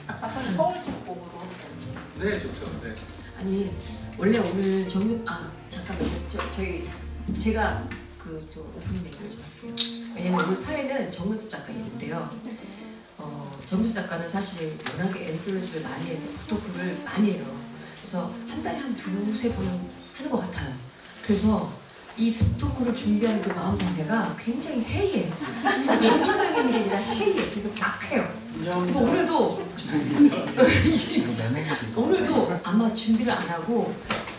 작가님 서울 책곡으로. 네, 좋죠. 네. 아니 원래 오늘 잠깐만요. 제가 저 오프닝 얘기를 좀 할게요. 왜냐면 오늘 사회는 정문섭 작가 얘기인데요. 정문섭 작가는 사실 워낙에 엔솔로지를 많이 해서 부토크를 많이 해요. 그래서 한 달에 한 두세 번은 하는 것 같아요. 그래서 이 부토크를 준비하는 그 마음 자세가 굉장히 해이해요. 준비성 있는 게 아니라 해이해. 그래서 막 해요. 그래서 오늘도 아마 준비를 안 하고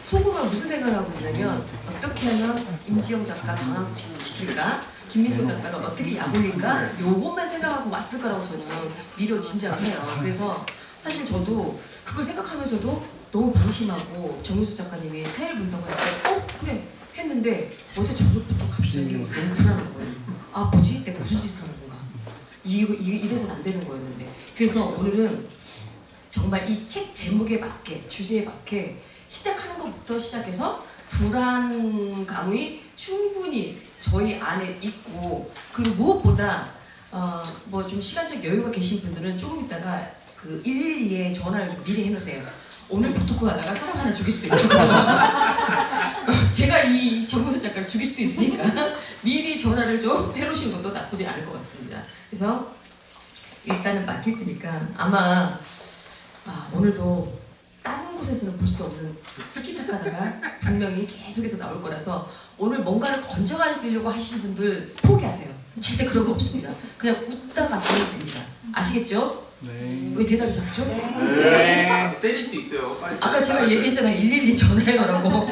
속으로 무슨 생각을 하고 있냐면 어떻게 하면 임지영 작가 당황시킬까? 김민수 작가가 어떻게 약올릴까? 요것만 생각하고 왔을 거라고 저는 미리 짐작을 해요. 그래서 사실 저도 그걸 생각하면서도 너무 방심하고 정민수 작가님이 사회를 본다고 할 때 그래 했는데 어제 저녁부터 갑자기 너무 불안한 거예요. 아 뭐지? 내가 무슨 짓을 하는 건가? 이래서는 안 되는 거였는데 그래서 오늘은 정말 이 책 제목에 맞게 주제에 맞게 시작하는 것부터 시작해서 불안감이 충분히 저희 안에 있고 그리고 무엇보다 뭐 좀 시간적 여유가 계신 분들은 조금 있다가 그 112에 전화를 좀 미리 해놓으세요. 오늘 부토크 하다가 사람 하나 죽일 수도 있고 제가 이 정문수 작가를 죽일 수도 있으니까 미리 전화를 좀 해놓으시는 것도 나쁘지 않을 것 같습니다. 그래서 일단은 맡길 테니까 아마 오늘도 다른 곳에서는 볼 수 없는 티키타카다가 분명히 계속해서 나올 거라서 오늘 뭔가를 건져가시려고 하시는 분들 포기하세요. 절대 그런 거 없습니다. 그냥 웃다 가시면 됩니다. 아시겠죠? 네. 왜 대답이 작죠? 네. 때릴 수 있어요. 빨리. 아까 제가 얘기했잖아요. 112 전화해라고.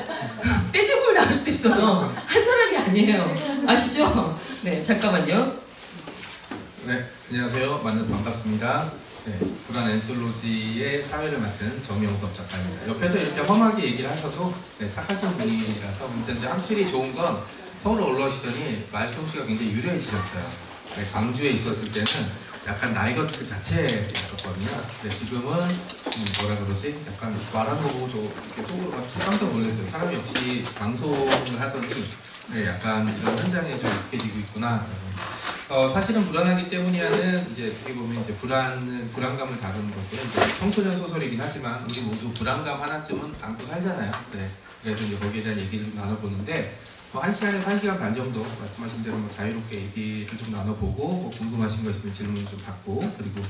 떼죽을 나올 수도 있어요. 한 사람이 아니에요. 아시죠? 네, 잠깐만요. 네, 안녕하세요. 만나서 반갑습니다. 네, 불안 엔솔로지의 사회를 맡은 정명섭 작가입니다. 옆에서 이렇게 험하게 얘기를 하셔도 착하신 분이라서 근데 확실히 좋은 건 서울 올라오시더니 말솜씨가 굉장히 유려해지셨어요. 광주에 있었을 때는 약간 나이것 그 자체였었거든요. 근데 지금은 뭐라 그러지? 약간 말한 거 보고 저 이렇게 속으로 막 깜짝 놀랐어요. 사람이 역시 방송을 하더니 약간 이런 현장에 좀 익숙해지고 있구나. 사실은 불안하기 때문이라는 이제 어떻게 보면 이제 불안감을 다루는 거고요. 이제 청소년 소설이긴 하지만 우리 모두 불안감 하나쯤은 안고 살잖아요. 네. 그래서 이제 거기에 대한 얘기를 나눠보는데 1시간에서 1시간 반 정도 말씀하신 대로 자유롭게 얘기를 좀 나눠보고 궁금하신 거 있으면 질문 좀 받고 그리고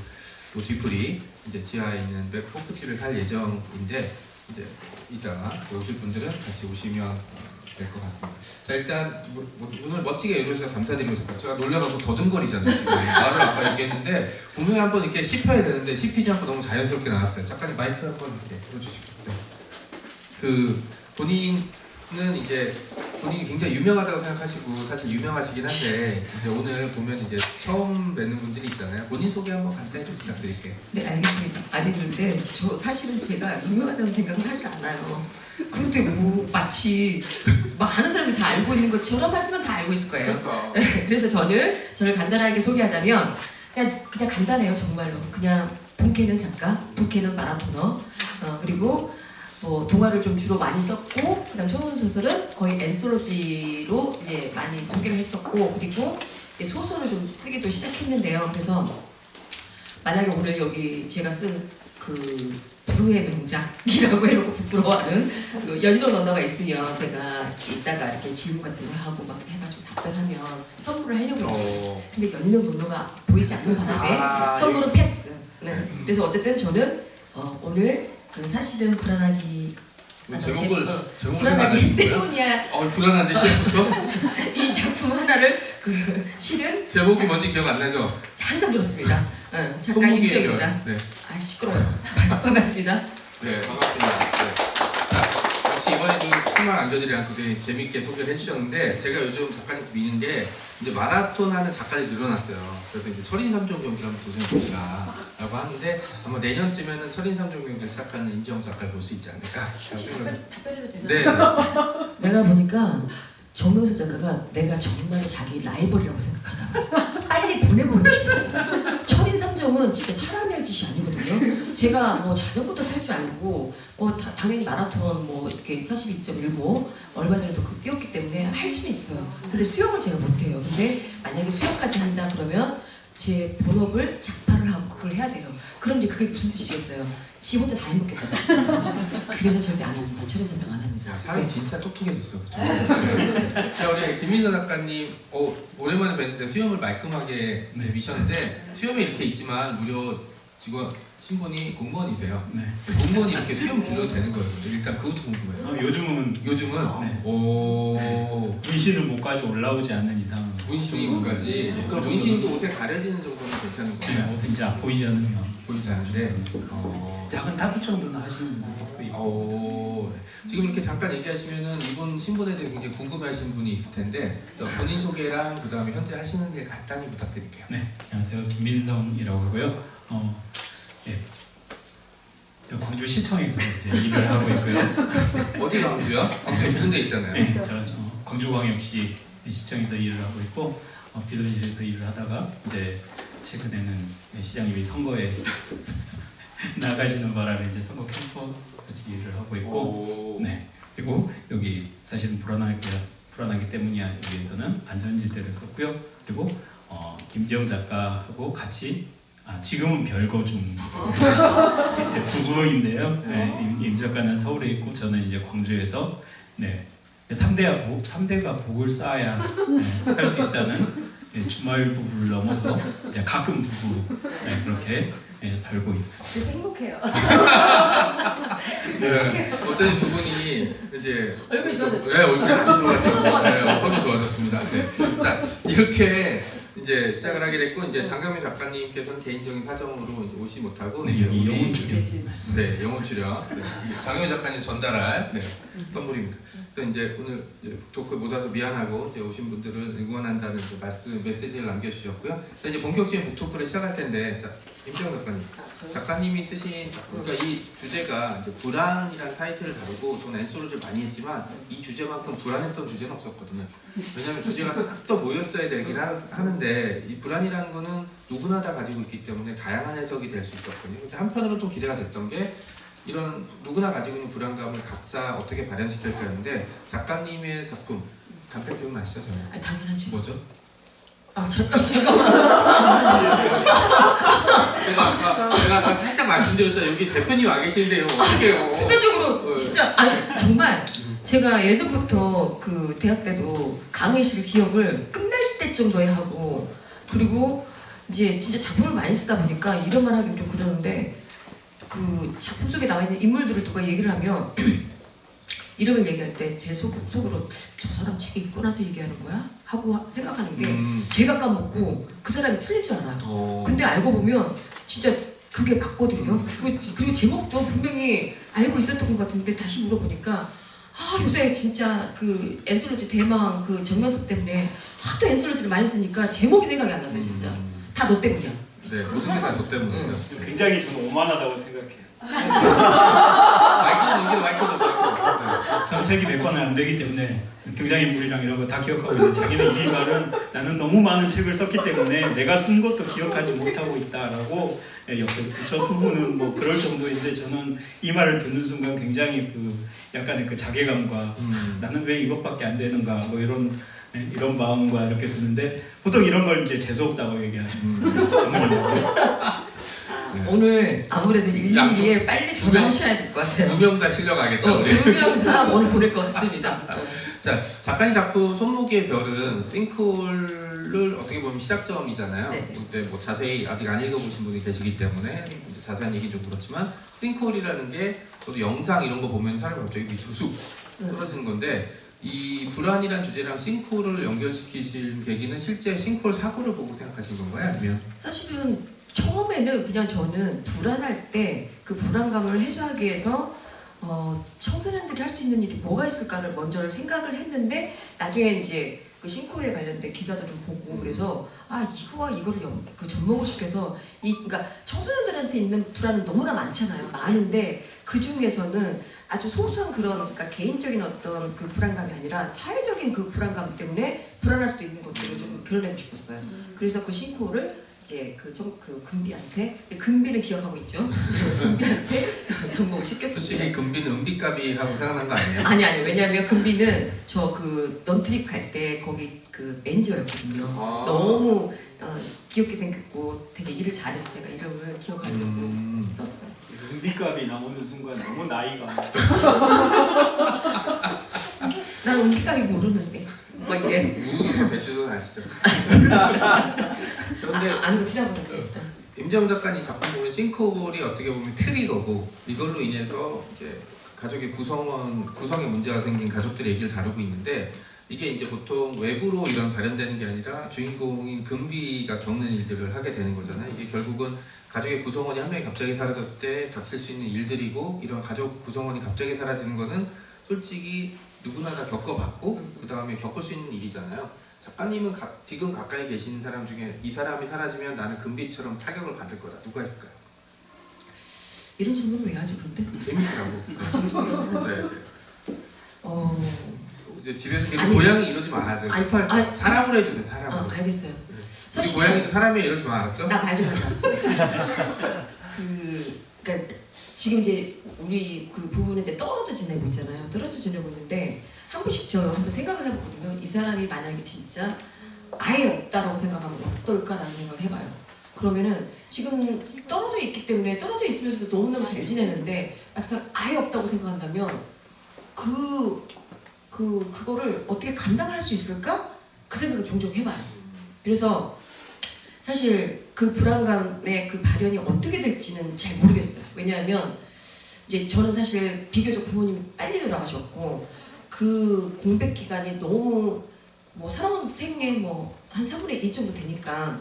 또 뒤풀이 이제 지하에 있는 포크집에 살 예정인데 이제 이따가 오실 분들은 같이 오시면 될 것 같습니다. 자 일단 오늘 멋지게 열어주셔서 감사드리고 싶어요. 제가 놀려가지고 더듬거리잖아요. 지금 말을 아까 얘기했는데 분명히 한번 이렇게 씹혀야 되는데 씹히지 않고 너무 자연스럽게 나왔어요. 작가님 마이크 한번 이렇게 들어주시고 네. 그 본인은 이제 본인이 굉장히 유명하다고 생각하시고 사실 유명하시긴 한데 이제 오늘 보면 이제 처음 뵙는 분들이 있잖아요. 본인 소개 한번 간단히 좀 부탁드릴게요. 네, 알겠습니다. 아니 그런데 저 사실은 제가 유명하다는 생각은 하지 않아요. 그런데 뭐 마치 많은 사람이 다 알고 있는 것처럼 하시면 다 알고 있을 거예요. 그러니까. 그래서 저를 간단하게 소개하자면 그냥 간단해요. 정말로 그냥 본캐는 작가, 부캐는 마라토너, 그리고 뭐 동화를 좀 주로 많이 썼고 그다음 초본 소설은 거의 엔솔로지로 이제 많이 소개를 했었고 그리고 소설을 좀 쓰기도 시작했는데요. 그래서 만약에 오늘 여기 제가 쓴 그 불후의 명작이라고 해놓고 부끄러워하는 그 연인원 언어가 있으면 제가 이따가 이렇게 질문 같은 거 하고 막 해가지고 답변하면 선물을 하려고 했어요. 근데 연인원 언어가 보이지 않는 바람에 선물은 패스. 네. 그래서 어쨌든 저는 오늘 사실은 불안하기 불안하기 때문이야. 불안한데 시작부터? 이 작품 하나를 실은 제목이 뭔지 기억 안 나죠? 항상 들었습니다. 작가 임정입니다. 네. 아 시끄러워요. 반갑습니다. 네, 반갑습니다. 네. 자, 역시 이번에도 실망 안겨드리지 않고 되게 재밌게 소개를 해주셨는데 제가 요즘 작가님 미는 게 이제 마라톤 하는 작가들이 늘어났어요. 그래서 이제 철인삼종 경기를 한번 도전해보시라라고 하는데 아마 내년쯤에는 철인삼종 경기를 시작하는 임지영 작가를 볼 수 있지 않을까. 답변해도 되나? 네. 내가 보니까 정명수 작가가 내가 정말 자기 라이벌이라고 생각하나 봐. 빨리 보내보고 싶어요. 철인삼종은 진짜 사람이 할 짓이 아니거든요. 제가 뭐 자전거도 탈 줄 알고 당연히 마라톤 뭐 이렇게 42.15 얼마 전에도 그 뛰었기 때문에 할 수는 있어요. 근데 수영을 제가 못해요. 근데 만약에 수영까지 한다 그러면 제 본업을 작파를 하고 그걸 해야 돼요. 그럼 이제 그게 무슨 뜻이겠어요? 지 혼자 다 해먹겠다는 뜻이에요. 그래서 절대 안 합니다. 철회 선정 안 합니다. 야, 사람이 네. 진짜 똑똑해졌어. 그쵸? 자, 우리 김민선 작가님, 오랜만에 뵀는데 수염을 말끔하게 미셨는데 수염이 이렇게 있지만 무려 직원 신분이 공무원이세요. 네. 공무원이 이렇게 수염 길러도 되는 거예요. 일단 그것도 궁금해요. 요즘은 요즘은 네. 오 문신을 목까지 올라오지 않는 이상 문신이 뭐까지 네, 그럼 그 문신도 옷에 가려지는 정도는 괜찮은 거예요? 네, 옷은 이제 보이지 않으면 보이지 않은데 작은 타투 정도는 하시는 분들도 있고. 지금 이렇게 잠깐 얘기하시면은 이분 신분에 대해 굉장히 궁금해하시는 분이 있을 텐데 본인 소개랑 그 다음에 현재 하시는 일 간단히 부탁드릴게요. 네, 안녕하세요. 김민성이라고 하고요. 예, 광주시청에서 이제 일을 하고 있고요. 어디 광주요? 광주에 두 군데 있잖아요. 네, 저 광주광역시 시청에서 일을 하고 있고 비서실에서 일을 하다가 이제 최근에는 시장님이 선거에 나가시는 바람에 이제 선거 캠프 같이 일을 하고 있고, 네, 그리고 여기 사실은 불안하기 때문이야 여기에서는 안전지대를 썼고요. 그리고 김지영 작가하고 같이 지금은 별거 중 부부인데요. 네, 임 작가는 서울에 있고 저는 이제 광주에서 네, 3대가 복을 쌓아야 할 수 있다는 주말 부부를 넘어서 이제 가끔 부부 그렇게 살고 있어. 그래서 행복해요. 네, 어쨌든 두 분이 이제 얼굴이 좋아졌죠? 네, 얼굴이 아주 좋아졌어요. 네, 서로 좋아졌습니다. 네. 자, 이렇게 이제 시작을 하게 됐고 이제 장강민 작가님께서는 개인적인 사정으로 이제 오시 못하고 네, 이제 여기 우리 영혼 출연. 네, 영혼 출연. 네, 장강민 작가님 전달할 선물입니다. 그래서 이제 오늘 이제 토크 못 와서 미안하고 이제 오신 분들은 응원한다는 이제 메시지를 남겨주셨고요. 자, 이제 본격적인 북토크를 시작할 텐데, 자, 임지영 작가님. 작가님이 쓰신 그러니까 이 주제가 이제 불안이라는 타이틀을 다루고 저는 엔솔로지를 많이 했지만 이 주제만큼 불안했던 주제는 없었거든요. 왜냐하면 주제가 싹 더 모였어야 되긴 하는데 이 불안이라는 거는 누구나 다 가지고 있기 때문에 다양한 해석이 될 수 있었거든요. 근데 한편으로 좀 기대가 됐던 게 이런 누구나 가지고 있는 불안감을 각자 어떻게 발현시킬까 했는데 작가님의 작품 단편 기억나시죠? 저는? 당연하죠. 뭐죠? 잠깐만. 제가 아까 살짝 말씀드렸잖아요. 여기 대표님 와 계시는데 이거 어떻게 해요? 순간적으로 진짜 정말 제가 예전부터 그 대학 때도 강의실 기억을 끝날 때 정도에 하고 그리고 이제 진짜 작품을 많이 쓰다 보니까 이런 말 하긴 좀 그러는데 그 작품 속에 나와 있는 인물들을 누가 얘기를 하면 이름을 얘기할 때 제 속으로 저 사람 책이 읽고 나서 얘기하는 거야? 하고 생각하는 게 제가 까먹고 그 사람이 틀릴 줄 알아요. 근데 알고 보면 진짜 그게 맞거든요. 그리고 제목도 분명히 알고 있었던 것 같은데 다시 물어보니까 요새 진짜 그 엔솔로지 대망 그 정면섭 때문에 하도 엔솔로지를 많이 쓰니까 제목이 생각이 안 났어요. 진짜 다 너 때문이야. 네, 모든 게 다 너 때문이죠. 굉장히 저는 오만하다고 생각해요. 마이크 좀. 전 책이 몇 권은 안 되기 때문에 등장인물이랑 이런 거 다 기억하고 있는데 자기는 이 말은 나는 너무 많은 책을 썼기 때문에 내가 쓴 것도 기억하지 못하고 있다라고 옆에 저 부분은 뭐 그럴 정도인데 저는 이 말을 듣는 순간 굉장히 그 약간의 그 자괴감과 나는 왜 이것밖에 안 되는가 뭐 이런 마음과 이렇게 드는데 보통 이런 걸 이제 재수없다고 얘기하죠. 정말 네. 오늘 아무래도 112에 빨리 전화하셔야 될 것 같아요. 두 명 다 실려가겠다 우리. 2명 다 오늘 보낼 것 같습니다. 자, 작가님 작품 손목의 별은 싱크홀을 어떻게 보면 시작점이잖아요. 네. 근데 뭐 자세히 아직 안 읽어보신 분이 계시기 때문에 이제 자세한 얘기 좀 그렇지만 싱크홀이라는 게 저도 영상 이런 거 보면 사람이 갑자기 밑으로 쑥 떨어지는 건데 이 불안이란 주제랑 싱크홀을 연결시키실 계기는 실제 싱크홀 사고를 보고 생각하신 건가요? 아니면? 사실은 처음에는 그냥 저는 불안할 때 그 불안감을 해소하기 위해서 청소년들이 할 수 있는 일이 뭐가 있을까를 먼저 생각을 했는데 나중에 이제 그 싱크홀에 관련된 기사도 좀 보고 그래서 이거와 이거를 그 접목을 시켜서 그러니까 청소년들한테 있는 불안은 너무나 많잖아요. 많은데 그 중에서는 아주 소소한 그런 그러니까 개인적인 어떤 그 불안감이 아니라 사회적인 그 불안감 때문에 불안할 수도 있는 것들을 좀 드러내고 싶었어요. 그래서 그 싱크홀을 이제 그 금비한테 금비는 기억하고 있죠. 금비한테 전복을 시켰습니다. 솔직히 금비는 은비값이하고 생각난 거 아니에요? 아니 왜냐면 금비는 저 그 넌트립 갈 때 거기 그 매니저였거든요. 아. 너무 귀엽게 생겼고 되게 일을 잘해서 제가 이름을 기억하려고 썼어요. 은비값이 나오는 순간 너무 나이가 난 은비값이 모르는데 막 이래. 우주선 배추선 아시죠? 그런데 아는 거 티나거든요. 임재훈 작가님 작품 보면 싱크홀이 어떻게 보면 트리거고 이걸로 인해서 이제 가족의 구성에 문제가 생긴 가족들의 얘기를 다루고 있는데 이게 이제 보통 외부로 이런 발현되는 게 아니라 주인공인 금비가 겪는 일들을 하게 되는 거잖아요. 이게 결국은 가족의 구성원이 한 명이 갑자기 사라졌을 때 닥칠 수 있는 일들이고 이런 가족 구성원이 갑자기 사라지는 거는 솔직히 누구나 다 겪어봤고 그 다음에 겪을 수 있는 일이잖아요. 작가님은 지금 가까이 계신 사람 중에 이 사람이 사라지면 나는 금비처럼 타격을 받을 거다. 누가 했을까요? 이런 질문을 왜 하지 그런데? 재밌으라고. 재밌어요. 네. 이제 집에서 계속 아니, 고양이 이러지 말아요. 아니, 스파이 아니, 사람으로 해주세요. 사람으로. 알겠어요. 우리 사실 고양이도 사람이 이러지 마 알았죠? 나 말 좀 하자. 그러니까 지금 이제 우리 그 부부는 이제 떨어져 지내고 있잖아요. 떨어져 지내고 있는데 한 번씩 저 한번 생각을 해보거든요. 이 사람이 만약에 진짜 아예 없다라고 생각하면 어떨까라는 생각을 해봐요. 그러면은 지금 떨어져 있기 때문에 떨어져 있으면서도 너무너무 잘 지내는데 막상 아예 없다고 생각한다면 그거를 어떻게 감당할 수 있을까? 그 생각을 종종 해봐요. 그래서 사실 그 불안감의 그 발현이 어떻게 될지는 잘 모르겠어요. 왜냐하면 이제 저는 사실 비교적 부모님이 빨리 돌아가셨고 그 공백 기간이 너무 뭐 사람 생애 뭐 한 3분의 2 정도 되니까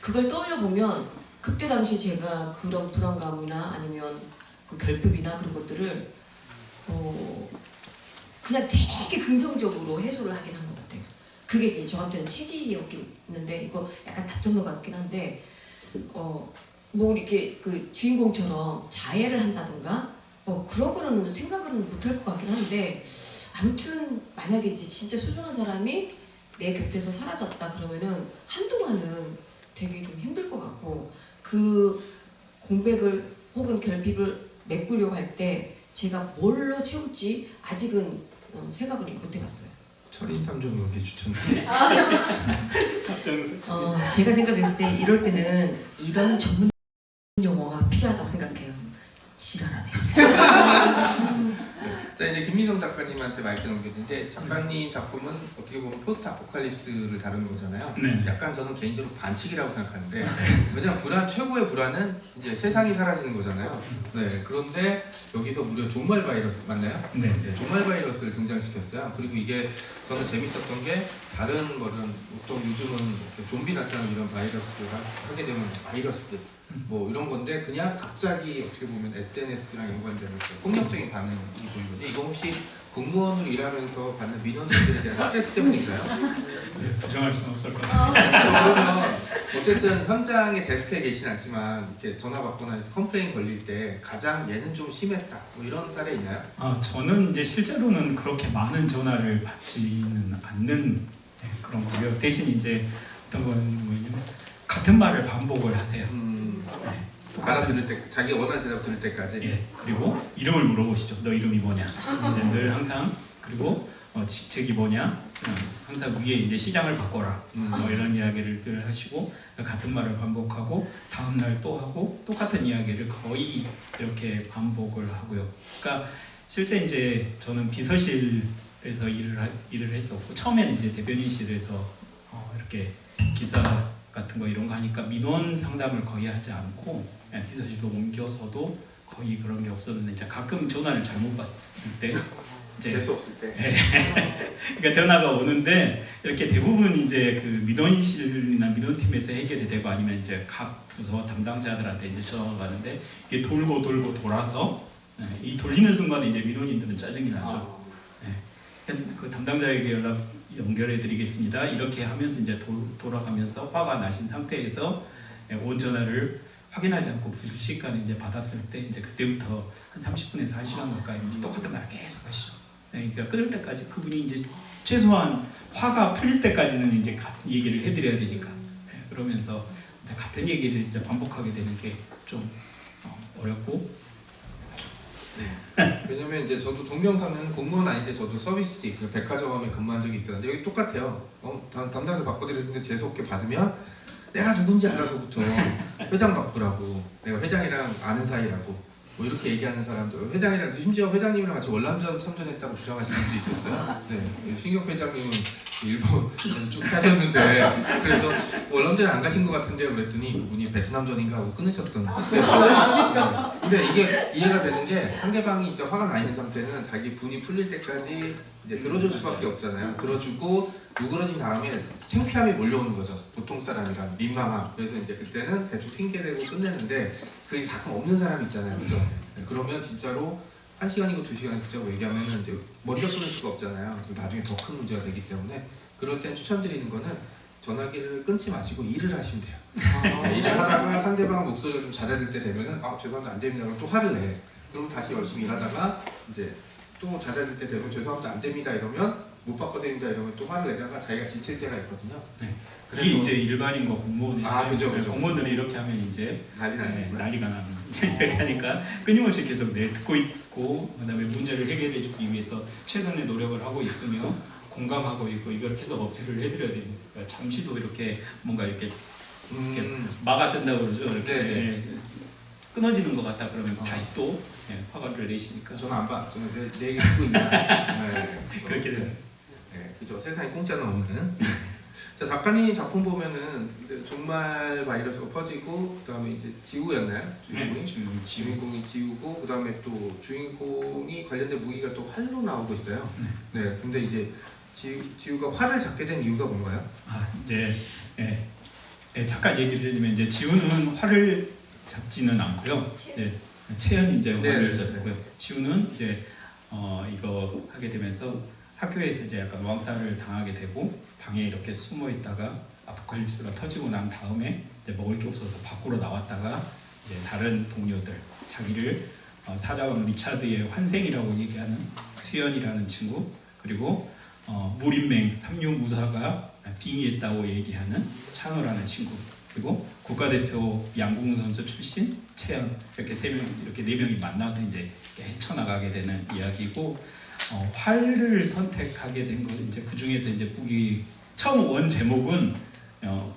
그걸 떠올려 보면 그때 당시 제가 그런 불안감이나 아니면 그 결핍이나 그런 것들을 그냥 되게 긍정적으로 해소를 하긴 한 것 같아요. 그게 이제 저한테는 책이었는데 이거 약간 답정너 같긴 한데 뭐 이렇게 그 주인공처럼 자해를 한다든가 그런 거는 생각은 못할 것 같긴 한데 아무튼 만약에 이제 진짜 소중한 사람이 내 곁에서 사라졌다 그러면은 한동안은 되게 좀 힘들 것 같고 그 공백을 혹은 결핍을 메꾸려고 할 때 제가 뭘로 채울지 아직은 생각을 못 해봤어요. 철인삼종 여기 추천드려요. 제가 생각했을 때 이럴 때는 이런 전문 용어가 필요하다고 생각해요. 지랄하네. 자 이제 김민성 작가님한테 마이크 넘겼는데 작가님 작품은 어떻게 보면 포스트 아포칼립스를 다루는 거잖아요. 네. 약간 저는 개인적으로 반칙이라고 생각하는데 왜냐면 최고의 불안은 이제 세상이 사라지는 거잖아요. 네. 그런데 여기서 무려 종말 바이러스 맞나요? 네. 네, 종말 바이러스를 등장시켰어요. 그리고 이게 저는 재밌었던 게 다른 거는 보통 요즘은 좀비 나타나는 이런 바이러스가 하게 되면 바이러스 뭐 이런 건데 그냥 갑자기 어떻게 보면 SNS랑 연관되는 폭력적인 반응이 보이거든요. 이거 혹시 공무원으로 일하면서 받는 민원인들에 대한 스트레스 때문인가요? 네, 부정할 수는 없을 것 같아요. 그러면 어쨌든 현장에 데스크에 계시진 않지만 이렇게 전화 받거나 해서 컴플레인 걸릴 때 가장 얘는 좀 심했다 뭐 이런 사례 있나요? 저는 이제 실제로는 그렇게 많은 전화를 받지는 않는 그런 거고요. 대신 이제 어떤 건 뭐냐면 같은 말을 반복을 하세요. 알아들을 때 자기 원하는 대답 들을 때까지. 예. 그리고 이름을 물어보시죠. 너 이름이 뭐냐? 늘 항상 그리고 직책이 뭐냐? 항상 위에 이제 시장을 바꿔라. 뭐 이런 이야기를 늘 하시고 같은 말을 반복하고 다음 날 또 하고 똑같은 이야기를 거의 이렇게 반복을 하고요. 그러니까 실제 이제 저는 비서실에서 일을 했었고 처음에는 이제 대변인실에서 이렇게 기사 같은 거 이런 거 하니까 민원 상담을 거의 하지 않고 비서실로 옮겨서도 거의 그런 게 없었는데 이제 가끔 전화를 잘못 받았을 때 이제 재수 없을 때. 그러니까 전화가 오는데 이렇게 대부분 이제 그 민원실이나 민원팀에서 해결이 되고 아니면 이제 각 부서 담당자들한테 이제 전화가 가는데 이게 돌고 돌아서 이 돌리는 순간에 이제 민원인들은 짜증이 나죠. 그 담당자에게 연결해 드리겠습니다. 이렇게 하면서 이제 돌아가면서 화가 나신 상태에서 온 전화를 확인하지 않고 불식간에 이제 받았을 때 이제 그때부터 한 30분에서 1시간 가까이 이제 똑같은 말을 계속 하시죠. 그러니까 끊을 때까지 그분이 이제 최소한 화가 풀릴 때까지는 이제 얘기를 해드려야 되니까 그러면서 같은 얘기를 이제 반복하게 되는 게 좀 어렵고. 왜냐면 이제 저도 동명사는 공무원 아닌데 저도 서비스직 그 백화점에 근무한 적이 있었는데 여기 똑같아요. 담당을 바꿔드렸는데 재수없게 받으면 내가 누군지 알아서부터 회장 바꾸라고, 내가 회장이랑 아는 사이라고 뭐 이렇게 얘기하는 사람도, 회장이랑 심지어 회장님이랑 같이 월남전 참전했다고 주장하시는 분도 있었어요. 네, 신경 회장님은 일본에서 쭉 사셨는데 그래서 월남전에 안 가신 것 같은데 그랬더니 그분이 베트남전인가 하고 끊으셨던. 근데 이게 이해가 되는 게 상대방이 이제 화가 나 있는 상태는 자기 분이 풀릴 때까지 이제 들어줄 수밖에 없잖아요. 들어주고 누그러진 다음에 창피함이 몰려오는 거죠. 보통 사람이란 민망함. 그래서 이제 그때는 대충 핑계대고 끝내는데 그게 가끔 없는 사람이 있잖아요, 그죠? 네, 그러면 진짜로 1시간이고 2시간 붙자고 얘기하면은 이제 먼저 끊을 수가 없잖아요. 그리고 나중에 더 큰 문제가 되기 때문에 그럴 땐 추천드리는 거는 전화기를 끊지 마시고 일을 하시면 돼요. 네, 일을 하다가 상대방 목소리가 좀 잦아들 때 되면은 죄송합니다 안 됩니다. 그럼 또 화를 내. 그럼 다시 열심히 일하다가 이제 또 잦아들 때 되면 죄송합니다 안 됩니다 이러면 못 바꿔드립니다 이러면 또 화를 내다가 자기가 지칠 때가 있거든요. 네. 그래서 이게 이제 일반인과 공무원의 그죠. 공무원들은 이렇게 하면 이제 난리 나는 난리가 나는 거죠. 이렇게 하니까 끊임없이 계속 듣고 있고 그다음에 문제를 해결해주기 위해서 최선의 노력을 하고 있으며 공감하고 있고 이걸 계속 어필을 해드려야 되니까 잠시도 이렇게 뭔가 이렇게 막아든다고 그러죠. 이렇게 네네. 끊어지는 것 같다 그러면 다시 또 화를 내시니까 저는 안 봐. 저는 내 얘기 듣고 있나. 네, 그렇게 돼요. 네, 그죠. 세상에 공짜는 없는. 자, 작가님 작품 보면은 이제 종말 바이러스가 퍼지고 그다음에 이제 지우였나요? 주인공이 지우고 그다음에 또 주인공이 관련된 무기가 또 활로 나오고 있어요. 네. 근데 이제 지우가 활을 잡게 된 이유가 뭔가요? 이제 잠깐 얘기를 드리면 이제 지우는 활을 잡지는 않고요. 채연이 이제 활을 잡고요. 지우는 이제 이거 하게 되면서 학교에서 이제 약간 왕따를 당하게 되고 방에 이렇게 숨어 있다가 아포칼립스가 터지고 난 다음에 이제 먹을 게 없어서 밖으로 나왔다가 이제 다른 동료들 자기를 사자왕 리차드의 환생이라고 얘기하는 수연이라는 친구 그리고 무린맹 삼류무사가 빙의했다고 얘기하는 찬호라는 친구 그리고 국가대표 양궁 선수 출신 채연 이렇게 이렇게 네 명이 만나서 이제 헤쳐나가게 되는 이야기고 활을 선택하게 된 건 이제 그 중에서 이제 북이 처음 원 제목은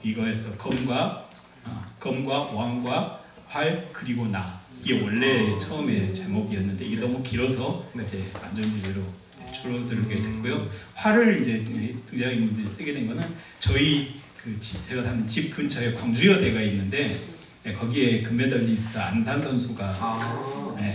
이거에서 검과 왕과 활 그리고 나 이게 원래 처음에 제목이었는데 이게 너무 길어서 이제 안전지대로 줄어들게 됐고요. 활을 이제 등장인물들이 쓰게 된 거는 저희 제가 사는 집 근처에 광주여대가 있는데 거기에 금메달리스트 안산 선수가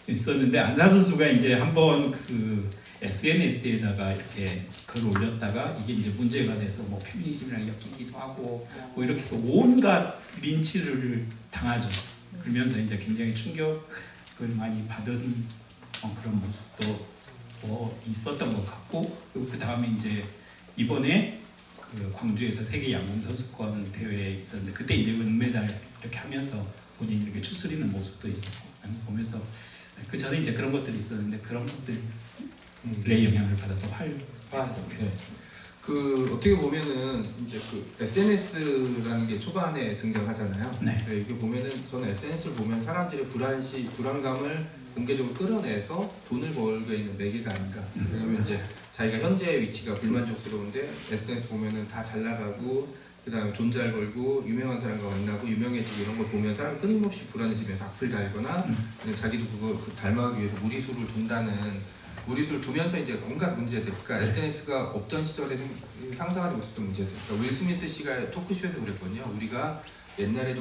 있었는데 안산 선수가 이제 한번 그 SNS에다가 이렇게 글을 올렸다가 이게 이제 문제가 돼서 뭐 페미니즘이랑 엮이기도 하고 뭐 이렇게 해서 온갖 린치를 당하죠. 그러면서 이제 굉장히 충격을 많이 받은 그런 모습도 있었던 것 같고 그리고 그 다음에 이제 이번에 그 광주에서 세계 양궁 선수권 대회에 있었는데 그때 이제 은메달 이렇게 하면서 본인이 이렇게 추스리는 모습도 있었고 보면서 그 전에 이제 그런 것들이 있었는데 그런 것들의 영향을 받아서 그 어떻게 보면은 이제 그 SNS라는 게 초반에 등장하잖아요. 이게 보면은 저는 SNS를 보면 사람들의 불안감을 공개적으로 끌어내서 돈을 벌게 있는 매개가 아닌가. 왜냐면 이제 자기가 현재 위치가 불만족스러운데 SNS 보면은 다 잘 나가고 그다음에 돈 잘 벌고 유명한 사람과 만나고 유명해지고 이런 걸 보면 사람이 끊임없이 불안해지면서 악플 달거나 그냥 자기도 그거 닮아가기 위해서 무리수를 두면서 이제 온갖 문제들. 그러니까 SNS가 없던 시절에 상상하지 못했던 문제들. 그러니까 윌 스미스 씨가 토크쇼에서 그랬거든요. 우리가 옛날에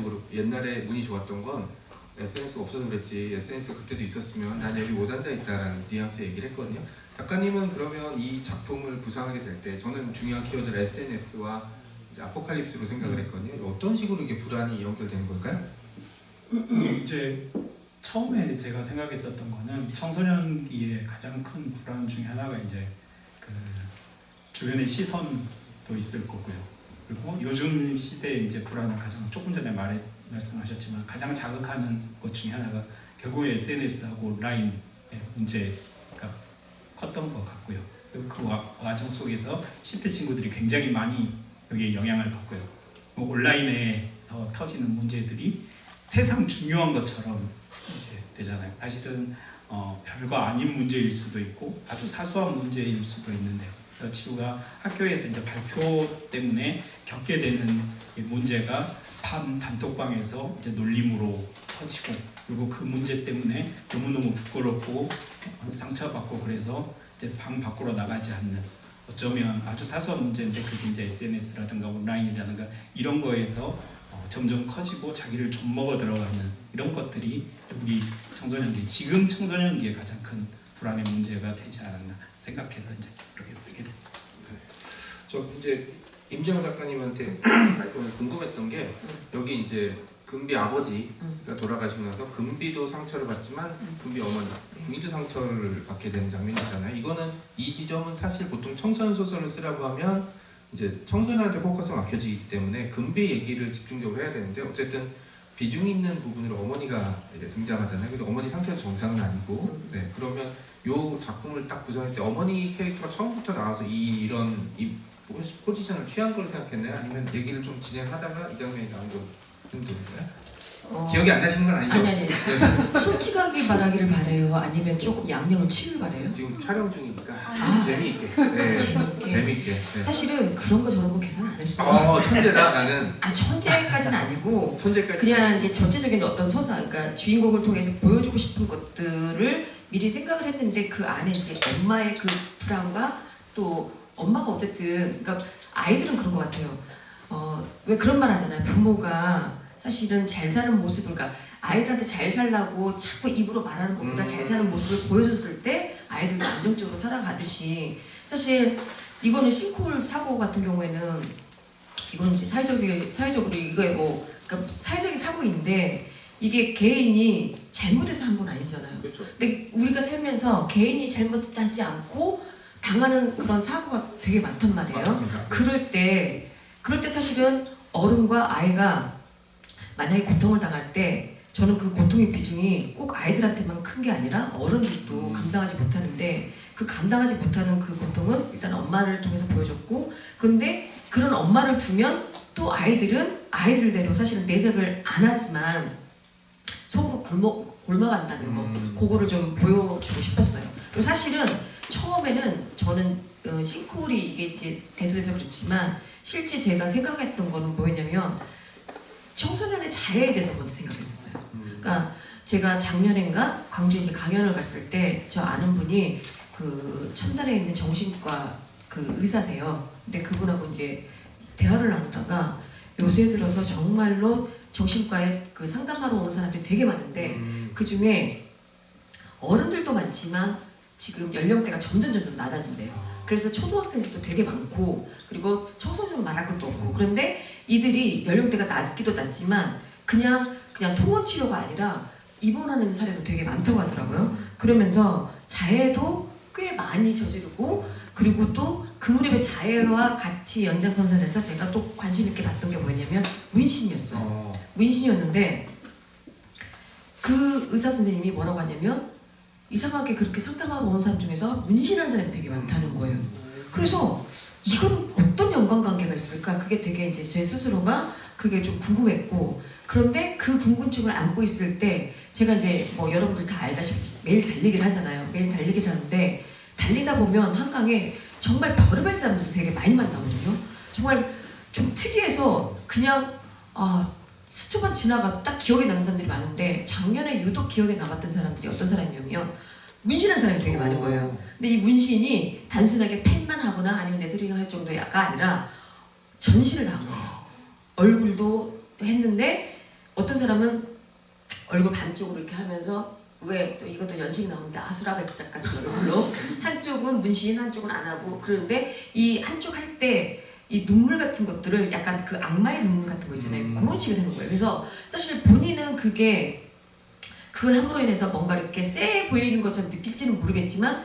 운이 좋았던 건 SNS가 없어서 그랬지 SNS가 그때도 있었으면 난 여기 못 앉아 있다라는 뉘앙스 얘기를 했거든요. 작가님은 그러면 이 작품을 구상하게 될 때 저는 중요한 키워드를 SNS와 아포칼립스로 생각을 했거든요. 어떤 식으로 이게 불안이 연결되는 걸까요? 이제 처음에 제가 생각했었던 거는 청소년기에 가장 큰 불안 중에 하나가 이제 그 주변의 시선도 있을 거고요. 그리고 요즘 시대에 이제 불안을 가장 조금 전에 말씀하셨지만 가장 자극하는 것 중에 하나가 결국에 SNS하고 라인의 문제가 컸던 것 같고요. 그리고 그 과정 속에서 10대 친구들이 굉장히 많이 여기에 영향을 받고요. 온라인에서 터지는 문제들이 세상 중요한 것처럼 이제 되잖아요. 사실은 별거 아닌 문제일 수도 있고 아주 사소한 문제일 수도 있는데, 그래서 지우가 학교에서 이제 발표 때문에 겪게 되는 이 문제가 반 단톡방에서 이제 놀림으로 터지고, 그리고 그 문제 때문에 너무너무 부끄럽고 상처받고, 그래서 이제 방 밖으로 나가지 않는, 어쩌면 아주 사소한 문제인데 그게 이제 SNS라든가 온라인이라든가 이런 거에서 점점 커지고 자기를 좀 먹어 들어가는 이런 것들이 우리 청소년기, 지금 청소년기에 가장 큰 불안의 문제가 되지 않았나 생각해서 이제 그렇게 쓰게 됩니다. 저 이제 임재영 작가님한테 궁금했던 게, 여기 이제 금비 아버지가 돌아가시고 나서 금비도 상처를 받지만 금비 어머니도 상처를 받게 되는 장면이 있잖아요. 이거는, 이 지점은 사실 보통 청소년 소설을 쓰라고 하면 이제 청소년한테 포커스가 막혀지기 때문에 금비 얘기를 집중적으로 해야 되는데, 어쨌든 비중 있는 부분으로 어머니가 이제 등장하잖아요. 근데 어머니 상태도 정상은 아니고, 네, 그러면 요 작품을 딱 구성했을 때 어머니 캐릭터가 처음부터 나와서 이런 포지션을 취한 걸 생각했나요? 아니면 얘기를 좀 진행하다가 이 장면이 나온 거 생각해요? 기억이 안 나시는 건 아니죠? 아니 솔직하게 말하기를 바래요? 아니면 조금 양념을 치길 바래요? 지금 촬영 중이니까 아. 재미있게. 네. 재미있게. 네. 사실은 그런 거 저런 거 계산 안 했어요. 천재다 나는. 천재까지는 아니고 천재까지. 그냥 이제 전체적인 어떤 서사, 그러니까 주인공을 통해서 보여주고 싶은 것들을 미리 생각을 했는데, 그 안에 이제 엄마의 그 불안과 또 엄마가 어쨌든, 그러니까 아이들은 그런 것 같아요. 왜 그런 말 하잖아요. 부모가 사실은 잘 사는 모습을, 그러니까 아이들한테 잘 살라고 자꾸 입으로 말하는 것보다 잘 사는 모습을 보여줬을 때 아이들도 안정적으로 살아가듯이, 사실 이거는 싱크홀 사고 같은 경우에는 이거는 이제 사회적으로 이거에 그러니까 사회적인 사고인데, 이게 개인이 잘못해서 한 건 아니잖아요. 그렇죠. 근데 우리가 살면서 개인이 잘못하지 않고 당하는 그런 사고가 되게 많단 말이에요. 맞습니다. 그럴 때 사실은 어른과 아이가 만약에 고통을 당할 때, 저는 그 고통의 비중이 꼭 아이들한테만 큰 게 아니라 어른들도 감당하지 못하는데, 그 감당하지 못하는 그 고통은 일단 엄마를 통해서 보여줬고, 그런데 그런 엄마를 두면 또 아이들은 아이들대로 사실은 내색을 안 하지만 속으로 굶어간다는 거, 그거를 좀 보여주고 싶었어요. 그리고 사실은 처음에는 저는 싱크홀이 이게 이제 대두돼서 그렇지만, 실제 제가 생각했던 거는 뭐였냐면 청소년의 자해에 대해서 먼저 생각했었어요. 그러니까 제가 작년인가 광주에 이제 강연을 갔을 때, 저 아는 분이 그 첨단에 있는 정신과 그 의사세요. 근데 그분하고 이제 대화를 나누다가 요새 들어서 정말로 정신과에 그 상담하러 오는 사람들이 되게 많은데, 그 중에 어른들도 많지만 지금 연령대가 점점 낮아진대요. 그래서 초등학생들도 되게 많고, 그리고 청소년은 말할 것도 없고, 그런데 이들이 연령대가 낮기도 낮지만 그냥 통원 치료가 아니라 입원하는 사례도 되게 많다고 하더라고요. 그러면서 자해도 꽤 많이 저지르고, 그리고 또 그 무렵의 자해와 같이 연장선상에서 제가 또 관심 있게 봤던 게 뭐였냐면 문신이었어요. 문신이었는데 그 의사 선생님이 뭐라고 하냐면, 이상하게 그렇게 상담하러 오는 사람 중에서 문신한 사람이 되게 많다는 거예요. 그래서 이건 어떤 연관관계가 있을까? 그게 되게 이제 제 스스로가 그게 좀 궁금했고, 그런데 그 궁금증을 안고 있을 때 제가 이제 여러분들 다 알다시피 매일 달리기를 하잖아요. 매일 달리기를 하는데, 달리다 보면 한강에 정말 별의별 사람들이 되게 많이 만나거든요. 정말 좀 특이해서 그냥 스쳐만 지나가도 딱 기억에 남는 사람들이 많은데, 작년에 유독 기억에 남았던 사람들이 어떤 사람이냐면 문신한 사람이 되게 많은 거예요. 근데 이 문신이 단순하게 펜만 하거나 아니면 레터링 할 정도가 아니라 전신을 다 한 거예요. 얼굴도 했는데, 어떤 사람은 얼굴 반쪽으로 이렇게 하면서, 왜 또 이것도 연식 나오는데 아수라 백작 같은 얼굴로 한쪽은 문신 한쪽은 안 하고, 그런데 이 한쪽 할 때 이 눈물 같은 것들을 약간 그 악마의 눈물 같은 거 있잖아요. 그런 식으로 하는 거예요. 그래서 사실 본인은 그걸 함으로 인해서 뭔가 이렇게 쎄 보이는 것처럼 느낄지는 모르겠지만,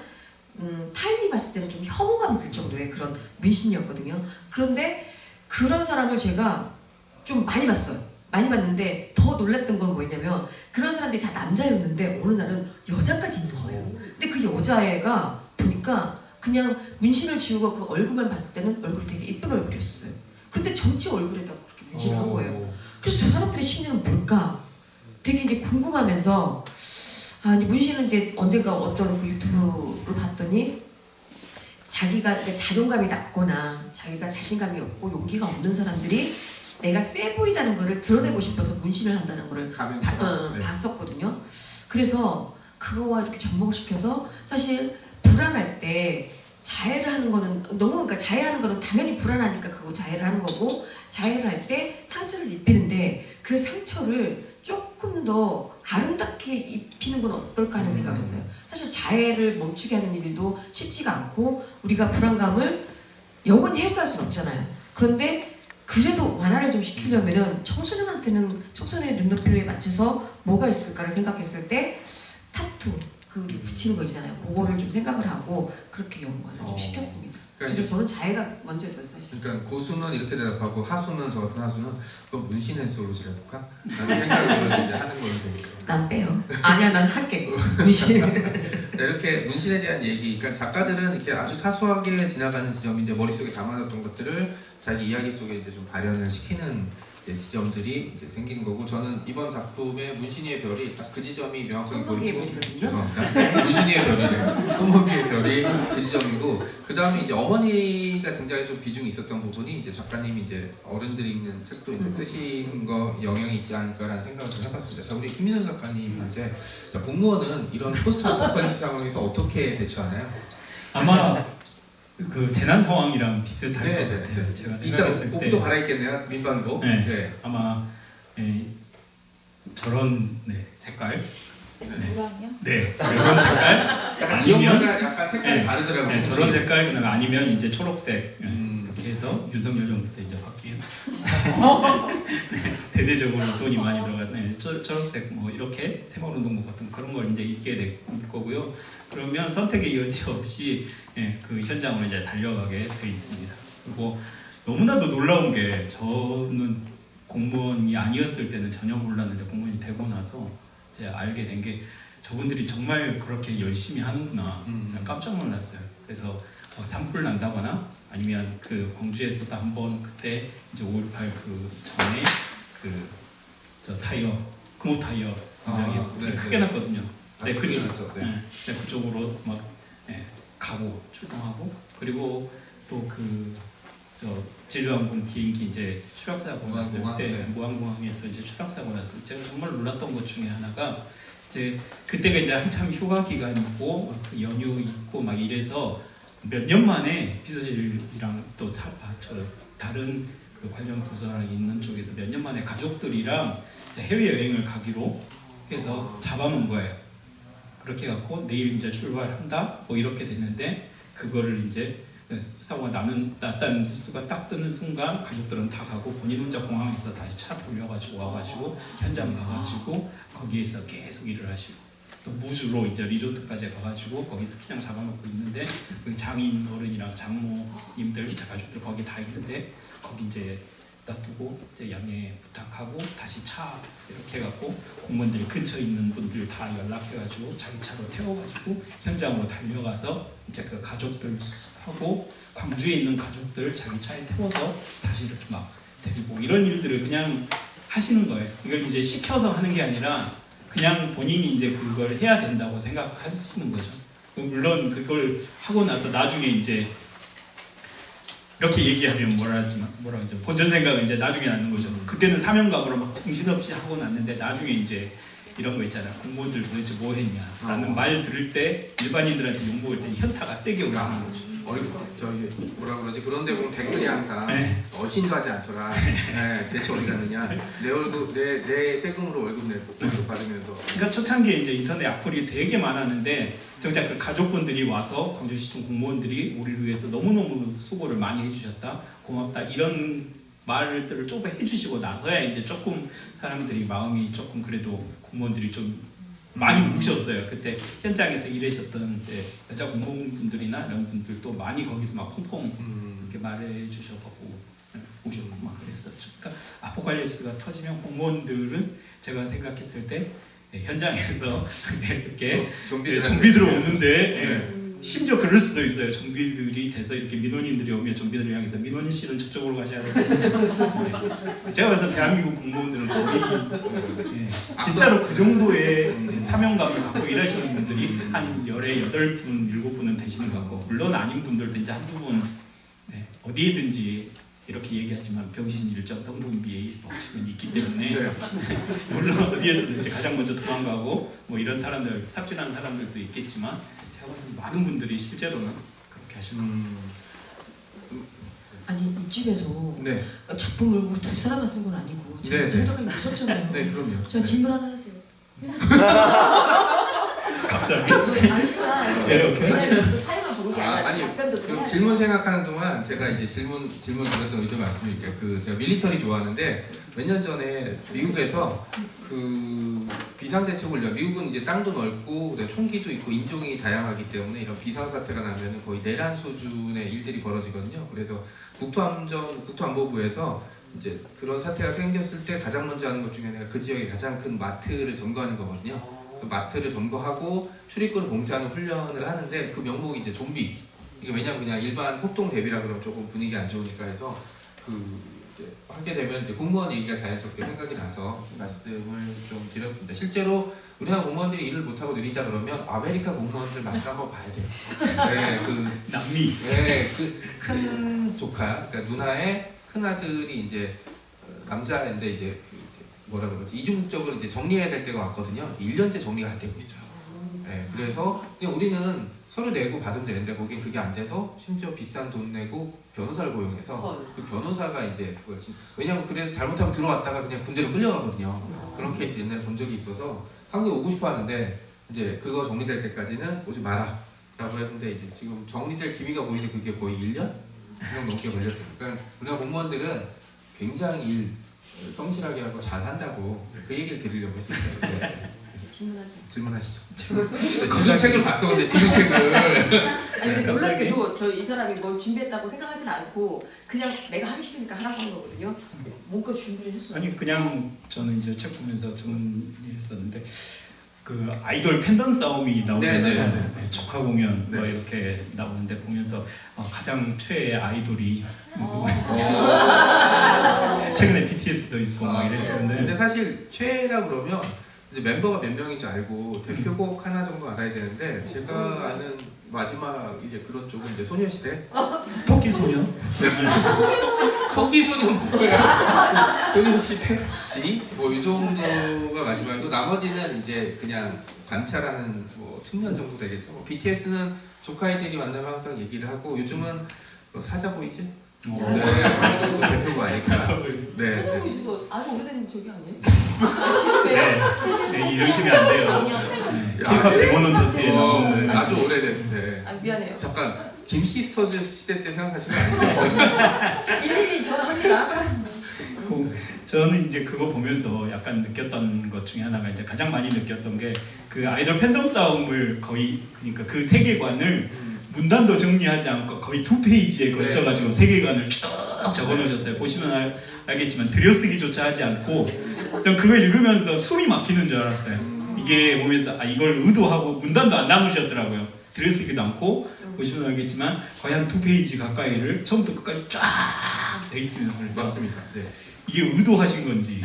타인이 봤을 때는 좀 혐오감이 들 정도의 그런 문신이었거든요. 그런데 그런 사람을 제가 좀 많이 봤어요. 많이 봤는데 더 놀랐던 건 뭐였냐면, 그런 사람들이 다 남자였는데 어느 날은 여자까지 있는 거예요. 근데 그 여자애가 보니까 그냥 문신을 지우고 그 얼굴만 봤을 때는 얼굴이 되게 예쁜 얼굴이었어요. 그런데 전체 얼굴에다 그렇게 문신을 한 거예요. 그래서 저 사람들의 심리는 뭘까? 되게 이제 궁금하면서 이제 문신은 이제 언젠가 어떤 그 유튜브를 봤더니 자기가 그러니까 자존감이 낮거나 자기가 자신감이 없고 용기가 없는 사람들이 내가 세 보이다는 거를 드러내고 싶어서 문신을 한다는 거를 가면 봤었거든요. 그래서 그거와 이렇게 접목을 시켜서 사실 불안할 때 자해를 하는 거는 너무 그러니까 자해하는 거는 당연히 불안하니까 그거 자해를 하는 거고 자해를 할 때 상처를 입히는데 그 상처를 조금 더 아름답게 입히는 건 어떨까 하는 생각을 했어요. 사실 자해를 멈추게 하는 일도 쉽지가 않고 우리가 불안감을 영원히 해소할 수는 없잖아요. 그런데 그래도 완화를 좀 시키려면은 청소년한테는 청소년의 눈높이에 맞춰서 뭐가 있을까를 생각했을 때 타투 그 우리 붙이는 거 있잖아요. 그거를 좀 생각을 하고 그렇게 연구를 좀 시켰습니다. 그러니까 그래서 저는 자해가 먼저였어요 사실. 그러니까 고수는 이렇게 대답하고 하수는 저 같은 하수는 그럼 문신 엔솔로지를 해볼까? 라는 생각을 이제 하는 걸로 되겠죠. 난 빼요. 아니야 난 할게. 문신. 이렇게 문신에 대한 얘기, 그러니까 작가들은 이렇게 아주 사소하게 지나가는 지점인데 머릿속에 담아놨던 것들을 자기 이야기 속에 이제 좀 발현을 시키는 지점들이 이제 생기는 거고 저는 이번 작품의 문신이의 별이 딱 그 지점이 명확하게 손목이의 보이고 별이거든요. 죄송합니다. 문신이의 별이래. 손목이의 별이 그 지점이고 그 다음에 이제 어머니가 등장해서 비중이 있었던 부분이 이제 작가님이 이제 어른들이 읽는 책도 이제 쓰신 거 영향이 있지 않을까라는 생각을 좀 해봤습니다. 자 우리 김민선 작가님한테 자, 공무원은 이런 포스트 아포칼립스 상황에서 어떻게 대처하나요? 아마 그 재난 상황이랑 비슷할 네, 것 네, 같아요. 네. 제가 일단 생각했을 때 옷부터 갈아입겠네요. 민방도. 네. 네. 아마 저런 색깔, 노랑이요? 네 이런 색깔 약간 아니면 지역마다 약간 색깔이 네. 다르더라고요. 네, 저런 색깔 그다음에 아니면 이제 초록색 음. 이렇게 해서 윤석열 정부 때 이제 바뀐 네, 대대적으로 돈이 많이 들어갔네. 초록색 뭐 이렇게 새마을운동복 같은 그런 걸 이제 입게 될 거고요. 그러면 선택의 여지 없이 그 현장으로 이제 달려가게 돼 있습니다. 그리고 너무나도 놀라운 게 저는 공무원이 아니었을 때는 전혀 몰랐는데 공무원이 되고 나서 이제 알게 된 게 저분들이 정말 그렇게 열심히 하는구나. 깜짝 놀랐어요. 그래서 산불 난다거나 아니면 그 광주에서도 한번 그때 이제 5.18 그 전에 그 저 타이어 금호 타이어 굉장히 네, 크게 네. 났거든요. 네, 크게 그쪽, 났죠. 네. 네, 그쪽으로 막 가고 출동하고 그리고 또 그 저 제주항공 비행기 이제 추락사고 났을 무항공항, 때 네. 무항공항에서 이제 추락사고 났을 때 제가 정말 놀랐던 것 중에 하나가 이제 그때가 이제 한참 휴가 기간이고 그 연휴 있고 막 이래서 몇 년 만에 비서실이랑 또 다른 그 관련 부서랑 있는 쪽에서 몇 년 만에 가족들이랑 이제 해외 여행을 가기로 해서 잡아놓은 거예요. 그렇게 갖고 내일 이제 출발한다 뭐 이렇게 됐는데 그거를 이제 사고가 났다는 뉴스가 딱 뜨는 순간 가족들은 다 가고 본인 혼자 공항에서 다시 차 돌려가지고 와가지고 현장 가가지고 거기에서 계속 일을 하시고 또 무주로 이제 리조트까지 가가지고 거기 스키장 잡아놓고 있는데 그 장인 어른이랑 장모님들 가족들 거기 다 있는데 거기 이제 놔두고 이제 양해 부탁하고 다시 차 이렇게 해갖고 공무원들이 근처에 있는 분들 다 연락해가지고 자기 차로 태워가지고 현장으로 달려가서 이제 그 가족들 수습하고 광주에 있는 가족들 자기 차에 태워서 다시 이렇게 막 데리고 이런 일들을 그냥 하시는 거예요. 이걸 이제 시켜서 하는 게 아니라 그냥 본인이 이제 그걸 해야 된다고 생각하시는 거죠. 물론 그걸 하고 나서 나중에 이제 이렇게 얘기하면 뭐라 하죠? 본전 생각은 이제 나중에 나는 거죠. 그때는 사명감으로 막 정신없이 하고 났는데 나중에 이제 이런 거 있잖아. 공무원들 도대체 뭐 했냐라는 말 들을 때 일반인들한테 욕먹을 때 현타가 세게 오는 거죠. 저기 뭐라 그러지? 그런데 보면 댓글이 항상 네. 어신도 하지 않더라. 네, 대체 어디 갔느냐? 내 월급 내 세금으로 월급 내고 월급 받으면서. 그러니까 초창기에 이제 인터넷 악플이 되게 많았는데 정작 그 가족분들이 와서 광주시청 공무원들이 우리를 위해서 너무너무 수고를 많이 해주셨다, 고맙다 이런 말들을 조금 해주시고 나서야 이제 조금 사람들이 마음이 조금 그래도 공무원들이 좀 많이 우셨어요. 그때 현장에서 일하셨던 이제 여자 공무원분들이나 이런 분들도 많이 거기서 막 펑펑 이렇게 말해주셔갖고 우셨고 막 그랬었죠. 그러니까 아포칼립스가 터지면 공무원들은 제가 생각했을 때 현장에서 이렇게 좀비들 오는데 심지어 그럴 수도 있어요. 좀비들이 돼서 이렇게 민원인들이 오면 좀비들을 향해서 민원인 씨는 저쪽으로 가셔야 돼요. 네. 제가 그래서 대한민국 공무원들은 거의 예, 진짜로 그 정도의 사명감을 갖고 일하시는 분들이 한 열에 8분, 7분은 되시는 것 같고 물론 아닌 분들도 이제 한두 분 네, 어디에든지 이렇게 얘기하지만 병신 일정 성분비의 법칙은 있기 때문에 네. 물론 어디에서든지 가장 먼저 도망가고 뭐 이런 사람들 삽질하는 사람들도 있겠지만 제가 봤을 때 많은 분들이 실제로는 그렇게 하시는 아니 이쯤에서 네. 작품을 우리 두 사람만 쓴 건 아니고 네, 네. 전작가님 보셨잖아요. 네, 그럼요. 저 질문 하나 하세요. 갑자기 아시나? 네, 오케이. 사회만 보는 게 아, 아니라 아니, 답변도 좀 그 해야 질문 생각하는 동안 제가 이제 질문 드렸던 의도 말씀드릴게요. 그 제가 밀리터리 좋아하는데 몇 년 전에 미국에서 그 비상대책을 미국은 이제 땅도 넓고 총기도 있고 인종이 다양하기 때문에 이런 비상사태가 나면은 거의 내란 수준의 일들이 벌어지거든요. 그래서 국토안보부에서 이제 그런 사태가 생겼을 때 가장 먼저 하는 것 중에 하나가 그 지역의 가장 큰 마트를 점거하는 거거든요. 그래서 마트를 점거하고 출입구를 봉쇄하는 훈련을 하는데 그 명목이 이제 좀비. 이게 왜냐면 그냥 일반 폭동 대비라 그러면 조금 분위기 안 좋으니까 해서 그 이제 하게 되면 이제 공무원 얘기가 자연스럽게 생각이 나서 말씀을 좀 드렸습니다. 실제로 우리나라 공무원들이 일을 못하고 느리다 그러면 아메리카 공무원들 맛을 한번 봐야 돼요. 네, 그 남미 네, 그 큰 조카, 그러니까 누나의 큰 아들이 이제 남자인데 이제 뭐라 그러지 이중국적으로 이제 정리해야 될 때가 왔거든요. 1년째 정리가 안 되고 있어요. 네, 그래서 그냥 우리는 서류 내고 받으면 되는데 거긴 그게 안 돼서 심지어 비싼 돈 내고 변호사를 고용해서 그 변호사가 이제 그걸 왜냐면 그래서 잘못하면 들어왔다가 그냥 군대로 끌려가거든요. 그런 케이스 옛날에 본 적이 있어서 한국에 오고 싶어 하는데 이제 그거 정리될 때까지는 오지 마라 라고 했는데 이제 지금 정리될 기미가 보이는데 그게 거의 1년? 1년 넘게 걸렸대요. 그러니까 우리가 공무원들은 굉장히 일 성실하게 하고 잘 한다고 그 얘기를 드리려고 했었어요. 네. 질문하세요. 질문하시죠. 지정책을 봤어, 근데 지정책을. 아니 놀랍게도 저 이 사람이 뭘 준비했다고 생각하진 않고 그냥 내가 하기 싫으니까 하라고 한 거거든요. 뭔가 준비를 했어요. 아니 그냥 저는 이제 책 보면서 정리했었는데 그 아이돌 팬덤 싸움이 나오잖아요. 네, 네, 네. 네, 축하 공연 뭐 네. 이렇게 나오는데 보면서 가장 최애 아이돌이 최근에 BTS도 있고 막 근데 이랬었는데 사실 최애라 그러면 이제 멤버가 몇 명인지 알고 대표곡 하나 정도 알아야 되는데 제가 아는 마지막 이제 그런 쪽은 이제 소녀시대. 토끼 소년 토끼 소년 뭐야? 소녀시대 지 뭐 이 정도가 마지막이고 나머지는 이제 그냥 관찰하는 뭐 측면 정도 되겠죠. 뭐 BTS는 조카애들이 만나면 항상 얘기를 하고 요즘은 뭐 사자 보이즈? 네, 어느 정도 대표가 아닐까. 네. 소정이도 아주 오래된 적이 아니에요? 네, 이러시면 안 돼요. K-pop 데모넌터스에 나오는 아주 오래됐는데. 아 미안해요. 잠깐 김시스터즈 시대 때 생각하시면 안 돼요. 일일이 전화합니다. 저는 이제 그거 보면서 약간 느꼈던 것 중에 하나가 이제 가장 많이 느꼈던 게 그 아이돌 팬덤 싸움을 거의 그러니까 그 세계관을 문단도 정리하지 않고 거의 2페이지에 걸쳐가지고 세계관을 쭉 적어놓으셨어요. 보시면 알겠지만 들여쓰기조차 하지 않고 전 그거 읽으면서 숨이 막히는 줄 알았어요. 이게 보면서 이걸 의도하고 문단도 안 나누셨더라고요. 들여쓰기도 않고 보시면 알겠지만 거의 한 2페이지 가까이를 처음부터 끝까지 쫙 돼 있습니다. 그래서 맞습니다. 네. 이게 의도하신 건지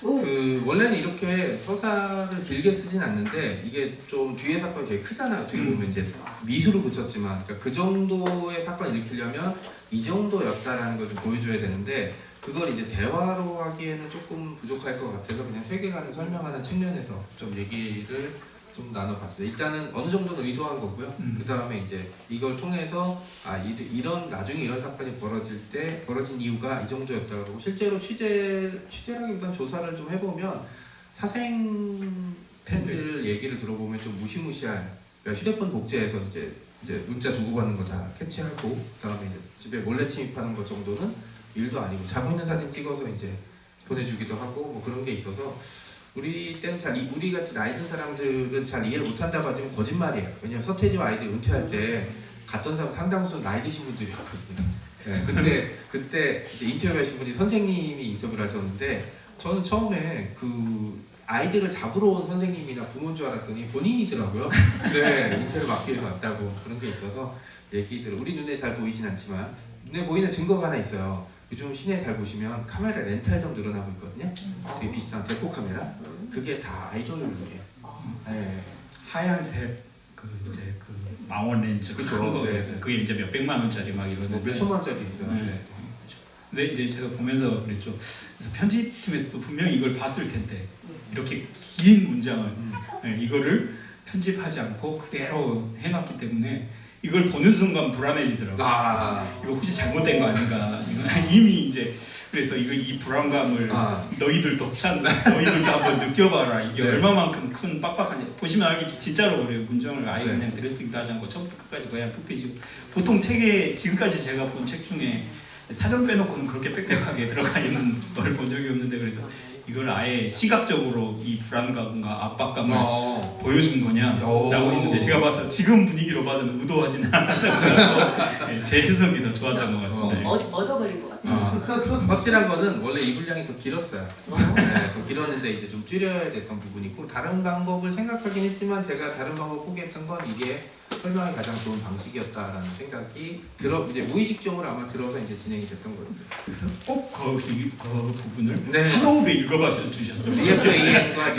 그 원래는 이렇게 서사를 길게 쓰진 않는데 이게 좀 뒤에 사건이 되게 크잖아요. 어떻게 보면 이제 미수로 붙였지만 그러니까 그 정도의 사건을 일으키려면 이 정도였다라는 걸 좀 보여줘야 되는데 그걸 이제 대화로 하기에는 조금 부족할 것 같아서 그냥 세계관을 설명하는 측면에서 좀 얘기를 좀 나눠봤습니다. 일단은 어느 정도는 의도한 거고요. 그 다음에 이제 이걸 통해서 이런 나중에 이런 사건이 벌어진 이유가 이 정도였다 그러고 실제로 취재라기보다는 조사를 좀 해보면 사생 팬들 얘기를 들어보면 좀 무시무시한 그러니까 휴대폰 복제해서 이제 문자 주고받는 거 다 캐치하고 그 다음에 이제 집에 몰래 침입하는 것 정도는 일도 아니고 자고 있는 사진 찍어서 이제 보내주기도 하고 뭐 그런 게 있어서. 우리 때는 우리 같이 나이 든 사람들은 잘 이해를 못한다고 하지만 거짓말이에요. 왜냐면 서태지와 아이들 은퇴할 때 갔던 사람 상당수 나이 드신 분들이었거든요. 네, 그때 이제 인터뷰하신 분이 선생님이 인터뷰를 하셨는데 저는 처음에 그 아이들을 잡으러 온 선생님이나 부모인 줄 알았더니 본인이더라고요. 네, 인테리어 맡기 위해서 왔다고 그런 게 있어서 얘기들을 우리 눈에 잘 보이진 않지만 눈에 보이는 증거가 하나 있어요. 요즘 시내에 잘 보시면 카메라 렌탈점 늘어나고 있거든요. 되게 비싼 대포 카메라. 그게 다 아이돌용이에요. 네. 하얀색 그 이제 그 망원 렌즈 그쵸. 큰 거. 네. 그게 이제 몇 백만 원짜리 막 뭐 이러는데. 몇 천만 원짜리 있어요. 네. 네. 근데 이제 제가 보면서 그랬죠. 그래서 편집팀에서도 분명히 이걸 봤을 텐데 이렇게 긴 문장을 네, 이거를 편집하지 않고 그대로 해놨기 때문에 이걸 보는 순간 불안해지더라고요. 아, 이거 혹시 잘못된 거 아닌가? 이건 이미 이제 그래서 이 불안감을 너희들 독찬 너희들도 한번 느껴봐라. 이게 네. 얼마만큼 큰 빡빡한지 보시면 알겠지. 진짜로 그래요. 문장을 아예 네. 그냥 드레싱도 하지 않고 처음부터 끝까지 거의 한 2페이지. 보통 책에 지금까지 제가 본 책 중에 사전 빼놓고는 그렇게 빽빽하게 들어가 있는 걸 본 적이 없는데 그래서 이걸 아예 시각적으로 이 불안감과 압박감을 보여준 거냐라고 했는데 제가 봐서 지금 분위기로 봐서는 의도하지는 않았다고 제 해석이 더 좋았던 것 같습니다. 얻어 걸린 것 같아요. 확실한 거는 원래 이 분량이 더 길었어요. 네, 더 길었는데 이제 좀 줄여야 됐던 부분이고 다른 방법을 생각하긴 했지만 제가 다른 방법 포기했던 건 이게 설명이 가장 좋은 방식이었다라는 생각이 이제 무의식적으로 아마 들어서 이제 진행이 됐던 거예요. 그래서 꼭 그 부분을 네. 한 호흡에 읽어봐 주셨어요. EFAM과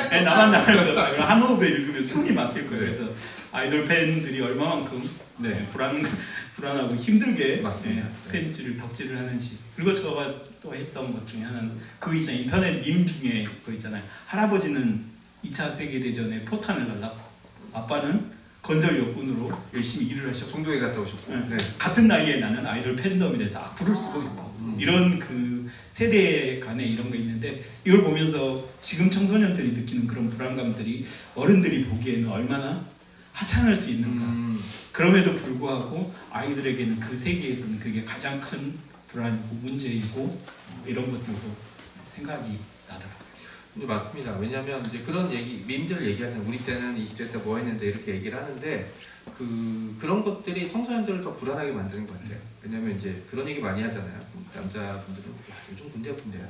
네, 나만 나가서 한 호흡에 읽으면 숨이 막힐 거예요. 네. 그래서 아이돌 팬들이 얼마만큼 네. 불안하고 힘들게 맞습니다. 팬들을 덕질을 하는지. 그리고 제가 또 했던 것 중에 하나는 그 있잖아요. 인터넷 밈 중에 그 있잖아요. 할아버지는 2차 세계대전에 포탄을 날랐고 아빠는 건설 역군으로 열심히 일을 하셨고 중도에 갔다 오셨고 네. 네. 같은 나이에 나는 아이돌 팬덤에 대해서 악플을 쓰고 있고 이런 그 세대 간의 이런 거 있는데 이걸 보면서 지금 청소년들이 느끼는 그런 불안감들이 어른들이 보기에는 얼마나 하찮을 수 있는가. 그럼에도 불구하고 아이들에게는 그 세계에서는 그게 가장 큰 불안이고 문제이고 이런 것들도 생각이 나더라고요. 네, 맞습니다. 왜냐하면 이제 그런 밈들을 얘기하잖아요. 우리 때는 20대 때 뭐 했는데 이렇게 얘기를 하는데 그런 것들이 청소년들을 더 불안하게 만드는 것 같아요. 왜냐하면 이제 그런 얘기 많이 하잖아요. 남자분들은 야, 요즘 군대 아픈데요.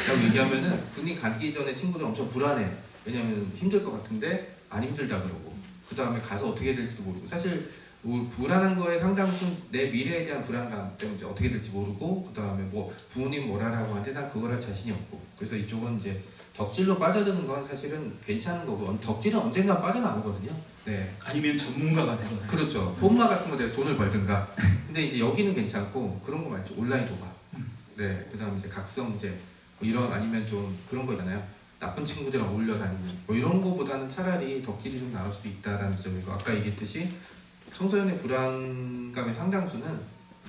라고 얘기하면은 군인 가기 전에 친구들 엄청 불안해. 왜냐하면 힘들 것 같은데 안 힘들다 그러고 그 다음에 가서 어떻게 될지도 모르고 사실 불안한 거의 상당수는 내 미래에 대한 불안감 때문에 이제 어떻게 될지 모르고 그 다음에 뭐 부모님 뭐라라고 하는데 난 그걸 할 자신이 없고 그래서 이쪽은 이제 덕질로 빠져드는 건 사실은 괜찮은 거고 덕질은 언젠가 빠져나오거든요. 네. 아니면 전문가가 되거나. 그렇죠. 폼마 같은 거 돼서 돈을 벌든가. 근데 이제 여기는 괜찮고 그런 거 말죠. 온라인 도박. 네. 그다음에 이제 각성제 뭐 이런 아니면 좀 그런 거 있잖아요. 나쁜 친구들이랑 어울려 다니는 뭐 이런 거보다는 차라리 덕질이 좀 나을 수도 있다라는 점이고 아까 얘기했듯이 청소년의 불안감의 상당수는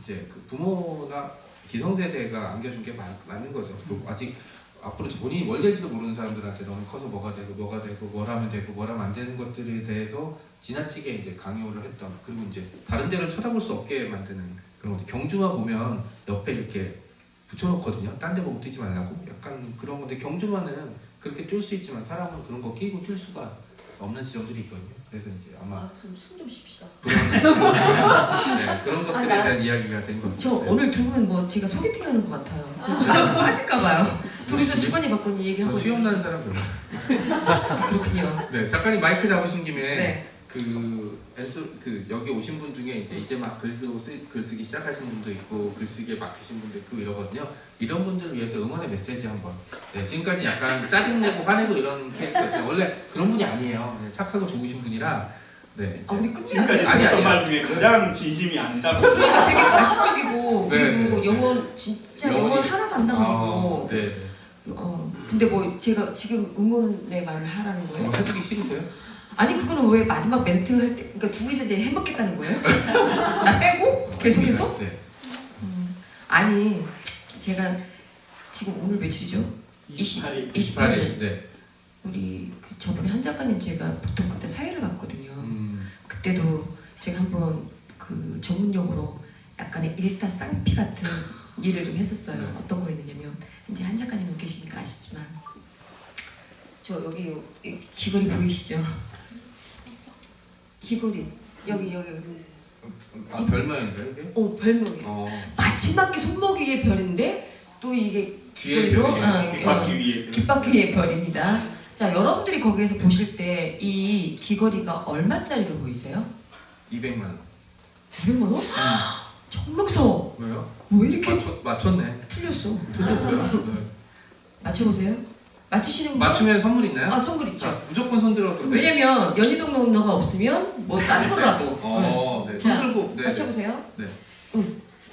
이제 그 부모나 기성세대가 안겨준 게 맞는 거죠. 아직 앞으로 본인이 뭘 될지도 모르는 사람들한테 너는 커서 뭐가 되고 뭘 하면 되고 뭘 하면 안 되는 것들에 대해서 지나치게 이제 강요를 했던 그리고 이제 다른 데를 쳐다볼 수 없게 만드는 그런 것들. 경주마 보면 옆에 이렇게 붙여놓거든요. 딴 데 보고 뛰지 말라고 약간 그런 건데 경주마는 그렇게 뛸 수 있지만 사람은 그런 거 끼고 뛸 수가 없는 지점들이 있거든요. 그래서 이제 아마 숨 좀 쉽시다. 네, 그런 것들에 대한 이야기가 된 것 같아요. 저 오늘 두 분 뭐 제가 소개팅하는 것 같아요. 저 주변 빠질까봐요. 둘이서 주거니 받거니 얘기하고. 저 수염 나는 사람 별로. 그렇군요. 네, 작가님 마이크 잡으신 김에 네. 여기 오신 분 중에 이제 막 글쓰기 시작하신 분도 있고 글쓰기에 막히신 분도 있고 이러거든요. 이런 분들을 위해서 응원의 메시지 한번. 네, 지금까지 약간 짜증내고 화내고 이런 캐릭터였죠. 원래 그런 분이 아니에요. 네, 착하고 좋으신 분이라. 네. 아 우리 끝이 지금까지 아니야. 했던 말 중에 가장 진심이 아니다고. 그러니까 되게 가식적이고 네, 그리고 네, 영혼 진짜 영혼 하나도 안 담기고. 네. 네. 근데 뭐 제가 지금 응원의 말을 하라는 거예요? 해주기 싫으세요? 아니 그거는 왜 마지막 멘트 할 때 그러니까 둘이서 이제 해먹겠다는 거예요? 나 빼고 계속해서? 네. 아니 제가 지금 오늘 며칠이죠? 28일. 28일. 네. 우리 그 저번에 한 작가님 제가 보통 그때 사회를 봤거든요. 그때도 제가 한번 그 전문 용어로 약간의 일타쌍피 같은 일을 좀 했었어요. 네. 어떤 거였냐면 이제 한 작가님은 계시니까 아시지만 저 여기 이 귀걸이 보이시죠? 귀걸이 여기 아 별명인가요 이게? 별명이에요. 마지막에 손목이의 별인데 또 이게 뒤에 귀걸이로, 별이죠. 귓바퀴 위에 귓바퀴 위의 별입니다. 자, 여러분들이 거기에서 보실 때 이 귀걸이가 얼마짜리로 보이세요? 200만 원. 200만 원? 정명서 왜요? 뭐 이렇게 맞췄네. 틀렸어. 틀렸어요. 네. 맞춰보세요. 맞추시는 분? 맞추면 선물 있나요? 아, 선물 있죠. 자, 무조건 손 들어서. 네. 왜냐면 연희동 농너가 없으면 뭐 딴 거라도. 네. 자, 손 들고. 네. 맞춰보세요.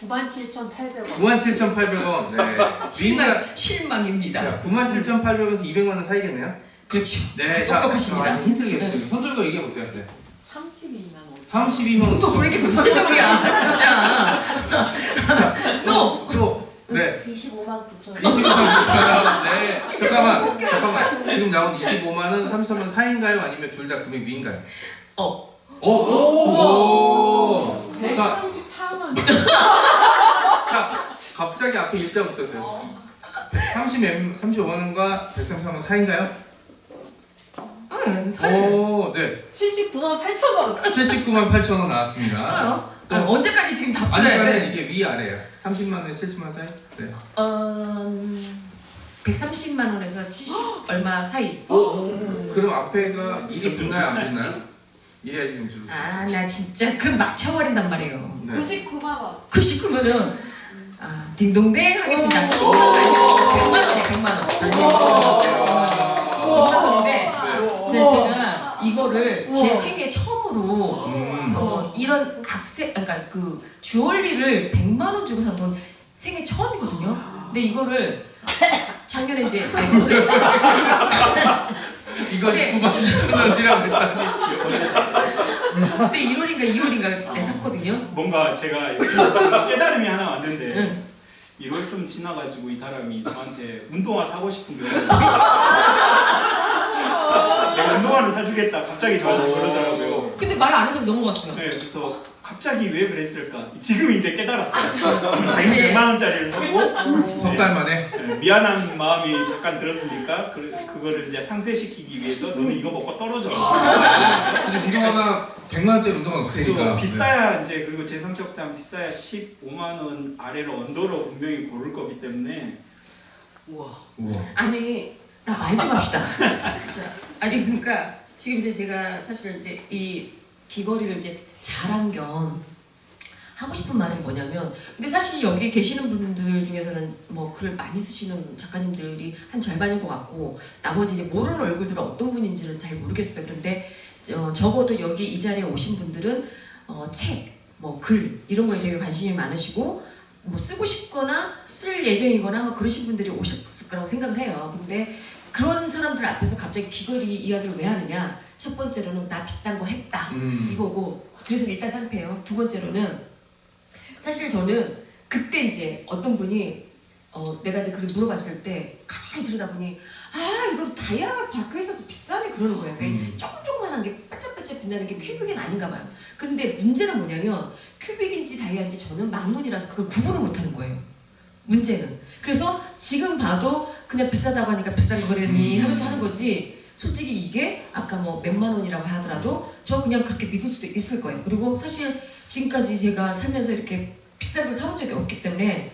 97,800원. 97,800원. 네. 위인가 실망입니다. 97,800원에서 200만 원 사이겠네요? 그렇죠. 네. 똑똑하십니다. 힌트를 드릴게요. 손 들고 얘기해 보세요. 네. 32만 원. 32만 원. 또 왜 이렇게 구체적이야, 진짜. 또. 네. 25만 9천 원. 25만 원. 네. 잠깐만. 지금 나온 25만 원, 33만 원 사이인가요? 아니면 둘 다 금액 위인가요? 오. 자, 134만 원. 자, 갑자기 앞에 일자 붙었어요. 35만 원과 133만 원 사이인가요? 응, 사요. 오, 네. 79만 8천 원. 79만 8천 원 나왔습니다. 떠요. 또. 언제까지 지금 다 풀어야 아니면 돼? 이게 위 아래예요. 30만 원에 70만 원 사이? 네. 130만 원에서 70 얼마 사이. 그럼 앞에가 일이 붙나요, 안 붙나요? 이래야지 좀 줄수 있어요. 아, 나 진짜 그 맞춰버린단 말이에요. 네. 99만 원. 99면은 딩동댕 하겠습니다. 10만 원 아니고 100만 원이에요. 100만 원. 100만 원인데 제가 이거를 제 생애 처음으로 이런 그러니까 그 주얼리를 100만 원 주고 산 건 생애 처음이거든요. 근데 이거를 작년에 이제 올해 이거 네. 9만 7천 원이라고 했다니. 그때 1월인가 2월인가 샀거든요. 뭔가 제가 깨달음이 하나 왔는데 응. 1월 좀 지나가지고 이 사람이 저한테 운동화 사고 싶은 거예요. 내가 운동화를 사주겠다 갑자기 저한테 그러더라고요. 근데 말 안 해서 넘어갔어요. 네, 그래서 갑자기 왜 그랬을까? 지금 이제 깨달았어요. 자기는 이제- 100만 원짜리를 사고 석 달 만에. 네, 미안한 마음이 잠깐 들었으니까 그거를 이제 상쇄시키기 위해서 너는 이거 먹고 떨어져. 이제 운동화가 100만 원짜리 운동화 없으니까. 그래서 비싸야 이제 그리고 제 성격상 비싸야 15만 원 아래로 언더로 분명히 고를 거기 때문에 우와. 아니 나 말 좀 합시다. 자, 아니 그러니까 지금 이제 제가 사실 이제 이 귀걸이를 이제 자랑 겸 하고 싶은 말은 뭐냐면, 근데 사실 여기 계시는 분들 중에서는 뭐 글을 많이 쓰시는 작가님들이 한 절반인 것 같고 나머지 이제 모르는 얼굴들은 어떤 분인지는 잘 모르겠어요. 그런데 적어도 여기 이 자리에 오신 분들은 책, 뭐 글 이런 거에 되게 관심이 많으시고 뭐 쓰고 싶거나 쓸 예정이거나 뭐 그러신 분들이 오셨을 거라고 생각을 해요. 근데 그런 사람들 앞에서 갑자기 귀걸이 이야기를 왜 하느냐? 첫 번째로는 나 비싼 거 했다 이거고, 그래서 일단 상패예요. 두 번째로는 사실 저는 그때 이제 어떤 분이 내가 이제 그걸 물어봤을 때 가만히 들여다보니 이거 다이아가 박혀 있어서 비싸네 그러는 거예요. 그러니까 조그만한 게 반짝반짝 빛나는 게 큐빅은 아닌가 봐요. 근데 문제는 뭐냐면 큐빅인지 다이아인지 저는 막론이라서 그걸 구분을 못하는 거예요. 문제는. 그래서 지금 봐도 그냥 비싸다고 하니까 비싼 거래니 하면서 하는 거지, 솔직히 이게 아까 뭐 몇만 원이라고 하더라도 저 그냥 그렇게 믿을 수도 있을 거예요. 그리고 사실 지금까지 제가 살면서 이렇게 비싼 걸 사본 적이 없기 때문에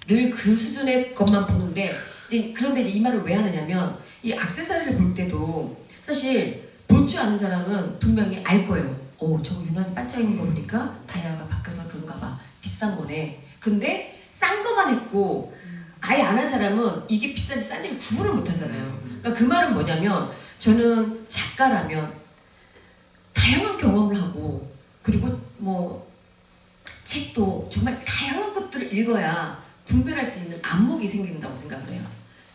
늘 그 수준의 것만 보는데, 이제 그런데 이제 이 말을 왜 하느냐면 이 액세서리를 볼 때도 사실 볼 줄 아는 사람은 분명히 알 거예요. 저거 유난히 반짝이는 거 보니까 다이아가 바뀌어서 그런가 봐. 비싼 거네. 근데 싼 거만 했고 아예 안 한 사람은 이게 비싼지 싼지 구분을 못 하잖아요. 그러니까 그 말은 뭐냐면 저는 작가라면 다양한 경험을 하고 그리고 뭐 책도 정말 다양한 것들을 읽어야 분별할 수 있는 안목이 생긴다고 생각을 해요.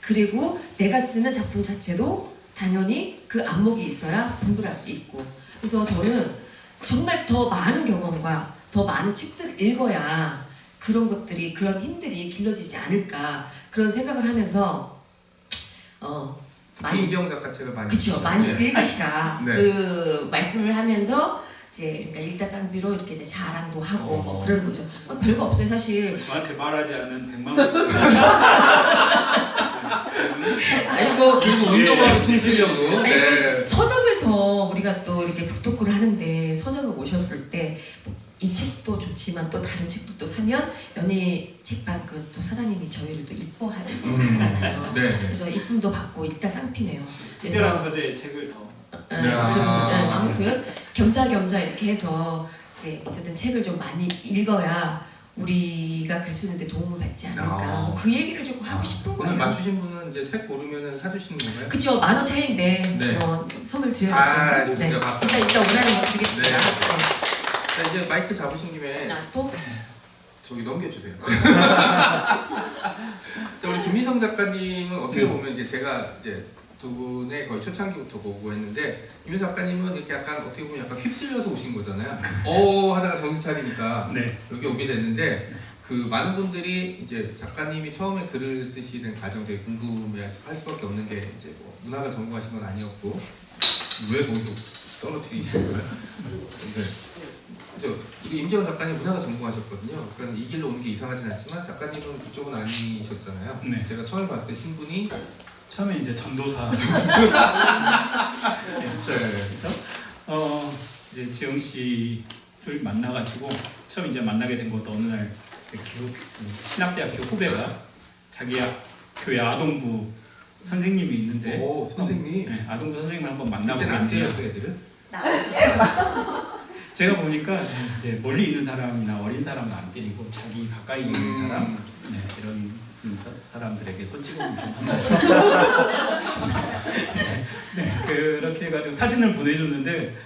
그리고 내가 쓰는 작품 자체도 당연히 그 안목이 있어야 분별할 수 있고, 그래서 저는 정말 더 많은 경험과 더 많은 책들을 읽어야 그런 것들이, 그런 힘들이 길러지지 않을까 그런 생각을 하면서 특히 이재용 작가 책을 많이. 그렇죠, 많이 네. 읽으시라 네. 그 말씀을 하면서 이제 그러니까 일타쌍비로 이렇게 이제 자랑도 하고 뭐 그런 거죠. 뭐 별거 없어요 사실. 저한테 말하지 않은 100만 원. 아이고 그리고 운동화를 퉁치려고. 아니, 네. 그리고 서점에서 우리가 또 이렇게 북토크를 하는데 서점에 오셨을 때 이 책도 좋지만 아니지만 또 다른 책도 또 사면 연예 책방 그 또 사장님이 저희를 또 이뻐하잖아요. 네. 그래서 이쁨도 받고 이따 쌍피네요. 특별한 서재의 책을 더 네, 야. 그래서, 네, 아무튼 겸사겸사 이렇게 해서 이제 어쨌든 책을 좀 많이 읽어야 우리가 글 쓰는데 도움을 받지 않을까. 아. 뭐그 얘기를 좀 하고 싶은 오늘 거예요. 맞추신 분은 이제 책 고르면은 사주시는 건가요? 그쵸, 10,000원 차이인데 네. 선물 드려야죠. 아, 좋습니다. 박수. 이따 원하는 거 드리겠습니다. 네. 네. 자, 이제 마이크 잡으신 김에 자, 또 저기 넘겨주세요. 자, 우리 김민성 작가님은 어떻게 보면 이제 제가 이제 두 분의 거의 초창기부터 보고 했는데 김민성 작가님은 이렇게 약간 어떻게 보면 약간 휩쓸려서 오신 거잖아요. 하다가 정신 차리니까 네. 여기 오게 됐는데 그 많은 분들이 이제 작가님이 처음에 글을 쓰시는 과정 되게 궁금해할 수밖에 없는 게 이제 뭐 문학을 전공하신 건 아니었고 왜 거기서 떨어뜨리신 거예요? 네. 저 우리 임재원 작가님 문학을 전공하셨거든요. 그러니까 이 길로 오는 게 이상하진 않지만 작가님은 그쪽은 아니셨잖아요. 네. 제가 처음에 봤을 때 신분이 처음에 이제 전도사 그래서 이제 지영 씨를 만나가지고 처음 이제 만나게 된 것도 어느 날 신학대학교 후배가 자기 교회 아동부 선생님이 있는데 오 선생님 네, 아동부 선생님을 한번 그때는 안 만나보겠는데 때렸어요 애들을? 제가 보니까 이제 멀리 있는 사람이나 어린 사람은 안 때리고 자기 가까이 있는 사람 네, 이런 사람들에게 손찌검을 좀 한다. 네, 그렇게 해가지고 사진을 보내줬는데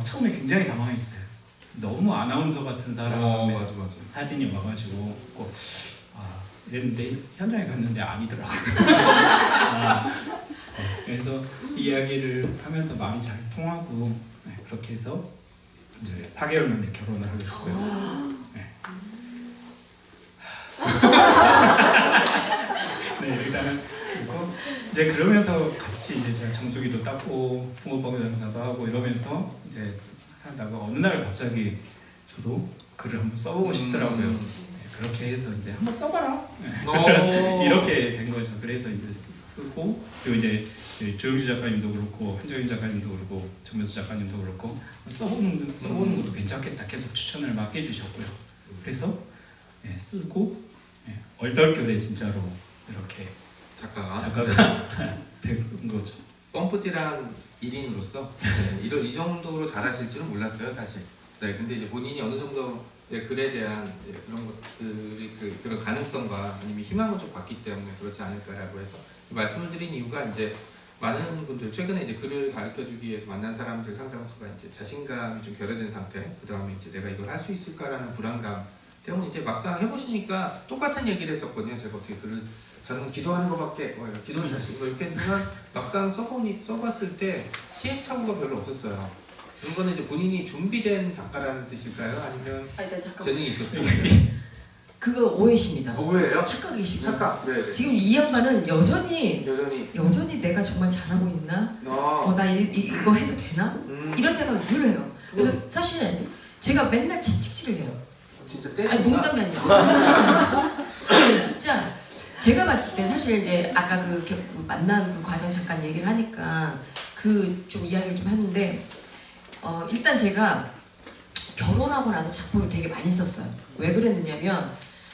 처음에 굉장히 당황했어요. 너무 아나운서 같은 사람의 맞아. 사진이 와가지고 이랬는데 현장에 갔는데 아니더라고요. 네, 그래서 이야기를 하면서 마음이 잘 통하고 네, 그렇게 해서 이제 4개월 만에 결혼을 하게 됐고요. 네. 네, 일단은 그리고 이제 그러면서 같이 이제 제가 정수기도 닦고 붕어빵 장사도 하고 이러면서 이제 살다가 어느 날 갑자기 저도 글을 한번 써보고 싶더라고요. 네, 그렇게 해서 이제 한번 써봐라. 네. 이렇게 된 거죠. 그래서 이제 쓰고 그리고 이제 조영주 작가님도 그렇고 한정인 작가님도 그렇고 정면수 작가님도 그렇고 써보는 것도 괜찮겠다 계속 추천을 막 해주셨고요. 그래서 네, 쓰고 네, 얼떨결에 진짜로 이렇게 작가가 된 거죠. 뻔뿌질한 1인으로서 이 정도로 잘하실 줄은 몰랐어요 사실. 네, 근데 이제 본인이 어느 정도 글에 대한 그런 것들이 그런 가능성과 아니면 희망을 좀 봤기 때문에 그렇지 않을까라고 해서 말씀을 드린 이유가 이제 많은 분들 최근에 이제 글을 가르쳐주기 위해서 만난 사람들 상당수가 이제 자신감이 좀 결여된 상태, 그 다음에 이제 내가 이걸 할 수 있을까라는 불안감 때문에 이제 막상 해보시니까 똑같은 얘기를 했었거든요. 제가 어떻게 글을 저는 기도하는 것밖에 기도는 잘 쓰고 이렇게 했지만 막상 써봤을 때 시행착오가 별로 없었어요. 그런 거는 이제 본인이 준비된 작가라는 뜻일까요? 아니면 일단 잠깐. 재능이 있었어요? 그거 오해십니다. 오해예요? 착각이시고 착각. 네. 지금 이 양반은 여전히 여전히 내가 정말 잘하고 있나? 어. 나 이거 해도 되나? 이런 생각을 늘 해요. 그래서 사실 제가 맨날 채찍질을 해요. 진짜 아니 농담이 아니고 진짜. 진짜 제가 봤을 때 사실 이제 아까 그 만난 그 과정 잠깐 얘기를 하니까 그 좀 이야기를 좀 하는데 일단 제가 결혼하고 나서 작품을 되게 많이 썼어요. 왜 그랬느냐면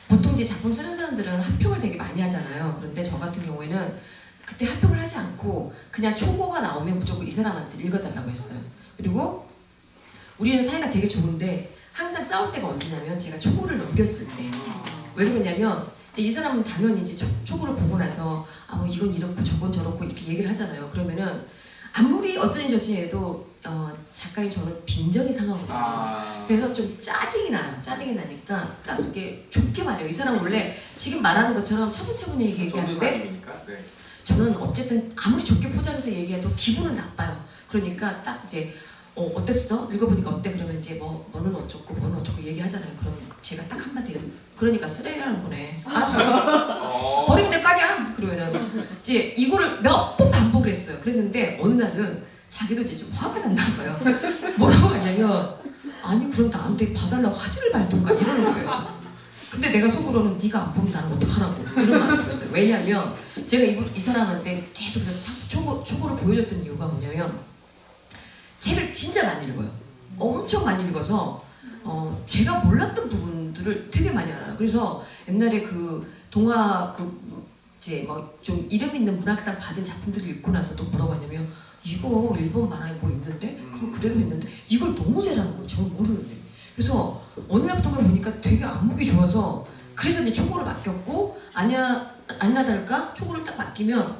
보통 이제 작품 쓰는 사람들은 합평을 되게 많이 하잖아요. 그런데 저 같은 경우에는 그때 합평을 하지 않고 그냥 초고가 나오면 무조건 이 사람한테 읽어달라고 했어요. 그리고 우리는 사이가 되게 좋은데 항상 싸울 때가 언제냐면 제가 초고를 넘겼을 때. 왜 그러냐면 이 사람은 당연히 이제 초고를 보고 나서 뭐 이건 이렇고 저건 저렇고 이렇게 얘기를 하잖아요. 그러면은 아무리 어쩌니 저쩌니 해도 작가인 저는 빈정이 상하거든요. 그래서 좀 짜증이 나요. 짜증이 나니까 딱 이렇게 좋게 말해요. 이 사람 원래 지금 말하는 것처럼 차분차분 얘기하는데 네. 저는 어쨌든 아무리 좋게 포장해서 얘기해도 기분은 나빠요. 그러니까 딱 이제 어땠어? 읽어보니까 어때? 그러면 이제 뭐는 어쩌고 뭐는 어쩌고 얘기하잖아요. 그럼 제가 딱 한마디 해요. 그러니까 쓰레기라는 거네. 알았어. 버리면 될 거 아니야? 그러면은 이제 이거를 몇 번 반복을 했어요. 그랬는데 어느 날은 자기도 이제 좀 화가 났나 봐요. 뭐라고 하냐면 아니 그럼 나한테 봐달라고 하지를 말던가 이러는 거예요. 근데 내가 속으로는 네가 안 보면 나는 어떡하라고 이런 마음이 들었어요. 왜냐면 제가 이 사람한테 계속해서 초고를 보여줬던 이유가 뭐냐면 책을 진짜 많이 읽어요. 엄청 많이 읽어서 제가 몰랐던 부분들을 되게 많이 알아요. 그래서 옛날에 그 동화 이제 막 좀 이름 있는 문학상 받은 작품들을 읽고 나서도 뭐라고 하냐면 이거 일본 만화에 뭐 있는데 그거 그대로 했는데 이걸 너무 잘하는 거예요. 저는 모르는데. 그래서 어느 날부터가 보니까 되게 안목이 좋아서 그래서 이제 초고를 맡겼고 아니나 다를까 초고를 딱 맡기면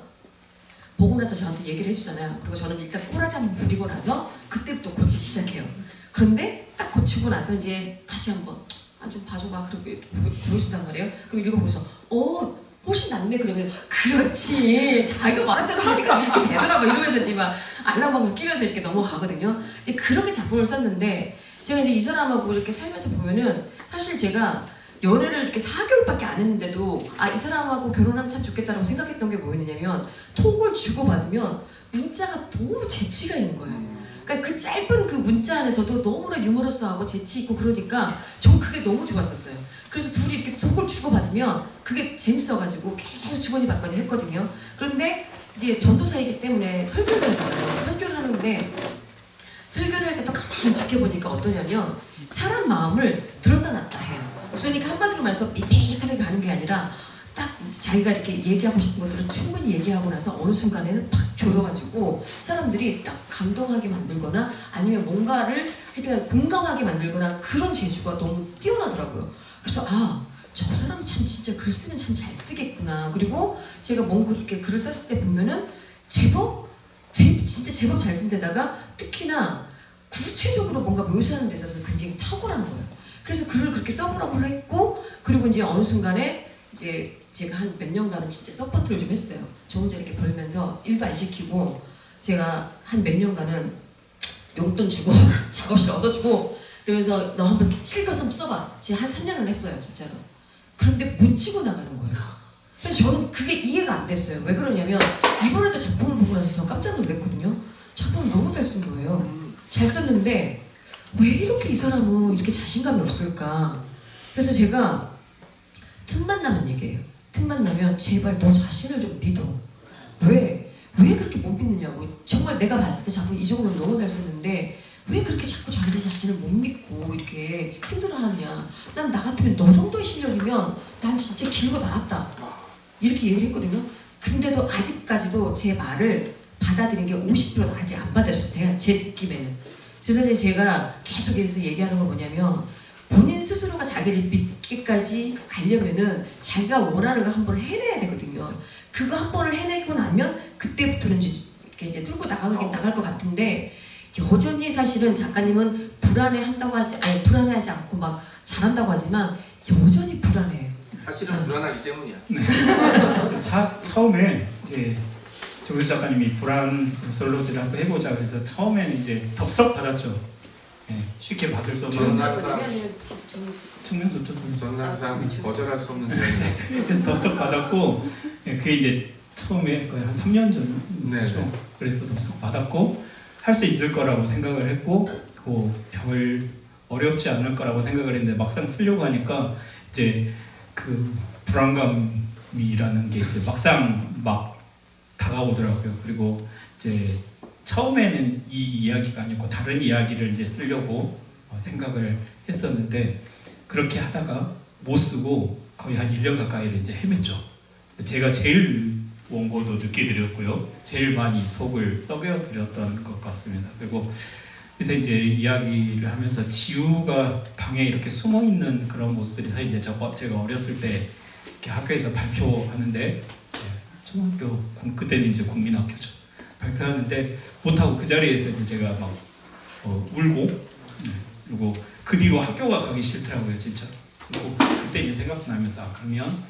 보고 나서 저한테 얘기를 해주잖아요. 그리고 저는 일단 꼬라지 한번 부리고 나서 그때부터 고치기 시작해요. 그런데 딱 고치고 나서 이제 다시 한번 좀 봐줘봐 그렇게 보여준단 말이에요. 그럼 읽어보면서 훨씬 낫네 그러면 그렇지 자기가 말한 대로 하니까 이렇게 되더라 막 이러면서 이제 막 알람하고 끼면서 이렇게 넘어가거든요. 근데 그렇게 작품을 썼는데 제가 이제 이 사람하고 이렇게 살면서 보면은 사실 제가 연애를 이렇게 4개월밖에 안 했는데도 이 사람하고 결혼하면 참 좋겠다라고 생각했던 게 뭐였냐면 톡을 주고받으면 문자가 너무 재치가 있는 거예요. 그러니까 그 짧은 그 문자 안에서도 너무나 유머러스하고 재치 있고 그러니까 전 그게 너무 좋았었어요. 그래서 둘이 이렇게 톡을 주고받으면 그게 재밌어가지고 계속 주머니 받거니 했거든요. 그런데 이제 전도사이기 때문에 설교를 하잖아요. 설교를 하는데 설교를 할 때 또 가만히 지켜보니까 어떠냐면 사람 마음을 들었다 놨다 해요. 그러니까 한마디로 말해서 밋밋하게 가는 게 아니라 딱 자기가 이렇게 얘기하고 싶은 것들을 충분히 얘기하고 나서 어느 순간에는 팍 조여가지고 사람들이 딱 감동하게 만들거나 아니면 뭔가를 하여튼 공감하게 만들거나 그런 재주가 너무 뛰어나더라고요. 그래서 저 사람 참 진짜 글 쓰면 참 잘 쓰겠구나. 그리고 제가 뭔가 이렇게 글을 썼을 때 보면은 진짜 제법 잘 쓴 데다가 특히나 구체적으로 뭔가 묘사하는 데 있어서 굉장히 탁월한 거예요. 그래서 글을 그렇게 써보라고 했고 그리고 이제 어느 순간에 이제 제가 한 몇 년간은 진짜 서포트를 좀 했어요. 저 혼자 이렇게 벌면서 일도 안 지키고 제가 한 몇 년간은 용돈 주고 작업실 얻어주고 그러면서 너 한번 실컷 한번 써봐. 제가 한 3년을 했어요 진짜로. 그런데 못 치고 나가는 거예요. 그래서 저는 그게 이해가 안 됐어요. 왜 그러냐면 이번에도 작품을 보고 나서 저 깜짝 놀랐거든요. 작품을 너무 잘 쓴 거예요. 잘 썼는데 왜 이렇게 이 사람은 이렇게 자신감이 없을까. 그래서 제가 틈만 나면 얘기해요. 틈만 나면 제발 너 자신을 좀 믿어. 왜 그렇게 못 믿느냐고. 정말 내가 봤을 때 작품 이 정도면 너무 잘 썼는데 왜 그렇게 자꾸 자기 자신을 못 믿고 이렇게 힘들어하느냐. 난 나 같으면 너 정도의 실력이면 난 진짜 길고 나았다. 이렇게 얘기를 했거든요. 근데도 아직까지도 제 말을 받아들인 게 50%도 아직 안 받아들였어요. 제 느낌에는. 그래서 이제 제가 계속해서 얘기하는 건 뭐냐면 본인 스스로가 자기를 믿기까지 가려면은 자기가 원하는 걸 한 번 해내야 되거든요. 그거 한 번을 해내고 나면 그때부터는 이제 뚫고 나갈 것 같은데 여전히 사실은 작가님은 불안해하지 않고 막 잘한다고 하지만 여전히 불안해요. 사실은 불안하기 때문이야. 처음에 이제 조규 작가님이 불안 솔로지를 한번 해보자 그래서 처음에는 이제 덥석 받았죠. 쉽게 받을 수 없는 청명섭 저는 항상 거절할 수 없는 조언이라서 그래서 덥석 받았고 그게 이제 처음에 거의 한 3년 전이죠. 그래서 덥석 받았고 할 수 있을 거라고 생각을 했고 별 어렵지 않을 거라고 생각을 했는데 막상 쓰려고 하니까 이제 그 불안감이라는 게 이제 막상 막 다가오더라고요. 그리고 이제 처음에는 이 이야기가 아니고 다른 이야기를 이제 쓰려고 생각을 했었는데 그렇게 하다가 못 쓰고 거의 한 1년 가까이를 이제 헤맸죠. 제가 제일 원고도 늦게 드렸고요. 제일 많이 속을 썩여 드렸던 것 같습니다. 그리고 그래서 이제 이야기를 하면서 지우가 방에 이렇게 숨어 있는 그런 모습들이 사실 이제 제가 어렸을 때 이렇게 학교에서 발표하는데 초등학교 그때는 이제 국민학교죠. 발표하는데 못하고 그 자리에서 이제 제가 막 울고 그리고 그 뒤로 학교가 가기 싫더라고요 진짜. 그리고 그때 이제 생각나면서 그러면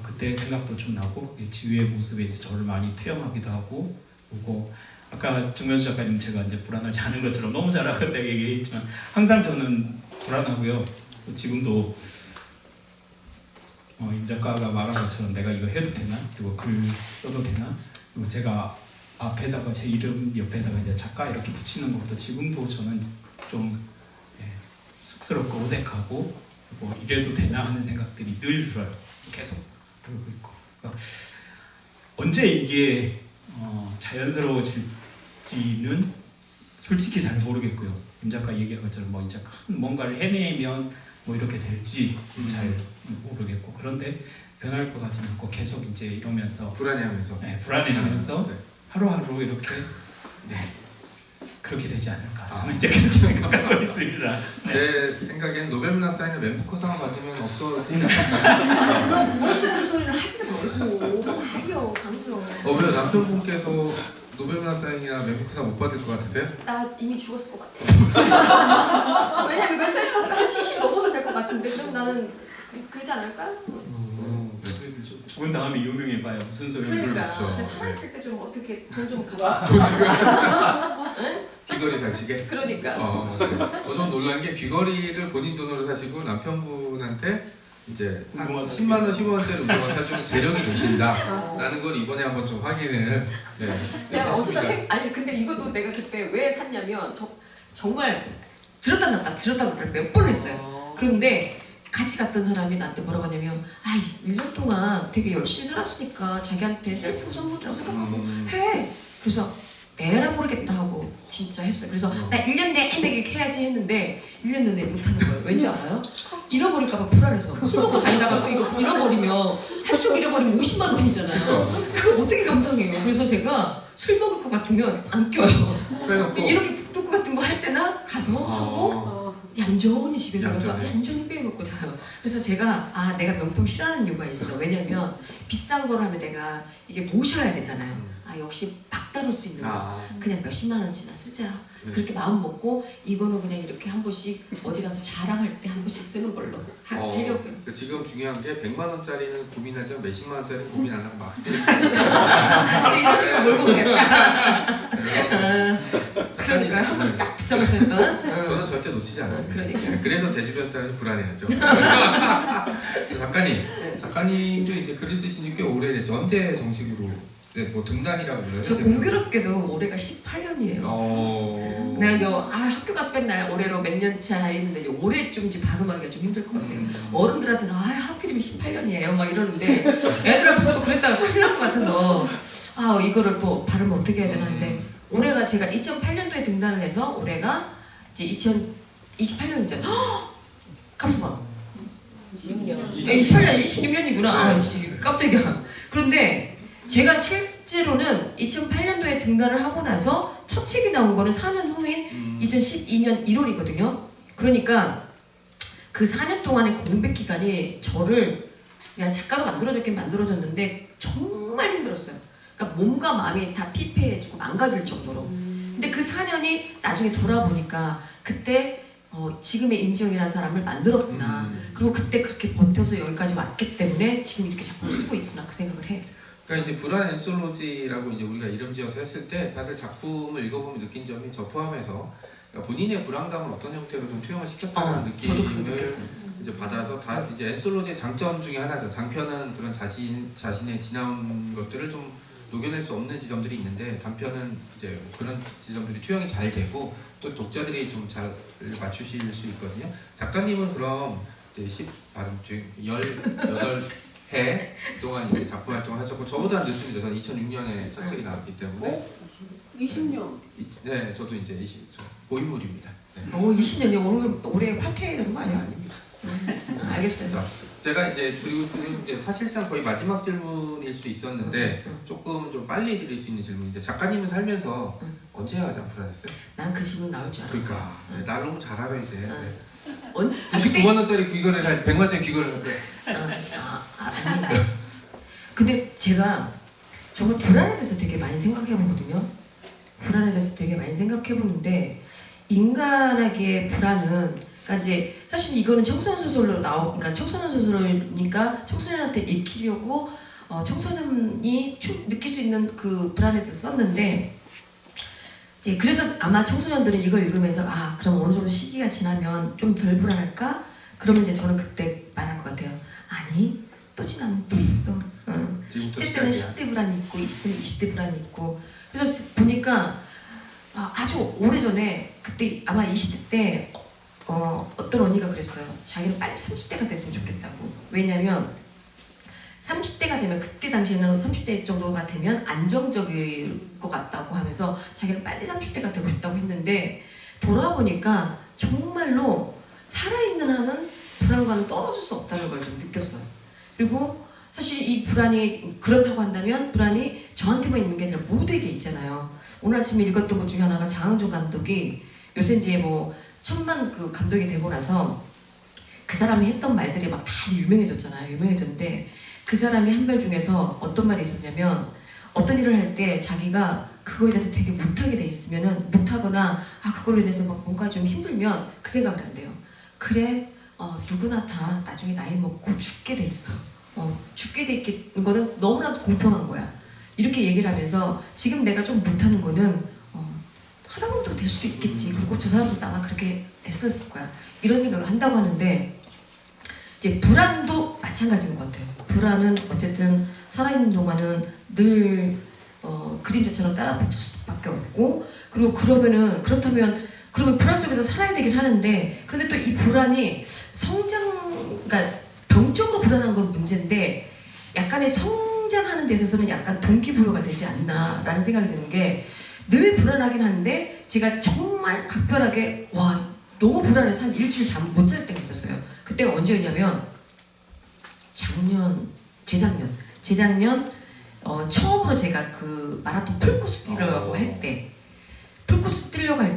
그때 생각도 좀 나고 지우의 모습에 이제 저를 많이 투영하기도 하고 그리고 아까 정면수 작가님 제가 이제 불안을 자는 것처럼 너무 잘하다고 얘기했지만 항상 저는 불안하고요. 지금도 임 작가가 말한 것처럼 내가 이거 해도 되나? 그리고 글 써도 되나? 그리고 제가 앞에다가 제 이름 옆에다가 이제 작가 이렇게 붙이는 것도 지금도 저는 좀 쑥스럽고 어색하고 뭐 이래도 되나 하는 생각들이 늘 들어요. 계속 들고 있고 그러니까 언제 이게 자연스러워질지는 솔직히 잘 모르겠고요. 김 작가 얘기한 것처럼 뭐 이제 큰 뭔가를 해내면 뭐 이렇게 될지 잘 모르겠고 그런데 변할 것 같지는 않고 계속 이제 이러면서 불안해하면서. 네, 불안해하면서 네. 하루하루 이렇게 네, 그렇게 되지 않을까 저는 이제 그렇게 생각하고 있습니다. 제 생각엔 노벨문학상에는 맨푸코상을 받으면 없어지지 않을까. 그럼 그런 소리는 하지 말고 아니요 강요. 왜 남편분께서 노벨문학상이나 맨푸코상 못 받을 것 같으세요? 나 이미 죽었을 것 같아. 왜냐면 몇 살? 한 70 넘어서 될 것 같은데 그럼 나는 그러지 않을까? 죽은 다음에 유명해봐야 무슨 소용이 그러니까 그렇죠. 살아있을 때 좀 어떻게 돈 좀 가봐. 응? 귀걸이 사시게? 그러니까. 네. 전 놀란 게 귀걸이를 본인 돈으로 사시고 남편분한테 이제 한 운동화 10만 원, 15원짜리 운동화 사주는 재력이 되신다라는 걸 이번에 한번 좀 확인을 내가 했습니다. 어쩌다 아니 근데 이것도 내가 그때 왜 샀냐면 정말 들었다 놨다 몇 번을 했어요. 그런데 같이 갔던 사람이 나한테 뭐라고 하냐면 아이 1년 동안 되게 열심히 살았으니까 자기한테 셀프 선물이라고 생각하고 해. 그래서 에라 모르겠다 하고 진짜 했어요. 그래서 나 1년 내내 이렇게 해야지 했는데 1년 내내 못하는 거예요. 왠지 알아요? 잃어버릴까 봐 불안해서 술 먹고 다니다가 또 이거 잃어버리면 한쪽 잃어버리면 50만 원이잖아요. 그거 어떻게 감당해요? 그래서 제가 술 먹을 것 같으면 안 껴요. 빼놓고 이렇게 북두구 같은 거 할 때나 가서 하고 얌전히 집에 들어가서 얌전히. 얌전히 빼놓고 자요. 그래서 제가 내가 명품 싫어하는 이유가 있어. 왜냐면 비싼 걸 하면 내가 이게 모셔야 되잖아요. 역시 막 다룰 수 있는 거. 그냥 몇십만 원씩이나 쓰자. 네. 그렇게 마음 먹고 이거는 그냥 이렇게 한 번씩 어디 가서 자랑할 때 한 번씩 쓰는 걸로 하려고요. 그러니까 지금 중요한 게 100만 원짜리는 고민하지만 몇십만 원짜리는 고민 안 하고 막 쓰는 근데 이런 식으로 몰고 오겠다. 작가님, 그러니까 한 번 딱 붙잡아서 했던. 저는 절대 놓치지 않습니다. 그러니까. 네, 그래서 제 주변 사람이 불안해하죠. 작가님도 이제 글을 쓰신 지 꽤 오래됐죠. 언제 정식으로 뭐 등단이라고 불러요? 저 공교롭게도 올해가 18년이에요. 내가 이제 학교 가서 맨날 올해로 몇 년 차 했는데 이제 올해쯤 발음하기가 좀 힘들 것 같아요. 어른들한테는 하필이면 18년이에요 막 이러는데 애들 앞에서 또 그랬다가 큰일 날 것 같아서 이거를 또 발음을 어떻게 해야 되나 하는데 올해가 제가 2008년도에 등단을 해서 올해가 이제 2028년이죠. 잠시만. 28년 26년이구나. 깜짝이야. 그런데 제가 실제로는 2008년도에 등단을 하고 나서 첫 책이 나온 거는 4년 후인 2012년 1월이거든요. 그러니까 그 4년 동안의 공백 기간이 저를 그냥 작가로 만들어졌긴 만들어졌는데 정말 힘들었어요. 그러니까 몸과 마음이 다 피폐해지고 망가질 정도로. 근데 그 4년이 나중에 돌아보니까 그때 지금의 임지영이라는 사람을 만들었구나. 그리고 그때 그렇게 버텨서 여기까지 왔기 때문에 지금 이렇게 작품을 쓰고 있구나 그 생각을 해요. 그러니까 이제 불안 엔솔로지라고 이제 우리가 이름 지어서 했을 때 다들 작품을 읽어보면 느낀 점이 저 포함해서 그러니까 본인의 불안감을 어떤 형태로 좀 투영을 시켰다는 저도 그거 느낌을 느꼈어요. 이제 받아서 다 이제 엔솔로지의 장점 중에 하나죠. 장편은 그런 자신의 지나온 것들을 좀 녹여낼 수 없는 지점들이 있는데 단편은 이제 그런 지점들이 투영이 잘 되고 또 독자들이 좀 잘 맞추실 수 있거든요. 작가님은 그럼 이제 18해 동안 이제 작품 활동을 하셨고 저보다 늦습니다. 저는 2006년에 첫 책이 나왔기 때문에 20년. 네, 저도 이제 저 고인물입니다. 네. 20년이 올해 화퇴 그런 거 아니야? 알겠어요. 자, 제가 이제 그리고 이제 사실상 거의 마지막 질문일 수 있었는데 조금 좀 빨리 드릴 수 있는 질문인데 작가님은 살면서 언제가 가장 불안했어요? 난 그 질문 나올 줄 알았어. 그러니까 네, 날 너무 잘 알아 이제. 네. 99만 99만 원짜리 귀걸이를 할 100만 원짜리 귀걸이를 할 때. 아니. 근데 제가 정말 불안에 대해서 되게 많이 생각해 보거든요. 불안에 대해서 되게 많이 생각해 보는데 인간에게 불안은 그러니까 이제 사실 이거는 청소년 소설로 그러니까 청소년 소설이니까 청소년한테 읽히려고 청소년이 느낄 수 있는 그 불안에 대해서 썼는데 이제 그래서 아마 청소년들은 이걸 읽으면서 그럼 어느 정도 시기가 지나면 좀 덜 불안할까? 그러면 이제 저는 그때 말할 것 같아요. 아니 또 지나면 또 있어. 10대 때는 10대 불안이 있고 20대는 20대 불안이 있고 그래서 보니까 아주 오래전에 그때 아마 20대 때 어떤 언니가 그랬어요. 자기는 빨리 30대가 됐으면 좋겠다고. 왜냐면 30대가 되면 그때 당시에는 30대 정도가 되면 안정적일 것 같다고 하면서 자기는 빨리 30대가 되고 싶다고 했는데 돌아보니까 정말로 살아있는 한은 불안과는 떨어질 수 없다는 걸 좀 느꼈어요. 그리고 사실 이 불안이 그렇다고 한다면 불안이 저한테만 있는 게 아니라 모두에게 있잖아요. 오늘 아침에 읽었던 것 중에 하나가 장항준 감독이 요새 이제 뭐 천만 그 감독이 되고 나서 그 사람이 했던 말들이 막 다 유명해졌잖아요. 유명해졌는데 그 사람이 한 말 중에서 어떤 말이 있었냐면 어떤 일을 할 때 자기가 그거에 대해서 되게 못하게 돼 있으면은 못하거나 그걸로 인해서 막 뭔가 좀 힘들면 그 생각을 한대요. 그래 누구나 다 나중에 나이 먹고 죽게 돼 있어. 죽게 돼 있는 거는 너무나도 공평한 거야. 이렇게 얘기를 하면서 지금 내가 좀 못하는 거는 하다 보면 또 될 수도 있겠지. 그리고 저 사람도 아마 그렇게 했었을 거야. 이런 생각을 한다고 하는데 이제 불안도 마찬가지인 것 같아요. 불안은 어쨌든 살아있는 동안은 늘 그림자처럼 따라붙을 수밖에 없고 그리고 그렇다면 불안 속에서 살아야 되긴 하는데 근데 또 이 불안이 그러니까 병적으로 불안한 건 문제인데 약간의 성장하는 데 있어서는 약간 동기부여가 되지 않나라는 생각이 드는 게 늘 불안하긴 한데 제가 정말 각별하게 너무 불안해서 한 일주일 잠 못 잘 때가 있었어요. 그때가 언제였냐면 재작년 처음으로 제가 그 마라톤 풀코스 뛰려고 할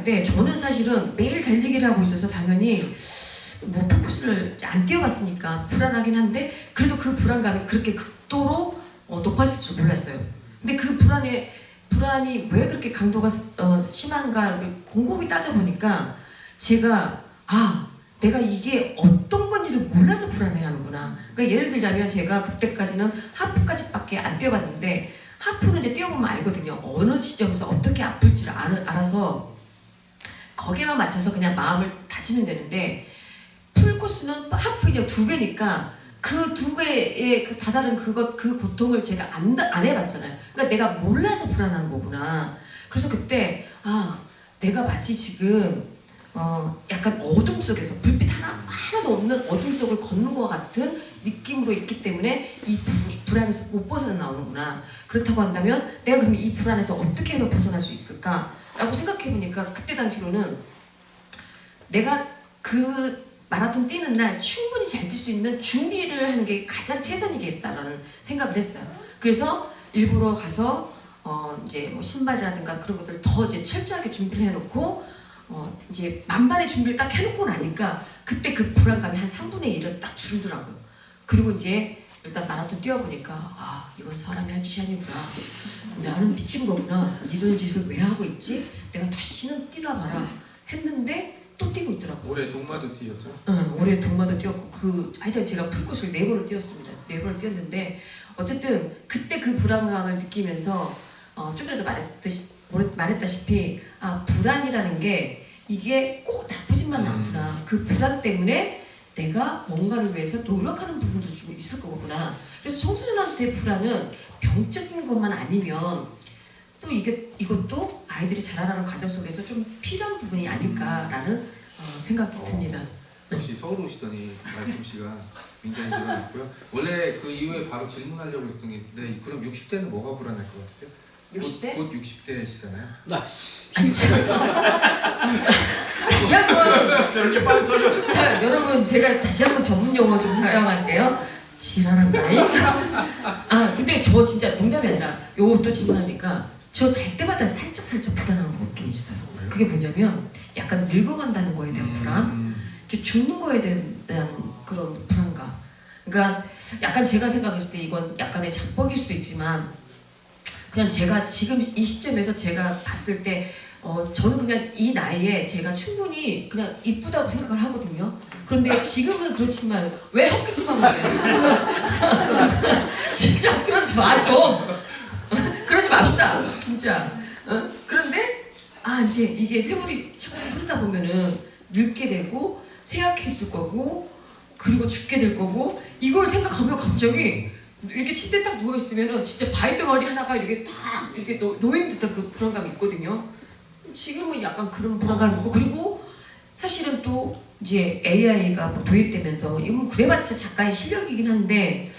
때 저는 사실은 매일 달리기를 하고 있어서 당연히 뭐 풀코스를 안 뛰어봤으니까 불안하긴 한데 그래도 그 불안감이 그렇게 극도로 높아질 줄 몰랐어요. 근데 그 불안이 왜 그렇게 강도가 심한가 곰곰이 따져보니까 제가 내가 이게 어떤 건지를 몰라서 불안해하는구나. 그러니까 예를 들자면 제가 그때까지는 하프까지밖에 안 뛰어봤는데 하프는 이제 뛰어보면 알거든요. 어느 시점에서 어떻게 아플지를 알아서 거기에만 맞춰서 그냥 마음을 다지면 되는데 풀코스는 하프 이제 2배니까 그 2배의 그 다다른 그 고통을 제가 안 해봤잖아요. 그러니까 내가 몰라서 불안한 거구나. 그래서 그때 내가 마치 지금 약간 어둠 속에서 불빛 하나도 없는 어둠 속을 걷는 것 같은 느낌으로 있기 때문에 이 불안에서 못 벗어나 나오는구나. 그렇다고 한다면 내가 그러면 이 불안에서 어떻게 하면 벗어날 수 있을까라고 생각해보니까 그때 당시로는 내가 그 마라톤 뛰는 날 충분히 잘 뛸 수 있는 준비를 하는 게 가장 최선이겠다라는 생각을 했어요. 그래서 일부러 가서 이제 뭐 신발이라든가 그런 것들을 더 이제 철저하게 준비를 해놓고 이제 만반의 준비를 딱 해놓고 나니까 그때 그 불안감이 한 3분의 1은 딱 줄더라고요. 그리고 이제 일단 마라톤 뛰어보니까 이건 사람이 할 짓이 아니구나. 나는 미친 거구나. 이런 짓을 왜 하고 있지? 내가 다시는 뛰나 마라 했는데 또 뛰고 있더라고요. 올해 동마도 뛰었죠? 응, 올해 동마도 뛰었고 하여튼 제가 풀코스를 4번을 뛰었습니다. 4번을 뛰었는데 어쨌든 그때 그 불안감을 느끼면서 좀 전에도 말했다시피 불안이라는 게 이게 꼭 나쁘지만 않구나. 그 불안 때문에 내가 뭔가를 위해서 노력하는 부분도 좀 있을 거구나. 그래서 청소년한테 불안은 병적인 것만 아니면 또 이것도 아이들이 자라나는 과정 속에서 좀 필요한 부분이 아닐까라는 생각이 듭니다. 역시 서울 오시더니 말솜씨가 굉장히 늘어났고요. 원래 그 이후에 바로 질문하려고 했었던 게 있는데 그럼 60대는 뭐가 불안할 것 같으세요? 60대? 곧 60대시잖아요. 다시 한번 저렇게 빨리 터져. 자 여러분 제가 다시 한번 전문 용어 좀 사용할게요. 지랄한 나이? 근데 저 진짜 농담이 아니라 요거 또 질문하니까 저 잘 때마다 살짝 불안한 거 있긴 있어요. 그게 뭐냐면 약간 늙어간다는 거에 대한 불안, 죽는 거에 대한 그런 불안감. 그러니까 약간 제가 생각했을 때 이건 약간의 작법일 수도 있지만 그냥 제가 지금 이 시점에서 제가 봤을 때 저는 그냥 이 나이에 제가 충분히 그냥 이쁘다고 생각을 하거든요. 그런데 지금은 그렇지만 왜 헛기침하면 돼요? 진짜 그러지 마 좀. 그러지 맙시다 진짜. 그런데 이제 이게 세월이 자꾸 흐르다 보면은 늙게 되고 쇠약해질 거고 그리고 죽게 될 거고 이걸 생각하면 갑자기 이렇게 침대에 딱 누워 있으면은 진짜 바위덩어리 하나가 이렇게 딱 이렇게 놓인 듯한 그 불안감이 있거든요. 지금은 약간 그런 불안감이 있고 그리고 사실은 또 이제 AI가 도입되면서 이건 그래봤자 작가의 실력이긴 한데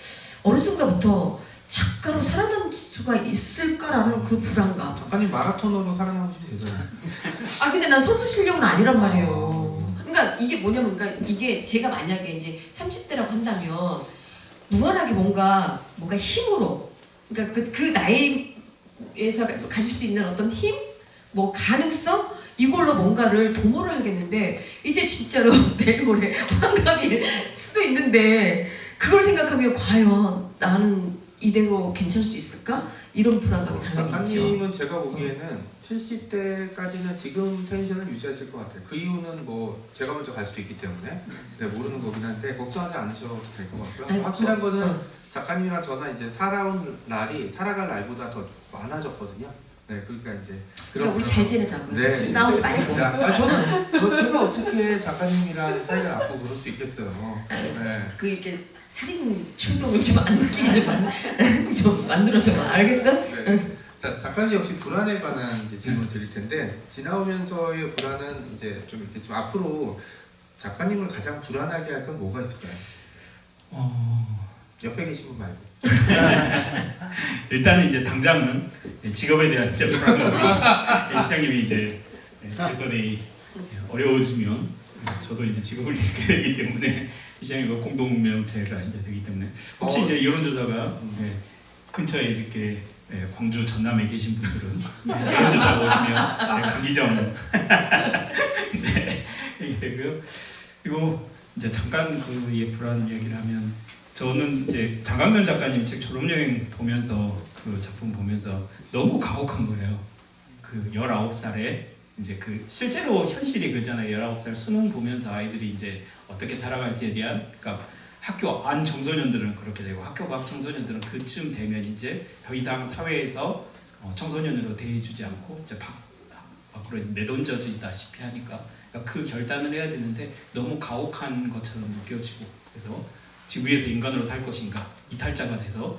어느 순간부터 작가로 살아남을 수가 있을까라는 그 불안감. 작가님 마라토너로 살아남으시면 되잖아요. 아 근데 난 선수 실력은 아니란 말이에요. 그러니까 이게 뭐냐면, 그러니까 이게 제가 만약에 이제 30대라고 한다면 무한하게 뭔가 힘으로, 그러니까 그 나이에서 가질 수 있는 어떤 힘, 뭐 가능성 이걸로 뭔가를 도모를 하겠는데 이제 진짜로 내일 모레 환갑일 수도 있는데 그걸 생각하면 과연 나는 이대로 괜찮을 수 있을까? 이런 불안감이 당연히 있죠. 작가님은 제가 보기에는 70대까지는 지금 텐션을 유지하실 것 같아요. 그 이유는 뭐 제가 먼저 갈 수도 있기 때문에 모르는 거긴 한데 걱정하지 않으셔도 될 것 같고요. 아니, 확실한 거는 어. 작가님이랑 저나 이제 살아온 날이 살아갈 날보다 더 많아졌거든요. 네, 그러니까 이제 그러니까 우리 잘 지내자고요. 네. 싸우지 말고. 제가 어떻게 작가님이랑 사이가 나쁘고 그럴 수 있겠어요. 네. 그 이렇게 살인 충동을 좀 안 느끼게 좀 만들어줘. 알겠어? 네. 자, 작가님 역시 불안에 관한 이제 질문 드릴 텐데 지나오면서의 불안은 이제 좀 이렇게 좀 앞으로 작가님을 가장 불안하게 할 건 뭐가 있을까요? 옆에 계신 분 말고. 일단은 이제 당장은 직업에 대한 진짜 불안감이 시장님이 이제 재선이 어려워지면 저도 이제 직업을 잃게 되기 때문에 시장님과 공동명체가 이제 되기 때문에 혹시 이제 여론조사가 근처에 이렇게 광주 전남에 계신 분들은 여론조사 오시면 강기정 이게 되고요. 그리고 이제 잠깐 그의 불안 얘기를 하면 저는 이제 장강면 작가님 책 졸업여행 보면서 그 작품 보면서 너무 가혹한 거예요. 그 19살에 이제 그 실제로 현실이 그렇잖아요. 19살 수능 보면서 아이들이 이제 어떻게 살아갈지에 대한, 그러니까 학교 안 청소년들은 그렇게 되고 학교 밖 청소년들은 그쯤 되면 이제 더 이상 사회에서 청소년으로 대해주지 않고 이제 밖으로 내던져지다시피 하니까 그러니까 그 결단을 해야 되는데 너무 가혹한 것처럼 느껴지고, 그래서 지구에서 인간으로 살 것인가 이탈자가 돼서,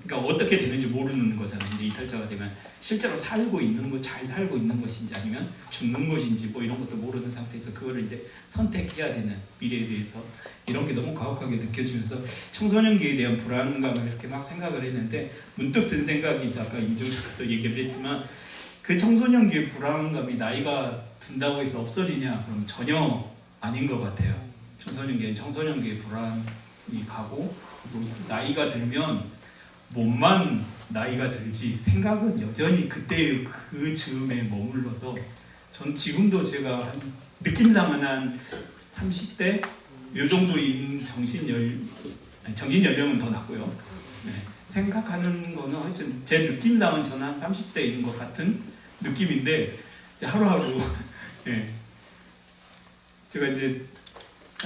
그러니까 어떻게 되는지 모르는 거잖아요. 이제 이탈자가 되면 실제로 살고 있는 거, 잘 살고 있는 것인지 아니면 죽는 것인지 뭐 이런 것도 모르는 상태에서 그거를 이제 선택해야 되는 미래에 대해서 이런 게 너무 가혹하게 느껴지면서 청소년기에 대한 불안감을 이렇게 막 생각을 했는데 문득 든 생각이 이제 아까 임지영 작가도 얘기를 했지만 그 청소년기의 불안감이 나이가 든다고 해서 없어지냐? 그럼 전혀 아닌 것 같아요. 청소년기의 불안이 가고 또 나이가 들면 몸만 나이가 들지 생각은 여전히 그때의 그 즈음에 머물러서 전 지금도 제가 한 느낌상은 한 30대 요 정도인 정신 연령은 더 낮고요. 생각하는 거는 하여튼 제 느낌상은 저는 한 30대인 것 같은 느낌인데 이제 하루하루 제가 이제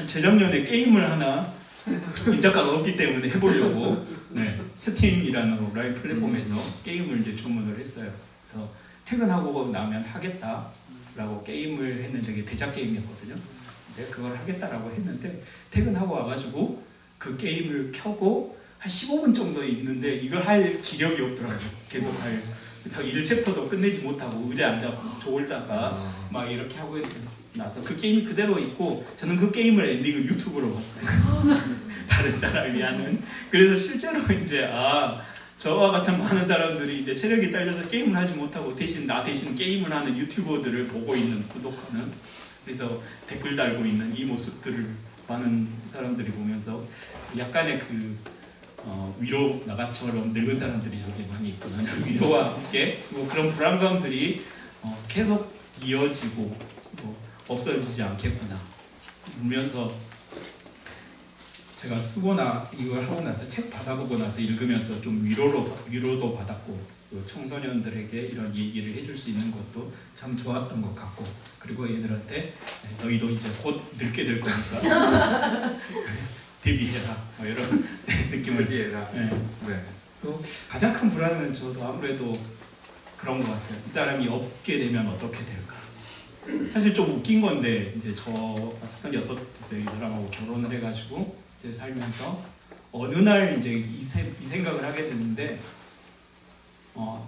재작년에 게임을 하나 인작가가 없기 때문에 해보려고 스팀이라는 온라인 플랫폼에서 게임을 이제 주문을 했어요. 그래서 퇴근하고 나면 하겠다라고 게임을 했는데 이게 대작 게임이었거든요. 근데 그걸 하겠다라고 했는데 퇴근하고 와가지고 그 게임을 켜고 한 15분 정도 있는데 이걸 할 기력이 없더라고요. 계속 할. 그래서 1챕터도 끝내지 못하고 의자에 앉아 졸다가 막 이렇게 하고 나서 그 게임이 그대로 있고 저는 그 게임을 엔딩을 유튜브로 봤어요. 다른 사람이 하는. 그래서 실제로 이제 저와 같은 많은 사람들이 이제 체력이 딸려서 게임을 하지 못하고 나 대신 게임을 하는 유튜버들을 보고 있는, 구독하는, 그래서 댓글 달고 있는 이 모습들을 많은 사람들이 보면서 약간의 그 위로 나가처럼 늙은 사람들이 저기 많이 있구나. 위로와 함께 뭐 그런 불안감들이 계속 이어지고 뭐 없어지지 않겠구나. 울면서 제가 쓰거나 이걸 하고 나서 책 받아보고 나서 읽으면서 좀 위로도 받았고 그 청소년들에게 이런 얘기를 해줄 수 있는 것도 참 좋았던 것 같고, 그리고 얘들한테 너희도 이제 곧 늙게 될 거니까 대비해라 뭐 이런 느낌을 대비해라. 또 가장 큰 불안은 저도 아무래도 그런 것 같아요. 이 사람이 없게 되면 어떻게 될까. 사실 좀 웃긴 건데 이제 저 36세 이 사람하고 결혼을 해가지고 이제 살면서 어느 날 이제 이 생각을 하게 됐는데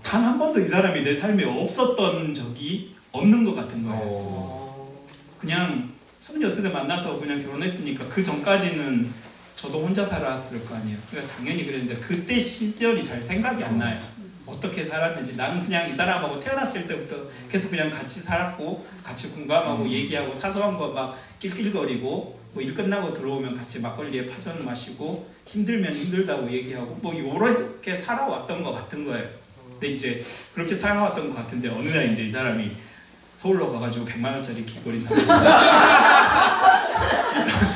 단 한 번도 이 사람이 내 삶에 없었던 적이 없는 것 같은 거예요. 그냥 36세 만나서 그냥 결혼했으니까 그 전까지는 저도 혼자 살았을 거 아니에요. 그러니까 당연히 그랬는데 그때 시절이 잘 생각이 안 나요. 어떻게 살았는지. 나는 그냥 이 사람하고 태어났을 때부터 계속 그냥 같이 살았고 같이 공감하고 얘기하고 사소한 거 막 낄낄거리고 뭐 일 끝나고 들어오면 같이 막걸리에 파전 마시고 힘들면 힘들다고 얘기하고 뭐 요렇게 살아왔던 것 같은 거예요. 근데 이제 그렇게 살아왔던 것 같은데 어느 날 이제 이 사람이 서울로 가가지고 100만 원짜리 길거리 사는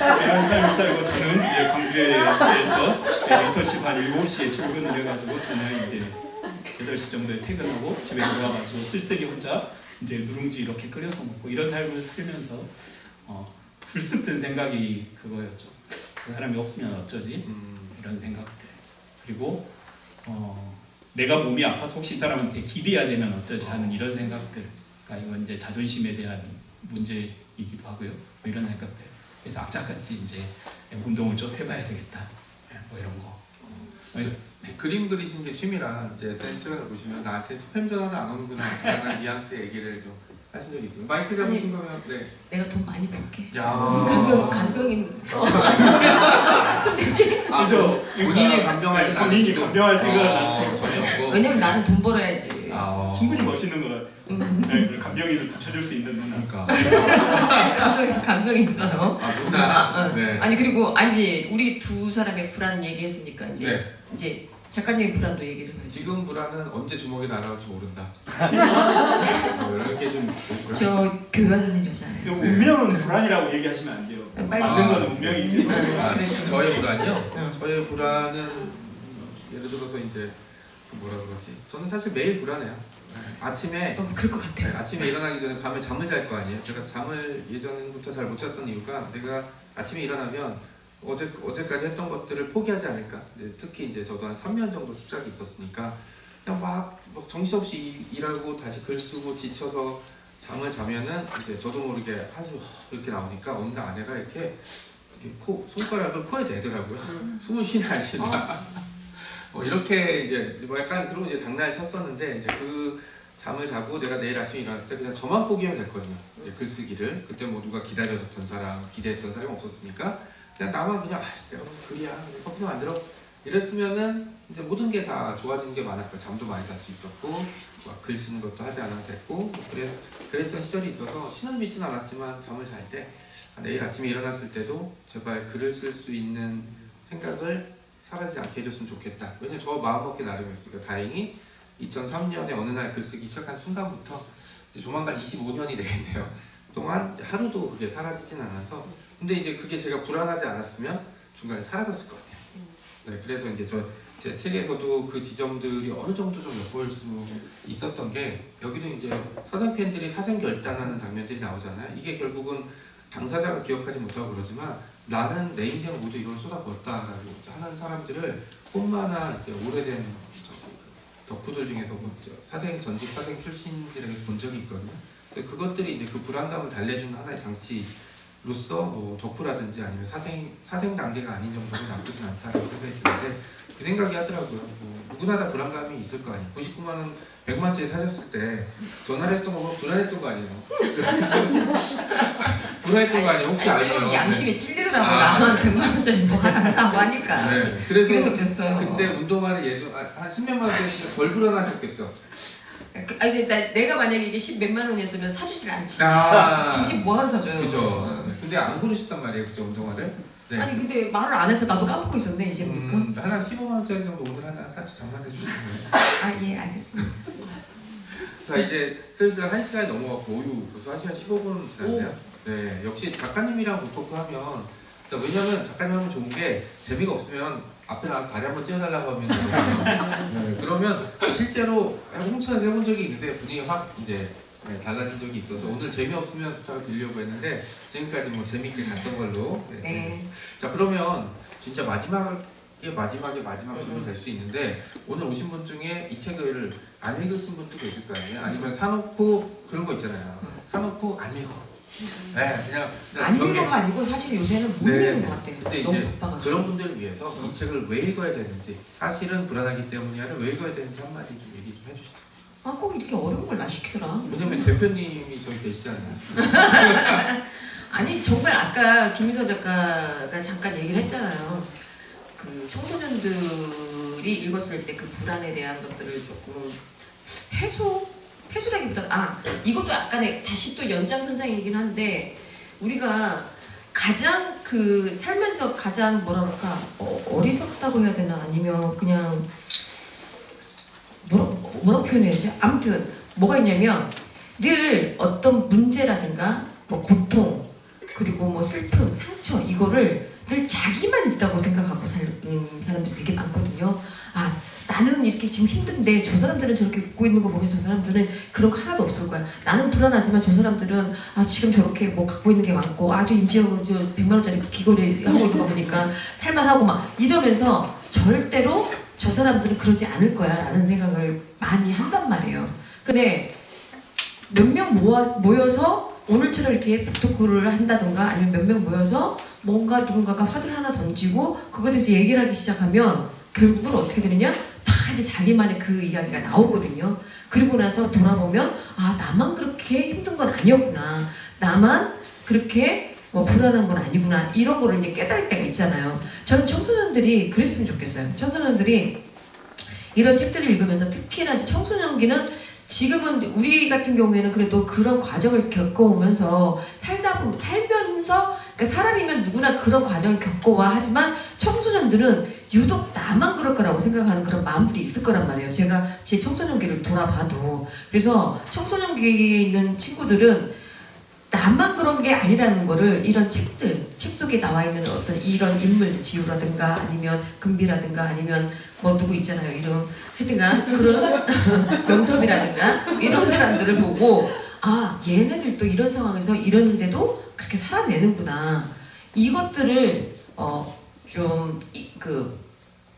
이런 삶을 살고 저는 이제 광주에서 6시 반 7시에 출근을 해가지고 저는 이제 8시 정도에 퇴근하고 집에 들어와가지고 쓸쓸히 혼자 이제 누룽지 이렇게 끓여서 먹고 이런 삶을 살면서 불쑥 든 생각이 그거였죠. 그 사람이 없으면 어쩌지? 이런 생각들. 그리고 내가 몸이 아파서 혹시 이 사람한테 기대야 되면 어쩌지 하는 이런 생각들. 그러니까 이건 이제 자존심에 대한 문제이기도 하고요. 뭐 이런 생각들. 그래서 악착같이 이제 운동을 좀 해봐야 되겠다. 뭐 이런 거. 그림 그리신 게 취미라 이제 SNS 최근에 보시면 나한테 스팸 전화는 안 오는구나 라는 뉘앙스 얘기를 좀 하신 적이 있어요. 마이크 잡으신 거면 네. 내가 돈 많이 벌게. 야. 간병인 써. 그럼 되지. 그죠? 본인이 간병하진 않으시고 본인이 간병할 생각은 전혀 없고. 왜냐면 나는 돈 벌어야지. 충분히 멋있는 거 같아요. 네, 간병인을 붙여줄 수 있는 누나. 그러니까. 간병인 써요. 누나. 네. 아니 그리고 아니지 우리 두 사람의 불안 얘기했으니까 이제 네. 이제 작가님 불안도 얘기를 해야지. 지금 불안은 언제 주먹이 날아올지 모른다. 이렇게 좀. 저 교회하는 여자예요. 운명은 불안이라고 얘기하시면 안 돼요. 빨리. 만든 건 운명이에요. 그래서. 저의 불안이요? 응. 저의 불안은 예를 들어서 이제 뭐라 그러지? 저는 사실 매일 불안해요. 아침에 그럴 것 같아. 네, 아침에 일어나기 전에 밤에 잠을 잘 거 아니에요. 제가 잠을 예전부터 잘 못 잤던 이유가 내가 아침에 일어나면 어제까지 했던 것들을 포기하지 않을까. 특히 이제 저도 한 3년 정도 습작이 있었으니까 그냥 막 정신없이 일하고 다시 글 쓰고 지쳐서 잠을 자면은 이제 저도 모르게 아주 이렇게 나오니까 어느 날 아내가 이렇게 손가락을 코에 대더라고요. 숨을 쉬나 안 쉬나. 이렇게 이제 뭐 약간 그런 이제 장난을 쳤었는데 이제 그 잠을 자고 내가 내일 아침에 일어났을 때 그냥 저만 포기하면 됐거든요. 글쓰기를. 그때 뭐 누가 기다려줬던 사람, 기대했던 사람이 없었으니까 그냥 나만 그냥 내가 무슨 글이야, 커피도 만들어 이랬으면은 이제 모든 게 다 좋아지는 게 많았고 잠도 많이 잘 수 있었고 막 글 쓰는 것도 하지 않아도 됐고 그랬던 시절이 있어서 신을 믿진 않았지만 잠을 잘 때 내일 아침에 일어났을 때도 제발 글을 쓸 수 있는 생각을 사라지지 않게 해줬으면 좋겠다. 왜냐면 저 마음먹기 나름이었으니까 다행히 2003년에 어느 날 글쓰기 시작한 순간부터 이제 조만간 25년이 되겠네요. 동안 하루도 그게 사라지진 않아서 근데 이제 그게 제가 불안하지 않았으면 중간에 사라졌을 것 같아요. 네, 그래서 이제 제 책에서도 그 지점들이 어느 정도 좀 엿보일 수 있었던 게 여기도 이제 서생 팬들이 사생 결단하는 장면들이 나오잖아요. 이게 결국은 당사자가 기억하지 못하고 그러지만 나는 내 인생을 모두 이걸 쏟아부었다라고 하는 사람들을 뿐만아 이제 오래된 덕후들 중에서 사생 전직 사생 출신들에게서 본 적이 있거든요. 그래서 그것들이 이제 그 불안감을 달래주는 하나의 장치로서 뭐 덕후라든지 아니면 사생 단계가 아닌 정도로 나쁘진 않다라고 생각이 드는데 그 생각이 하더라고요. 뭐 누구나 다 불안감이 있을 거 아니에요. 99만 원 100만짜리 사셨을 때 전화를 했던 거면 불안했던 거 아니에요? 불안했던 거 아니에요? 혹시 알아요? 좀 양심에 찔리더라고. 나만 100만 원짜리 뭐 하나 하려고 하니까. 네. 그래서 그랬어요. 그때 운동화를 한 10몇만 원 쓰시면 덜 불안하셨겠죠? 아니 내가 만약에 이게 10몇만 원이었으면 사주질 않지. 아. 굳이 뭐하러 사줘요. 그죠. 네. 근데 안 고르셨단 말이에요, 그죠 운동화를? 네. 아니 근데 말을 안 해서 나도 까먹고 있었네 이제 보니까. 하나 15만 원짜리 정도 오늘 하나 사주 장만해 주시면 돼요. 예 알겠습니다. 자 이제 슬슬 1시간이 넘어갔고 오유 벌써 1시간 15분 지났네요. 네, 역시 작가님이랑 보토크하면 왜냐면 작가님 하면 좋은 게 재미가 없으면 앞에 나와서 다리 한번 찢어달라고 하면 네, 그러면 실제로 홍천에서 해본 적이 있는데 분위기가 확 이제 달라진 적이 있어서 오늘 재미없으면 부탁을 드리려고 했는데 지금까지 뭐 재미있게 갔던 걸로 네. 자 그러면 진짜 마지막 질문이 될 수 있는데 오늘 오신 분 중에 이 책을 안 읽으신 분도 계실 거 아니에요? 아니면 사놓고 그런 거 있잖아요. 사놓고 안 읽어. 네, 그냥 안 읽는 거 아니고 사실 요새는 못 읽는 것 같아요. 근데 너무 이제 바빠가지고. 그런 분들을 위해서 이 책을 왜 읽어야 되는지 사실은 불안하기 때문이 아니라 왜 읽어야 되는지 한마디 좀 얘기 좀 해주시죠. 꼭 이렇게 어려운 걸 나 시키더라. 왜냐면 대표님이 저기 계시잖아요. 아니 정말 아까 김미서 작가가 잠깐 얘기를 했잖아요. 그 청소년들이 읽었을 때 그 불안에 대한 것들을 조금 해소라기보다 이것도 약간의 다시 또 연장선상이긴 한데 우리가 가장 그 살면서 가장 뭐라 그럴까 어리석다고 해야 되나 아니면 그냥 뭐라고 표현해야지? 아무튼 뭐가 있냐면 늘 어떤 문제라든가 뭐 고통 그리고 뭐 슬픔, 상처 이거를 늘 자기만 있다고 생각하고 사람들이 되게 많거든요. 아 나는 이렇게 지금 힘든데 저 사람들은 저렇게 웃고 있는 거 보면 저 사람들은 그런 거 하나도 없을 거야. 나는 불안하지만 저 사람들은 지금 저렇게 뭐 갖고 있는 게 많고 저 임지영은 저 100만 원짜리 귀걸이 하고 있는 거 보니까 살만하고 막 이러면서 절대로 저 사람들은 그러지 않을 거야 라는 생각을 많이 한단 말이에요. 근데 몇 명 모여서 오늘처럼 이렇게 북토크를 한다던가 아니면 몇 명 모여서 뭔가 누군가가 화두를 하나 던지고 그거에 대해서 얘기를 하기 시작하면 결국은 어떻게 되느냐? 다 이제 자기만의 그 이야기가 나오거든요. 그리고 나서 돌아보면 나만 그렇게 힘든 건 아니었구나. 나만 그렇게 불안한 건 아니구나. 이런 거를 이제 깨달을 때가 있잖아요. 저는 청소년들이 그랬으면 좋겠어요. 청소년들이 이런 책들을 읽으면서 특히나 이제 청소년기는 지금은 우리 같은 경우에는 그래도 그런 과정을 겪어오면서 살면서 그러니까 사람이면 누구나 그런 과정을 겪어와 하지만 청소년들은 유독 나만 그럴 거라고 생각하는 그런 마음들이 있을 거란 말이에요. 제가 제 청소년기를 돌아봐도 그래서 청소년기에 있는 친구들은 나만 그런 게 아니라는 거를 이런 책 속에 나와 있는 어떤 이런 인물 지우라든가 아니면 금비라든가 아니면 뭐 누구 있잖아요 이름 하여튼간 그런 명섭이라든가 이런 사람들을 보고 얘네들도 이런 상황에서 이러는데도 그렇게 살아내는구나. 이것들을 좀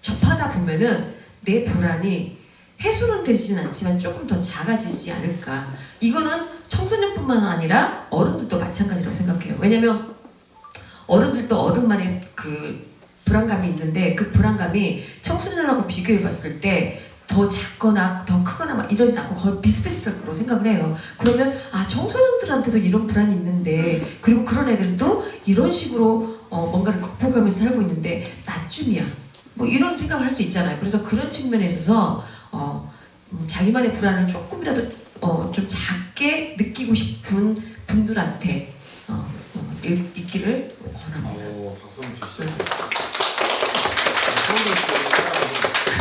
접하다 보면은 내 불안이 해소는 되지는 않지만 조금 더 작아지지 않을까. 이거는 청소년뿐만 아니라 어른들도 마찬가지라고 생각해요. 왜냐면 어른들도 어른만의 그 불안감이 있는데 그 불안감이 청소년하고 비교해봤을 때 더 작거나 더 크거나 막 이러진 않고 거의 비슷비슷할 거라고 생각을 해요. 그러면 청소년들한테도 이런 불안이 있는데 그리고 그런 애들도 이런 식으로 뭔가를 극복하면서 살고 있는데 나쯤이야. 뭐 이런 생각을 할 수 있잖아요. 그래서 그런 측면에 있어서 자기만의 불안을 조금이라도 좀 작게 느끼고 싶은 분들한테 읽기를 권합니다. 박수 한번 주시죠.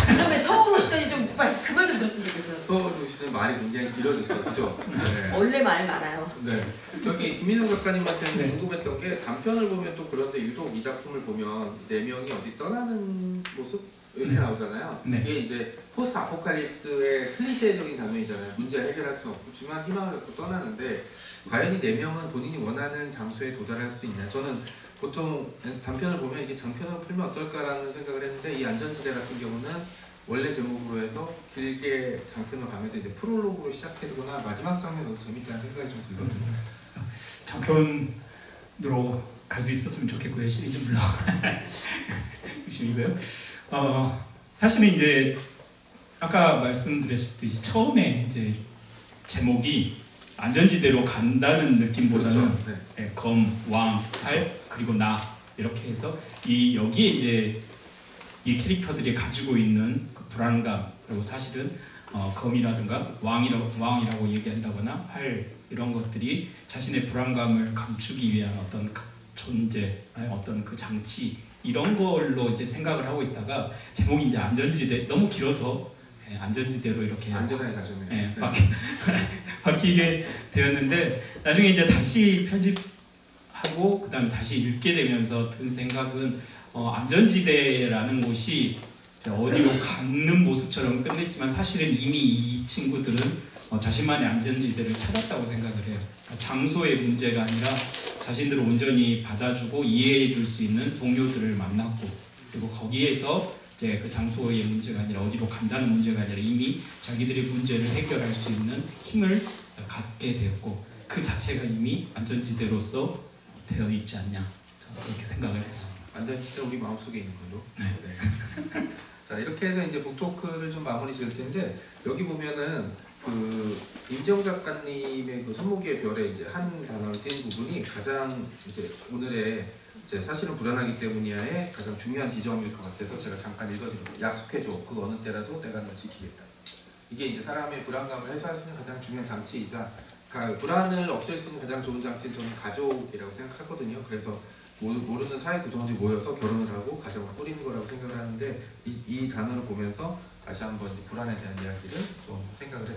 그다음에 서울 오시더니 좀 그 말 좀 들었으면 좋겠어요. 서울 오시는 말이 굉장히 길어졌어요. 그죠? 네. 원래 말 많아요. 네. 저기 김민호 작가님한테 네. 궁금했던 게 단편을 보면 또 그런데 유독 이 작품을 보면 네 명이 어디 떠나는 모습 이렇게 나오잖아요. 네. 이게 이제 포스트 아포칼립스의 클리셰적인 장면이잖아요. 문제 해결할 수는 없지만 희망을 갖고 떠나는데 과연 이 네 명은 본인이 원하는 장소에 도달할 수 있나? 저는 보통 단편을 보면 이게 장편으로 풀면 어떨까라는 생각을 했는데 이 안전지대 같은 경우는 원래 제목으로 해서 길게 장편을 가면서 이제 프롤로그로 시작해두거나 마지막 장면이 더 재밌다는 생각이 좀 들거든요. 장편으로 갈 수 있었으면 좋겠고요. 시리즈 물론 욕심이고요. 사실은 이제 아까 말씀드렸듯이 처음에 이제 제목이 안전지대로 간다는 느낌보다는 그렇죠. 네. 검, 왕, 팔 그리고 나 이렇게 해서 여기에 이제 이 캐릭터들이 가지고 있는 그 불안감 그리고 사실은 검이라든가 왕이라고 얘기한다거나 팔 이런 것들이 자신의 불안감을 감추기 위한 어떤 존재, 어떤 그 장치 이런 걸로 이제 생각을 하고 있다가 제목이 이제 안전지대 너무 길어서 안전지대로 이렇게 안전하게 가셨네요. 바뀌게 되었는데 나중에 이제 다시 편집하고 그다음에 다시 읽게 되면서 든 생각은 안전지대라는 곳이 어디로 가는 모습처럼 끝냈지만 사실은 이미 이 친구들은 자신만의 안전지대를 찾았다고 생각을 해요. 장소의 문제가 아니라 자신들을 온전히 받아주고 이해해 줄 수 있는 동료들을 만났고 그리고 거기에서 이제 그 장소의 문제가 아니라 어디로 간다는 문제가 아니라 이미 자기들의 문제를 해결할 수 있는 힘을 갖게 되었고 그 자체가 이미 안전지대로서 되어 있지 않냐 그렇게 생각을 했습니다. 안전지대 우리 마음속에 있는 걸로. 네. 자 이렇게 해서 이제 북토크를 좀 마무리 지을 텐데 여기 보면은 그 임지영 작가님의 그 손목의 별에 이제 한 단어를 띈 부분이 가장 이제 오늘의 이제 사실은 불안하기 때문이야의 가장 중요한 지점일 것 같아서 제가 잠깐 읽어드릴게요. 약속해줘. 그 어느 때라도 내가 널 지키겠다. 이게 이제 사람의 불안감을 해소할 수 있는 가장 중요한 장치이자 불안을 없앨 수 있는 가장 좋은 장치는 저는 가족이라고 생각하거든요. 그래서 모르는 사회 구성원들이 모여서 결혼을 하고 가정을 꾸리는 거라고 생각을 하는데 이 단어를 보면서 다시 한번 불안에 대한 이야기를 좀 생각을 해.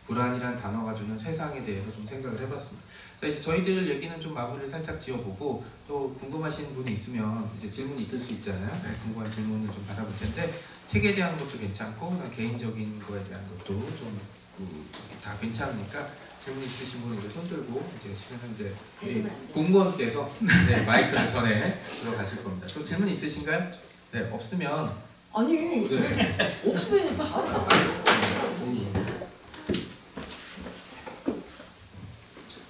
불안이란 단어가 주는 세상에 대해서 좀 생각을 해봤습니다. 자, 이제 저희들 얘기는 좀 마무리를 살짝 지어보고 또 궁금하신 분이 있으면 이제 질문이 있을 수 있잖아요. 네, 궁금한 질문을 좀 받아볼 텐데 책에 대한 것도 괜찮고 개인적인 거에 대한 것도 좀 다 괜찮으니까 질문 있으신 분은 우리 손 들고 이제 시간인데 우리 공무원께서 네, 마이크를 전에 들어가실 겁니다. 또 질문 있으신가요? 네, 없으면 아니 네. 없으면 바로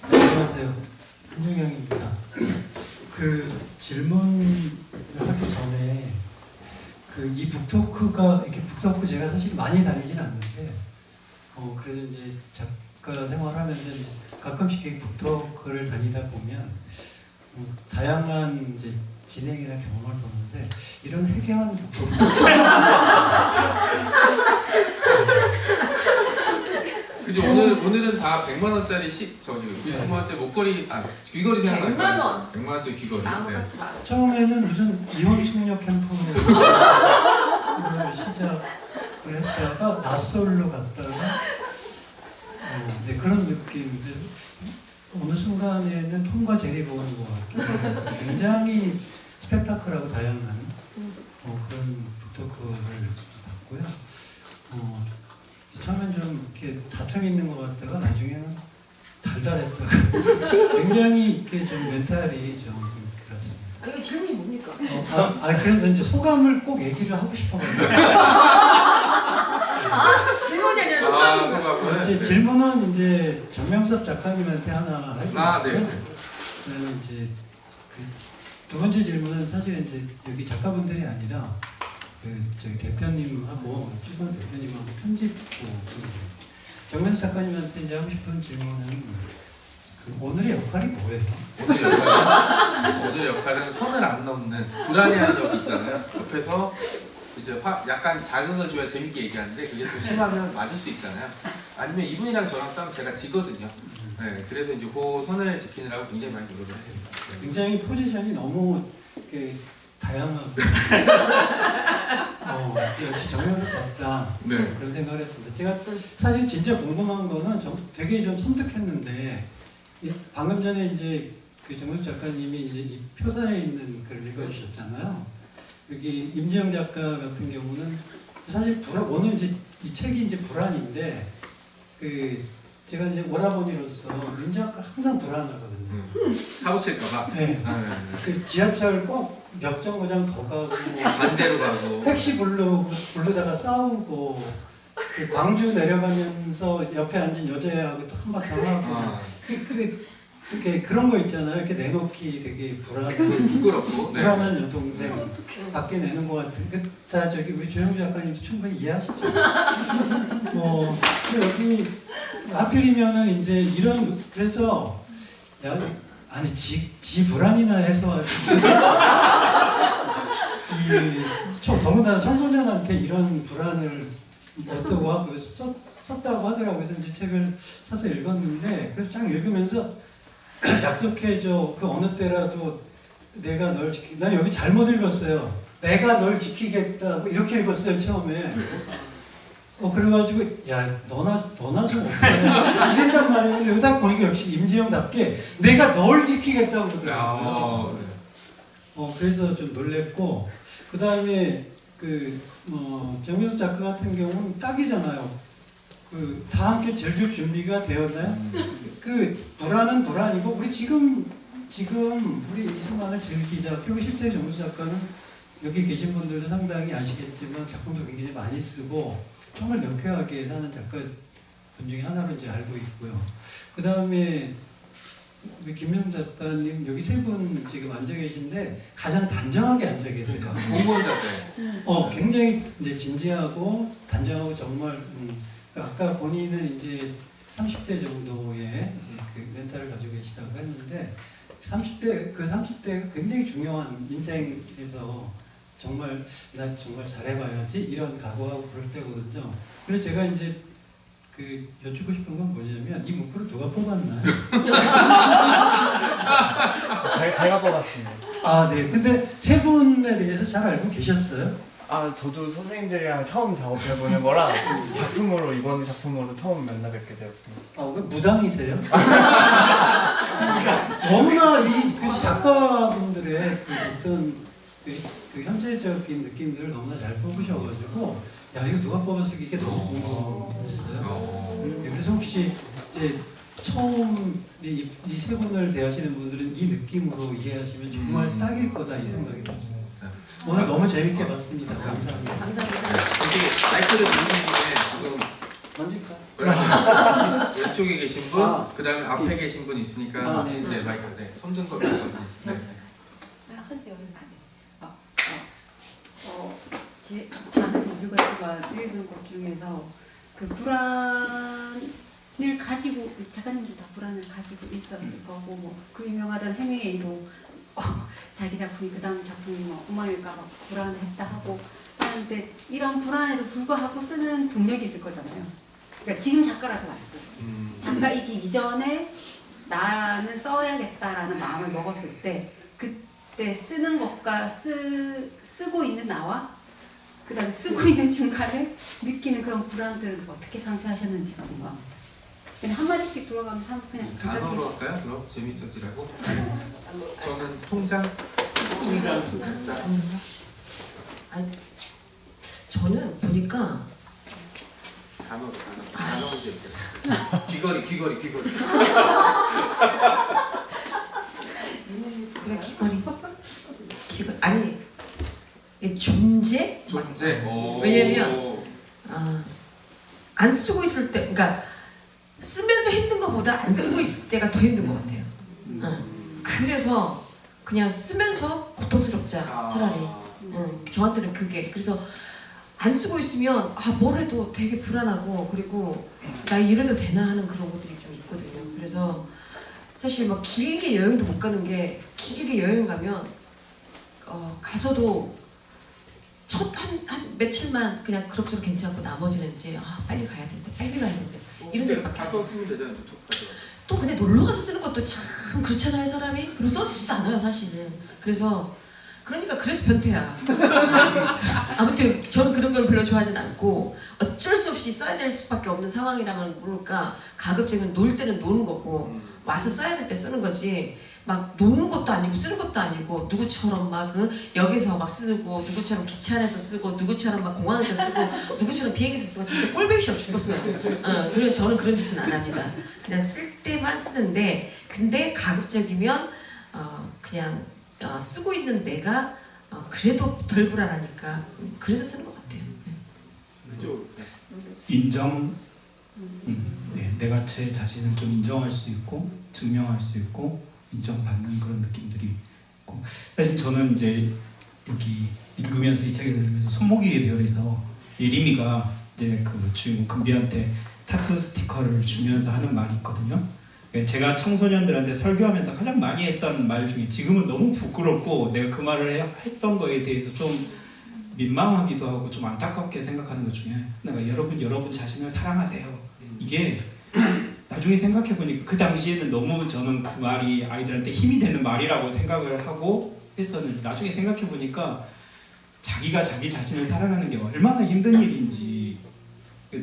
안녕하세요. 한종영입니다. 그 질문을 하기 전에 그 이 북토크가 이렇게 북토크 제가 사실 많이 다니진 않는데 그래도 이제 작가 생활하면서 이제 가끔씩 이 북토크를 다니다 보면 다양한 이제 진행이나 경험을 보는데 이런 해괴한 북토크 그죠? 오늘은 다 100만 원짜리 99만 원짜리 목걸이 귀걸이 생각날 거예요. 100만 원. 100만 원짜리 귀걸이. 아무 네. 같지 마. 처음에는 무슨 이혼 숙녀 캠프로 시작을 했다가 낯설로 갔다가 네, 그런 느낌. 어느 순간에는 톰과 제리 보는 것 같고 굉장히 스펙타클하고 다양한 그런 북토크를 봤고요. 처음엔 좀 이렇게 다툼이 있는 것 같다가 나중에는 달달했다가 굉장히 이렇게 좀 멘탈이 좀 그렇습니다. 아 이거 질문이 뭡니까? 그래서 이제 소감을 꼭 얘기를 하고 싶어가지고. 질문이 아니라 소감인 거야. 소감을. 이제 네. 질문은 이제 정명섭 작가님한테 하나 할게요. 네. 저는 이제 두 번째 질문은 사실 이제 여기 작가분들이 아니라 저기 대표님하고 출판 대표님하고 편집부 정명섭 작가님한테 이제 하고 싶은 질문은 오늘의 역할이 뭐예요? 오늘의 역할은 선을 안 넘는 불안해하는 역 있잖아요. 옆에서 이제 약간 자극을 줘야 재밌게 얘기하는데 그게 또 심하면 맞을 수 있잖아요. 아니면 이분이랑 저랑 싸우면 제가 지거든요. 네, 그래서 이제 그 선을 지키느라고 굉장히 많이 노력을 했습니다. 네. 굉장히 포지션이 너무 다양하고 역시 정명섭답다 네. 그런 생각을 했습니다. 제가 사실 진짜 궁금한 거는 되게 좀 섬뜩했는데 방금 전에 이제 그 정명섭 작가님이 이제 이 표사에 있는 글을 읽어주셨잖아요. 여기 임지영 작가 같은 경우는 사실 오늘 이제 이 책이 이제 불안인데 제가 이제 오라버니로서 임 작가 항상 불안하거든요. 사고 칠까봐. 네. 그 지하철 꼭 몇 정거장 더 가고 반대로 가고 택시 부르다가 싸우고 그 광주 내려가면서 옆에 앉은 여자애하고 또 한바탕 하고 그런 거 있잖아요. 이렇게 내놓기 되게 부끄럽고 네. 불안한 여동생 밖에 내는 것 같은 다 저기 우리 조영주 작가님도 충분히 이해하시죠. 근데 여기 하필이면은 이제 이런 그래서 아니 지 불안이나 해소하지 더군다나 청소년한테 이런 불안을 어떠고 하고 썼다고 하더라고요. 그래서 이제 책을 사서 읽었는데 그래서 쫙 읽으면서 약속해줘. 그 어느 때라도 내가 널 난 여기 잘못 읽었어요. 내가 널 지키겠다고 이렇게 읽었어요 처음에. 그래가지고 야 너나 좀 없어요. 이 생각 말이에요. 여기 딱 보니까 역시 임지영답게 내가 널 지키겠다고 그러더라고요. 그래서 좀 놀랬고 그 다음에 정명섭 작가 같은 경우는 딱이잖아요. 다 함께 즐길 준비가 되었나요? 불안은 불안이고 우리 지금 우리 이 순간을 즐기자. 그리고 실제 정명섭 작가는 여기 계신 분들도 상당히 아시겠지만 작품도 굉장히 많이 쓰고 정말 명쾌하게 사는 작가 분 중에 하나로 이제 알고 있고요. 그 다음에 우리 김명 작가님 여기 세 분 지금 앉아 계신데 가장 단정하게 앉아 계세요. 공무원 자세. 굉장히 이제 진지하고 단정하고 정말 아까 본인은 이제 30대 정도의 이제 그 멘탈을 가지고 계시다고 했는데 30대가 굉장히 중요한 인생에서 정말 나 정말 잘해봐야지 이런 각오하고 그럴 때거든요. 그래서 제가 이제 그 여쭙고 싶은 건 뭐냐면 이 목표를 누가 뽑았나요? 제가 뽑았습니다. 아, 네. 근데 세 분에 대해서 잘 알고 계셨어요? 아, 저도 선생님들이랑 처음 작업해보는 거라 작품으로 이번 작품으로 처음 만나 뵙게 되었습니다. 아, 그 무당이세요? 너무나 그 작가분들의 그 어떤 그 현재적인 느낌들을 너무나 잘 뽑으셔가지고 야 이거 누가 뽑았을까 이게 너무 궁금했어요. 그래서 혹시 이제 처음 이 세 분을 대하시는 분들은 이 느낌으로 이해하시면 정말 딱일 거다 이 생각이 들었어요. 오늘 너무 재밌게 봤습니다. 감사합니다. 감사합니다. 여기 마이크를 들는 김에 던질까? 지금 왼쪽에 계신 분, 그 다음에 앞에 계신 분 있으니까 아, 네. 네, 마이크 손든 걸 거든요. 네. 저는 모두같이만 읽은 것 중에서 그 불안을 가지고 작가님도 다 불안을 가지고 있었을 거고 뭐그 유명하던 해밍웨이도 자기 작품이 그 다음 작품이 뭐 엉망일까봐 불안했다 하고 하는데 이런 불안에도 불구하고 쓰는 동력이 있을 거잖아요. 그러니까 지금 작가라서 말고 작가이기 이전에 나는 써야겠다라는 마음을 먹었을 때 그때 쓰는 것과 쓰고 있는 나와 그 다음에 쓰고 있는 중간에 느끼는 그런 불안들을 어떻게 상쇄하셨는지가 궁금합니다. 그냥 한마디씩 돌아가면서 그냥 단어로 할까요? 그럼 재밌어지라고? 네. 저는 통장. 아니, 저는 보니까 단어 문제. 귀걸이. 그래 귀걸이 아니 이 존재? 왜냐면 안 쓰고 있을 때 그러니까 쓰면서 힘든 것보다 안 쓰고 있을 때가 더 힘든 것 같아요. 그래서 그냥 쓰면서 고통스럽자 차라리. 저한테는 그게 그래서 안 쓰고 있으면 뭘 해도 되게 불안하고 그리고 나 이래도 되나 하는 그런 것들이 좀 있거든요. 그래서 사실 막 길게 여행도 못 가는 게 길게 여행 가면 가서도 첫 한 며칠만 그냥 그럭저럭 괜찮고 나머지는 이제 빨리 가야 된대 이런 생각밖에 안 가서 쓰면 되잖아요. 또 근데 놀러 가서 쓰는 것도 참 그렇잖아요 사람이. 그리고 써지지도 않아요 사실은. 그러니까 변태야. 아무튼 저는 그런 걸 별로 좋아하진 않고 어쩔 수 없이 써야 될 수밖에 없는 상황이라면 모를까 가급적이면 놀 때는 노는 거고 와서 써야 될 때 쓰는 거지 막 노는 것도 아니고 쓰는 것도 아니고 누구처럼 막 역에서 막 쓰고 누구처럼 기차 안에서 쓰고 누구처럼 막 공항에서 쓰고 누구처럼 비행기에서 쓰고 진짜 꼴보기 싫어 죽었어요. 그래서 저는 그런 짓은 안 합니다. 그냥 쓸 때만 쓰는데 근데 가급적이면 그냥 쓰고 있는 내가 그래도 덜 불안하니까 그래서 쓰는 것 같아요. 인정. 네, 내가 제 자신을 좀 인정할 수 있고 증명할 수 있고 인정받는 그런 느낌들이 있고 사실 저는 이제 여기 읽으면서 이 책에서 읽으면서 손목이의 별에서 예림이가 이제 그 주인공 금비한테 타투 스티커를 주면서 하는 말이 있거든요. 제가 청소년들한테 설교하면서 가장 많이 했던 말 중에 지금은 너무 부끄럽고 내가 그 말을 했던 거에 대해서 좀 민망하기도 하고 좀 안타깝게 생각하는 것 중에 내가 여러분 자신을 사랑하세요. 이게 나중에 생각해보니까 그 당시에는 너무 저는 그 말이 아이들한테 힘이 되는 말이라고 생각을 하고 했었는데 나중에 생각해보니까 자기가 자기 자신을 사랑하는 게 얼마나 힘든 일인지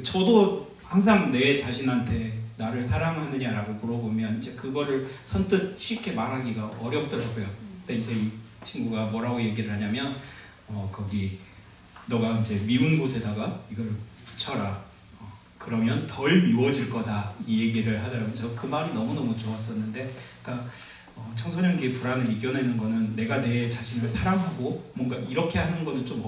저도 항상 내 자신한테 나를 사랑하느냐라고 물어보면 이제 그거를 선뜻 쉽게 말하기가 어렵더라고요. 근데 이제 이 친구가 뭐라고 얘기를 하냐면 거기 너가 이제 미운 곳에다가 이걸 붙여라. 그러면 덜 미워질 거다. 이 얘기를 하더라고요. 저 그 말이 너무너무 좋았었는데 그러니까 청소년기의 불안을 이겨내는 거는 내가 내 자신을 사랑하고 뭔가 이렇게 하는 거는 좀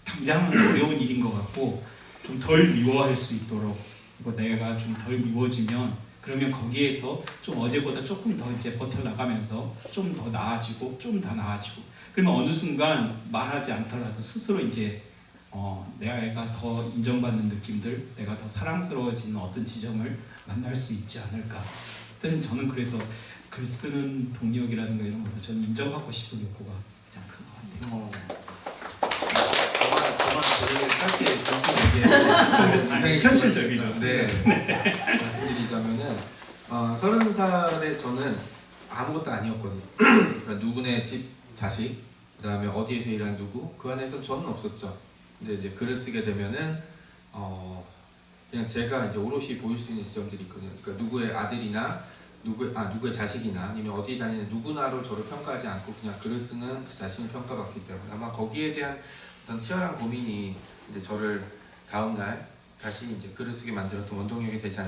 당장은 어려운 일인 것 같고 좀 덜 미워할 수 있도록 그리고 내가 좀 덜 미워지면 그러면 거기에서 좀 어제보다 조금 더 이제 버텨나가면서 좀 더 나아지고 좀 더 나아지고 그러면 어느 순간 말하지 않더라도 스스로 이제 내가 더 인정받는 느낌들, 내가 더 사랑스러워지는 어떤 지점을 만날 수 있지 않을까. 하여튼 저는 그래서 글 쓰는 동력이라든가 이런 거로 저는 인정받고 싶은 욕구가 가장 큰 것 같아요. 저만 제일 짧게 이렇게 얘기해서 현실적이죠. 네. 말씀드리자면은 30살에 저는 아무것도 아니었거든요. 그러니까 누구네 집 자식, 그다음에 어디에서 일하는 누구, 그 안에서 저는 없었죠. 근데 이제 글을 쓰게 되면은 그냥 제가 이제 오롯이 보일 수 있는 지점들이 있거든요. 그러니까 누구의 아들이나 누구의 자식이나 아니면 어디 다니는 누구나로 저를 평가하지 않고 그냥 글을 쓰는 그 자신을 평가받기 때문에 아마 거기에 대한 어떤 치열한 고민이 이제 저를 다음날 다시 이제 글을 쓰게 만들었던 원동력이 되지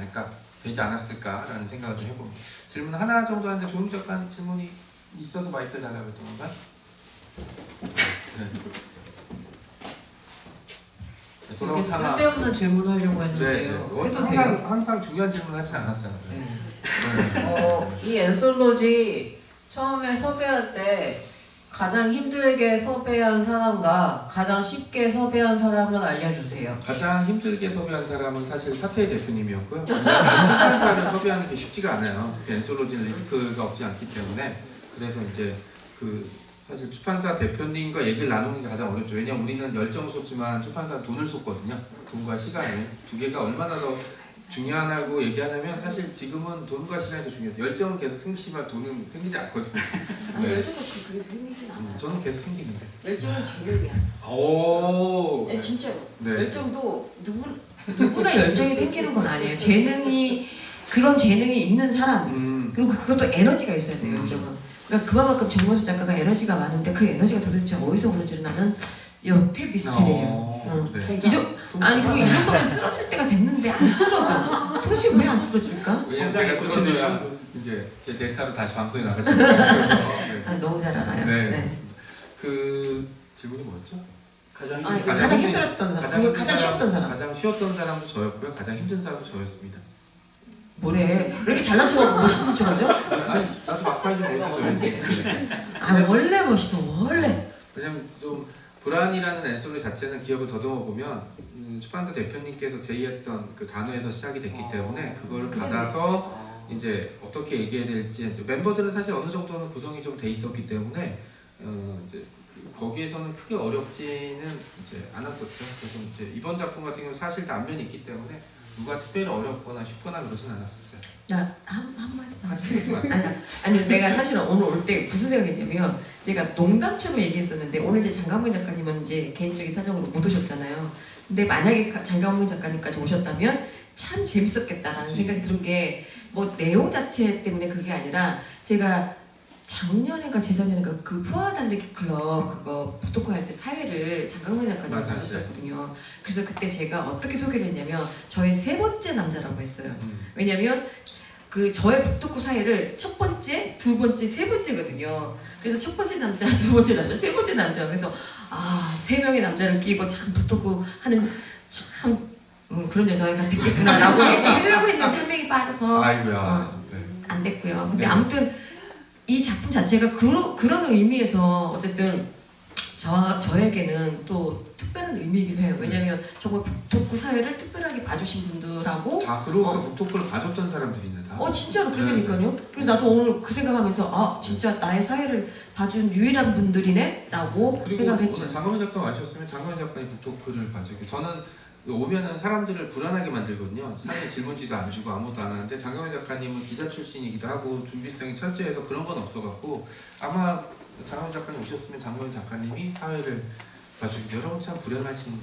않았을까라는 생각을 좀 해봅니다. 질문 하나 정도 하는데 조은미 작가님 질문이 있어서 마이크를 달라고 했던 건가요? 네. 되게 쓸데없는 질문하려고 네, 했는데요. 해도 돼요? 항상 중요한 질문 하진 않았잖아요. 이 엔솔로지 처음에 섭외할 때 가장 힘들게 섭외한 사람과 가장 쉽게 섭외한 사람을 알려주세요. 가장 힘들게 섭외한 사람은 사실 사태의 대표님이었고요. 왜냐하면 출판사를 섭외하는 게 쉽지가 않아요. 특히 엔솔로지는 리스크가 없지 않기 때문에. 그래서 이제 사실 출판사 대표님과 얘기를 나누는 게 가장 어렵죠. 왜냐면 우리는 열정을 쏟지만 출판사는 돈을 쏟거든요. 돈과 시간을. 두 개가 얼마나 더 중요하다고 얘기하냐면 사실 지금은 돈과 시간이 더 중요해요. 열정은 계속 생기지만 돈은 생기지 않거든요. 네. 열정도 그래서 생기진 않아요. 저는 계속 생기는데. 열정은 재능이야. 오. 네, 진짜로. 네. 열정도 누구나 열정이 생기는 건 아니에요. 그런 재능이 있는 사람, 그리고 그것도 에너지가 있어야 돼요. 열정은. 그러니까 그만큼 정모수 작가가 에너지가 많은데 그 에너지가 도대체 어디서 오는지는 나는 여태 미스테리예요. 네. 아니 그거 이 정도면 쓰러질 때가 됐는데 안 쓰러져. 도대체 왜 안 쓰러질까? 왜냐면 제가 쓰러져야 이제 제 데이터로 다시 방송에 나갈 수 있어서. 네. 아니, 너무 잘 알아요. 네. 그 질문이 뭐였죠? 아니 가장 힘들었던 사람, 가장 쉬웠던 사람. 가장 쉬웠던 사람도 저였고요. 가장 힘든 사람도 저였습니다. 뭐래? 왜 이렇게 잘난 척하고 멋있는 척하죠? 아니 나도 막판에 좀 멋있어져야지. 아 원래 멋있어 원래. 왜냐면 좀 불안이라는 엔솔로지 자체는 기억을 더듬어 보면 출판사 대표님께서 제의했던 그 단어에서 시작이 됐기 때문에 그거를 받아서 이제 어떻게 얘기해야 될지 이제 멤버들은 사실 어느 정도는 구성이 좀 돼 있었기 때문에 이제 거기에서는 크게 어렵지는 이제 않았었죠. 그래서 이제 이번 작품 같은 경우 사실 다 안면이 있기 때문에 누가 특별히 어렵거나 쉽거나 그러진 않았었어요. 나 한마디 하지 마세요. 아니 내가 사실은 오늘 올 때 무슨 생각이냐면 제가 농담처럼 얘기했었는데 오늘 이제 장강문 작가님은 이제 개인적인 사정으로 못 오셨잖아요. 근데 만약에 장강문 작가님까지 오셨다면 참 재밌었겠다라는 생각이 드는 게 뭐 내용 자체 때문에 그게 아니라 제가 작년인가 재작년인가 그 푸아 달리기 클럽 그거 부토크 할 때 사회를 장강문 작가님 가졌었거든요. 그래서 그때 제가 어떻게 소개를 했냐면 저의 세 번째 남자라고 했어요. 왜냐면 그 저의 북토크 사회를 첫 번째, 두 번째, 세 번째거든요. 그래서 첫 번째 남자, 두 번째 남자, 세 번째 남자. 그래서 세 명의 남자를 끼고 참 북토크 하는 참 그런 여자가 됐겠구나라고 얘기하려고 했는데 한 명이 빠져서 아이고야. 네. 안 됐고요. 근데 네. 아무튼 이 작품 자체가 그런 의미에서 어쨌든 저에게는 또 특별한 의미이긴 해요. 왜냐하면 정말 북토크 사회를 특별하게 봐주신 분들하고 다 그러고 북토크를 봐줬던 사람들이 있네 다. 진짜로 그러니까요. 그래서 나도 오늘 그 생각하면서 진짜 나의 사회를 봐준 유일한 분들이네라고 그리고 생각을 했죠. 오늘 장강민 작가 와셨으면 장강민 작가님 북토크를 봐줘요. 저는 오면은 사람들을 불안하게 만들거든요. 사회 질문지도 안 주고 아무것도 안 하는데 장강민 작가님은 기자 출신이기도 하고 준비성이 철저해서 그런 건 없어갖고 아마 장강민 작가님 오셨으면 장강민 작가님이 사회를 봐주기 여러분 참 불안하신.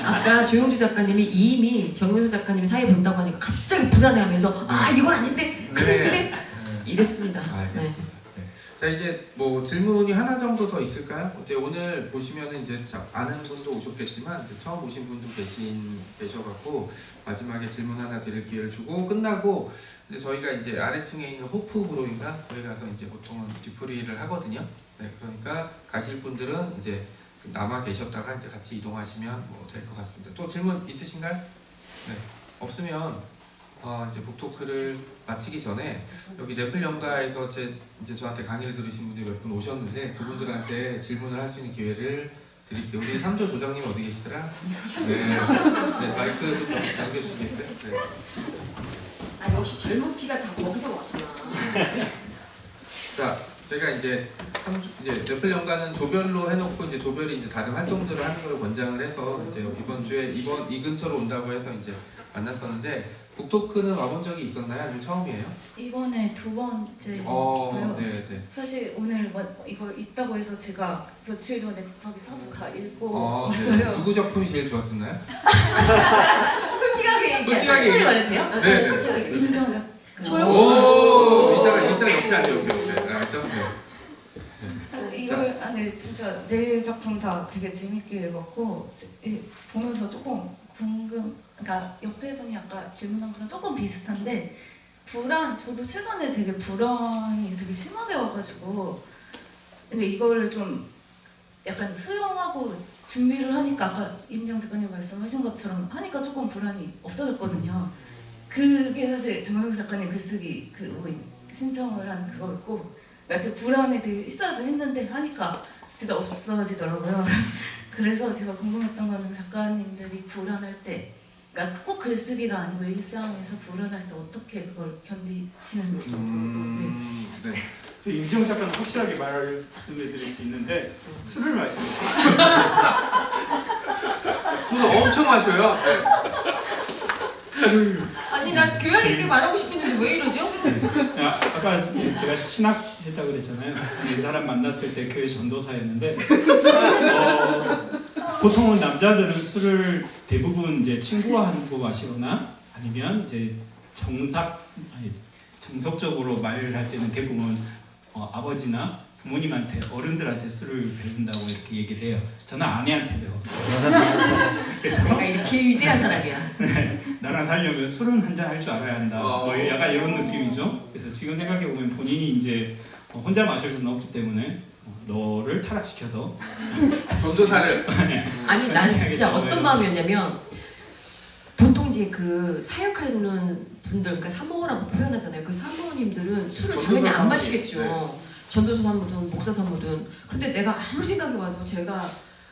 아까 조용주 작가님이 이미 정명수 작가님이 사회 본다고 하니까 갑자기 불안해하면서 이건 아닌데 그랬는데 이랬습니다. 알겠습니다. 네. 자 이제 뭐 질문이 하나 정도 더 있을까요? 오늘 보시면은 이제 아는 분도 오셨겠지만 이제 처음 오신 분도 계셔갖고 마지막에 질문 하나 드릴 기회를 주고 끝나고 이제 저희가 이제 아래층에 있는 호프브로인가 거기 가서 이제 보통은 뒤풀이를 하거든요. 네, 그러니까 가실 분들은 이제 남아 계셨다가 이제 같이 이동하시면 뭐 될 것 같습니다. 또 질문 있으신가요? 네, 없으면 이제 북토크를 마치기 전에 여기 넷플 연가에서 이제 저한테 강의를 들으신 분들이 몇 분 오셨는데 그분들한테 질문을 할 수 있는 기회를 드릴게요. 우리 3조 조장님 어디 계시더라? 네, 마이크 좀 남겨주시겠어요? 네. 아 역시 젊은 피가 다 거기서 왔구나. 자, 제가 이제 넷플 연가는 조별로 해놓고 이제 조별이 이제 다른 활동들을 하는 걸 권장을 해서 이제 이번 주에 이 근처로 온다고 해서 이제 만났었는데 북토크는 와본 적이 있었나요? 아니면 처음이에요? 이번에 두 번째. 네, 네. 사실 오늘 이걸 있다고 해서 제가 며칠 전에 급하게 사서 다 읽고 네. 왔어요. 누구 작품이 제일 좋았었나요? 솔직하게 솔직하게 말해도 돼요? 네, 네. 솔직하게 임지영 작가. 저요? 오, 이따가 옆에 앉아 여기. 알았죠? 네. 네, 진짜 네 작품 다 되게 재밌게 읽었고 보면서 조금 그러니까 옆에 분이 아까 질문한 거랑 조금 비슷한데 저도 최근에 되게 불안이 되게 심하게 와가지고 근데 이거를 좀 약간 수용하고 준비를 하니까 아까 임지영 작가님 말씀하신 것처럼 하니까 조금 불안이 없어졌거든요. 그게 사실 정영수 작가님 글쓰기 신청을 한 그거였고 그러니까 불안에 되게 휩싸여서 했는데 하니까 진짜 없어지더라고요. 그래서 제가 궁금했던 거는 작가님들이 불안할 때 그러니까 꼭 글쓰기가 아니고 일상에서 불안할 때 어떻게 그걸 견디시는지. 네. 저 임지영 작가는 확실하게 말씀해드릴 수 있는데 술을 마시고 술을 엄청 마셔요. 네. 아니 나 교양있게 말하고 싶었는데 왜 이러죠? 아까 제가 신학했다고 그랬잖아요. 이 사람 만났을 때 교회 전도사였는데 보통은 남자들은 술을 대부분 이제 친구와 하고 마시거나 아니면 이제 정석적으로 말을 할 때는 대부분 아버지나 부모님한테 어른들한테 술을 배운다고 이렇게 얘기를 해요. 저는 아내한테 배웠어요. 그래서 내가 이렇게 위대한 사람이야. 나랑 살려면 술은 한잔 할 줄 알아야 한다. 약간 이런 느낌이죠. 그래서 지금 생각해 보면 본인이 이제 혼자 마실 수는 없기 때문에 너를 타락시켜서 전도사를 아니 난 진짜 어떤 마음이었냐면 보통 이제 그 사역하는 분들 그러니까 사모라고 표현하잖아요. 그 사모님들은 술을 당연히 안 마시겠죠. 네. 전도사 사모든 목사 사모든. 근데 내가 아무리 생각해봐도 제가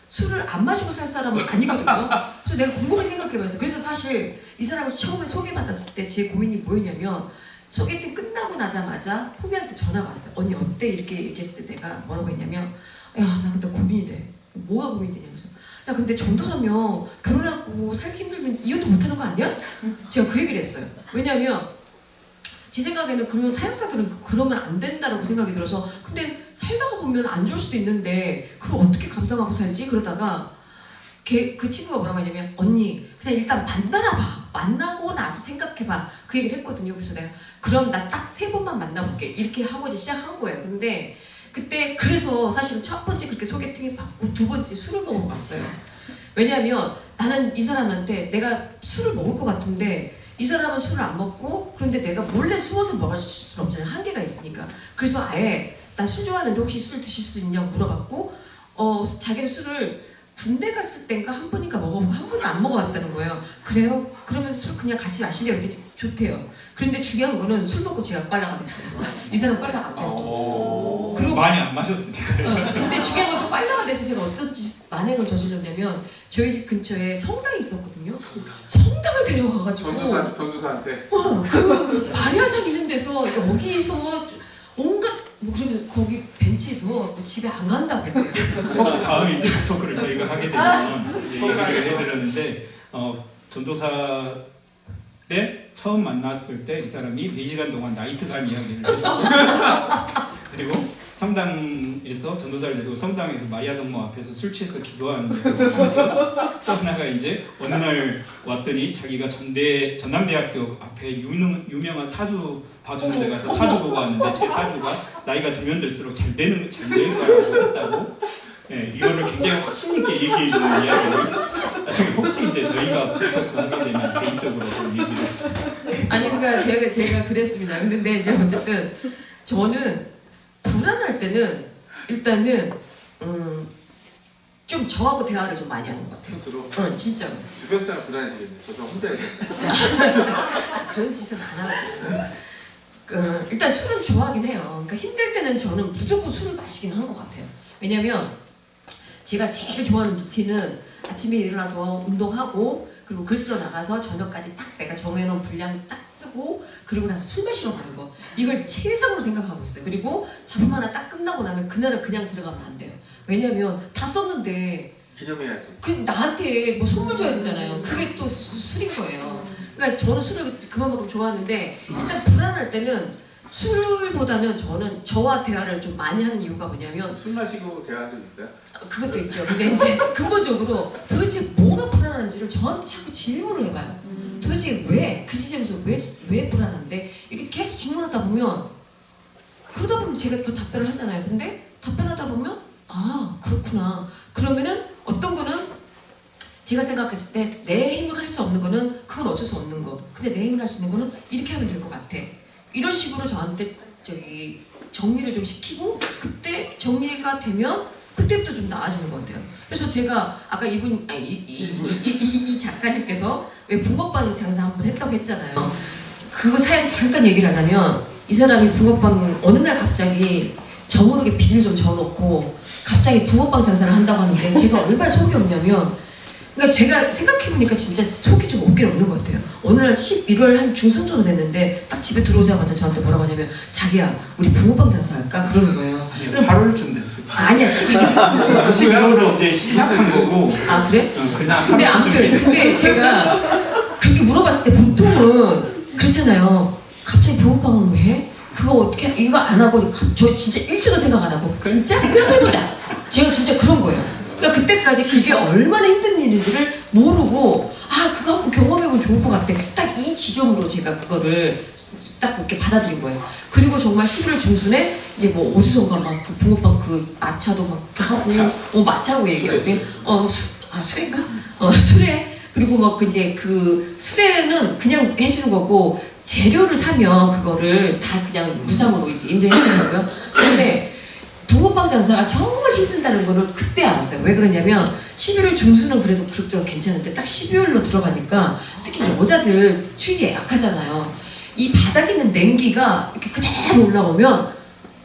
술을 안 마시고 살 사람은 아니거든요. 그래서 내가 곰곰이 생각해봤어요. 그래서 사실 이 사람을 처음에 소개받았을 때 제 고민이 뭐였냐면 소개팅 끝나고 나자마자 후배한테 전화가 왔어요. 언니 어때? 이렇게 얘기했을 때 내가 뭐라고 했냐면 야 나 근데 고민이 돼. 뭐가 고민이 되냐 그래서 야 근데 전도사면 결혼하고 살기 힘들면 이혼도 못하는 거 아니야? 제가 그 얘기를 했어요. 왜냐면 제 생각에는 그런 사역자들은 그러면 안 된다고 생각이 들어서 근데 살다가 보면 안 좋을 수도 있는데 그걸 어떻게 감당하고 살지? 그러다가 그 친구가 뭐라고 하냐면 언니 그냥 일단 만나나 봐. 만나고 나서 생각해봐. 그 얘기를 했거든요. 그래서 내가 그럼 나 딱 3번만 만나볼게. 이렇게 하고 이제 시작한 거예요. 근데 그때 그래서 사실은 첫 번째 그렇게 소개팅을 받고 두 번째 술을 먹으러 갔어요. 왜냐하면 나는 이 사람한테 내가 술을 먹을 것 같은데 이 사람은 술을 안 먹고 그런데 내가 몰래 숨어서 먹을 수는 없잖아요. 한계가 있으니까. 그래서 아예 나 술 좋아하는데 혹시 술 드실 수 있냐고 물어봤고 자기는 술을 군대 갔을 땐가 한 번인가 먹어보고 한 번도 안 먹어봤다는 거예요. 그래요? 그러면 술 그냥 같이 마실래요? 이렇게 좋대요. 그런데 중요한 거는 술 먹고 제가 꽐라가 됐어요. 이 사람 꽐라가 안 되고. 그리고 많이 안 마셨으니까요. 근데 중요한 건 또 꽐라가 돼서 제가 어떤 만행을 저질렀냐면 저희 집 근처에 성당이 있었거든요. 성당을 데려가가지고 전도사한테 그 마리아상 있는 데서 여기서 온갖 그러면 거기 벤치에 누워갖고 집에 안 간다고 했대요. 혹시 다음에 이제 토크를 저희가 하게 되면 이제 얘기를 해드렸는데 전도사 때 처음 만났을 때 이 사람이 4시간 동안 나이트 간 이야기를 해주고 그리고 성당에서 전도사를 데리고 성당에서 마리아 성모 앞에서 술 취해서 기도하는 또 하나가 이제 어느 날 왔더니 자기가 전남대학교 앞에 유명한 사주 봐주는 데 가서 사주 보고 왔는데 제 사주가 나이가 들면 들수록 잘 되는 거라고 했다고 이거를 굉장히 확신 있게 얘기해 주는 이야기를 나중에 혹시 이제 저희가 하게 되면 개인적으로 좀 얘기를 아니 그러니까 제가 그랬습니다. 근데 이제 어쨌든 저는 불안할 때는 일단은 좀 저하고 대화를 좀 많이 하는 것 같아요. 스스로 진짜로. 주변 사람 불안해지겠네. 저 사람 혼자 있어. 그런 짓은 안 하고 일단 술은 좋아하긴 해요. 그러니까 힘들 때는 저는 무조건 술을 마시긴 한 것 같아요. 왜냐면 제가 제일 좋아하는 루틴은 아침에 일어나서 운동하고 그리고 글 쓰러 나가서 저녁까지 딱 내가 정해놓은 분량 딱 쓰고 그리고 나서 술 마시러 가는 거 이걸 최상으로 생각하고 있어요. 그리고 작품 하나 딱 끝나고 나면 그날은 그냥 들어가면 안 돼요. 왜냐면 다 썼는데 기념해야지. 그 나한테 뭐 선물 줘야 되잖아요. 그게 또 술인 거예요. 그러니까 저는 술을 그만큼 좋아하는데 일단 불안할 때는 술보다는 저는 저와 대화를 좀 많이 하는 이유가 뭐냐면 술 마시고 대화한 적 있어요? 그것도 있죠. 근데 이제 근본적으로 도대체 뭐가 불안한지를 저한테 자꾸 질문을 해봐요. 도대체 왜? 그 지점에서 왜 불안한데? 이렇게 계속 질문하다 보면 그러다 보면 제가 또 답변을 하잖아요. 근데 답변하다 보면 아 그렇구나. 그러면은 어떤 거는 제가 생각했을 때 내 힘으로 할 수 없는 거는 그건 어쩔 수 없는 거. 근데 내 힘으로 할 수 있는 거는 이렇게 하면 될 것 같아. 이런 식으로 저한테 정리를 좀 시키고 그때 정리가 되면 그때부터 좀 나아지는 것 같아요. 그래서 제가 아까 이 작가님께서 왜 붕어빵 장사 한 번 했다고 했잖아요. 그거 사연 잠깐 얘기를 하자면 이 사람이 붕어빵 어느 날 갑자기 저모르게 빚을 좀 져놓고 갑자기 붕어빵 장사를 한다고 하는데 제가 얼마나 속이 없냐면 그러니까 제가 생각해보니까 진짜 속이 좀 없긴 없는 것 같아요. 어느 날 11월 한 중순 정도 됐는데 딱 집에 들어오자마자 저한테 뭐라고 하냐면 자기야 우리 붕어빵 장사할까? 그러는 거예요. 8월쯤 됐어요. 아니야 12월 12월로 이제 시작한 거고. 아 그래? 그냥 근데 아무튼 근데 제가 그렇게 물어봤을 때 보통은 그렇잖아요. 갑자기 붕어빵은 왜 해? 그거 어떻게 이거 안 하고 저 진짜 1초도 생각 안 하고 진짜 우리 한번 해보자. 제가 진짜 그런 거예요. 그러니까 그때까지 그게 얼마나 힘든 일인지를 모르고 아 그거 한번 경험해보면 좋을 것 같아. 딱 이 지점으로 제가 그거를 딱 그렇게 받아들인 거예요. 그리고 정말 11월 중순에 이제 뭐 어디선가 막 그 붕어빵 그 마차도 막 하고 마차고 얘기하고 술인가? 술에 그리고 막 이제 그 술에는 그냥 해주는 거고 재료를 사면 그거를 다 그냥 무상으로 이렇게 임대해주더라고요. 근데 붕어빵 장사가 정말 힘든다는 거를 그때 알았어요. 왜 그러냐면 11월 중순은 그래도 그럭저럭 괜찮은데 딱 12월로 들어가니까 특히 여자들 추위에 약하잖아요. 이 바닥에 있는 냉기가 이렇게 그대로 올라오면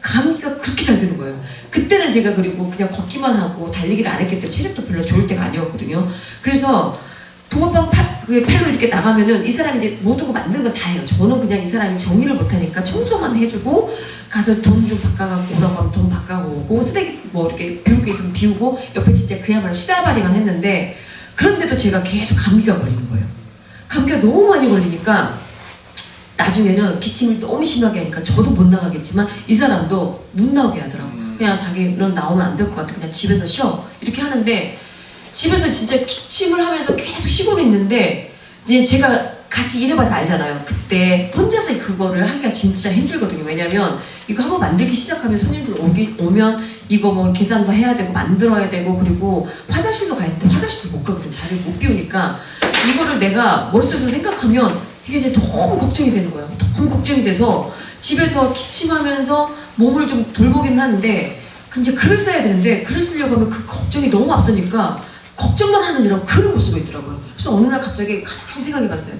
감기가 그렇게 잘 드는 거예요. 그때는 제가 그리고 그냥 걷기만 하고 달리기를 안 했기 때문에 체력도 별로 좋을 때가 아니었거든요. 그래서 붕어빵 팔로 이렇게 나가면은 이 사람이 이제 모든 거 만드는 건 다 해요. 저는 그냥 이 사람이 정리를 못하니까 청소만 해주고 가서 돈 좀 바꿔갖고 오라고 하면 돈 바꿔고 오고 쓰레기 뭐 이렇게 비울 게 있으면 비우고 옆에 진짜 그야말로 시다발이만 했는데 그런데도 제가 계속 감기가 걸리는 거예요. 감기가 너무 많이 걸리니까 나중에는 기침을 너무 심하게 하니까 저도 못 나가겠지만 이 사람도 못 나오게 하더라고. 그냥 자기는 나오면 안 될 것 같아. 그냥 집에서 쉬어. 이렇게 하는데 집에서 진짜 기침을 하면서 계속 쉬고는 있는데 이제 제가 같이 일해봐서 알잖아요. 그때 혼자서 그거를 하기가 진짜 힘들거든요. 왜냐면 이거 한번 만들기 시작하면 손님들 오면 이거 뭐 계산도 해야 되고 만들어야 되고 그리고 화장실도 가야 되는데 화장실도 못 가거든. 자리를 못 비우니까 이거를 내가 머릿속에서 생각하면 이게 이제 너무 걱정이 되는 거예요. 너무 걱정이 돼서 집에서 기침하면서 몸을 좀 돌보긴 하는데 이제 글을 써야 되는데 글을 쓰려고 하면 그 걱정이 너무 앞서니까 걱정만 하는 일하고 글을 못 쓰고 있더라고요. 그래서 어느 날 갑자기 가만히 생각해봤어요.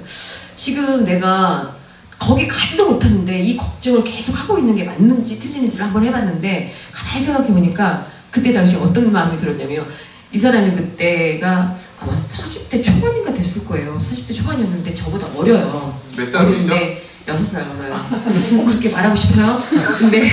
지금 내가 거기 가지도 못하는데 이 걱정을 계속 하고 있는 게 맞는지 틀리는지를 한번 해봤는데 가만히 생각해보니까 그때 당시에 어떤 마음이 들었냐면 이 사람이 그때가 아마 40대 초반인가 됐을 거예요. 40대 초반이었는데 저보다 어려요. 몇 살이죠? 6살 어려요. 꼭 그렇게 말하고 싶어요. 근데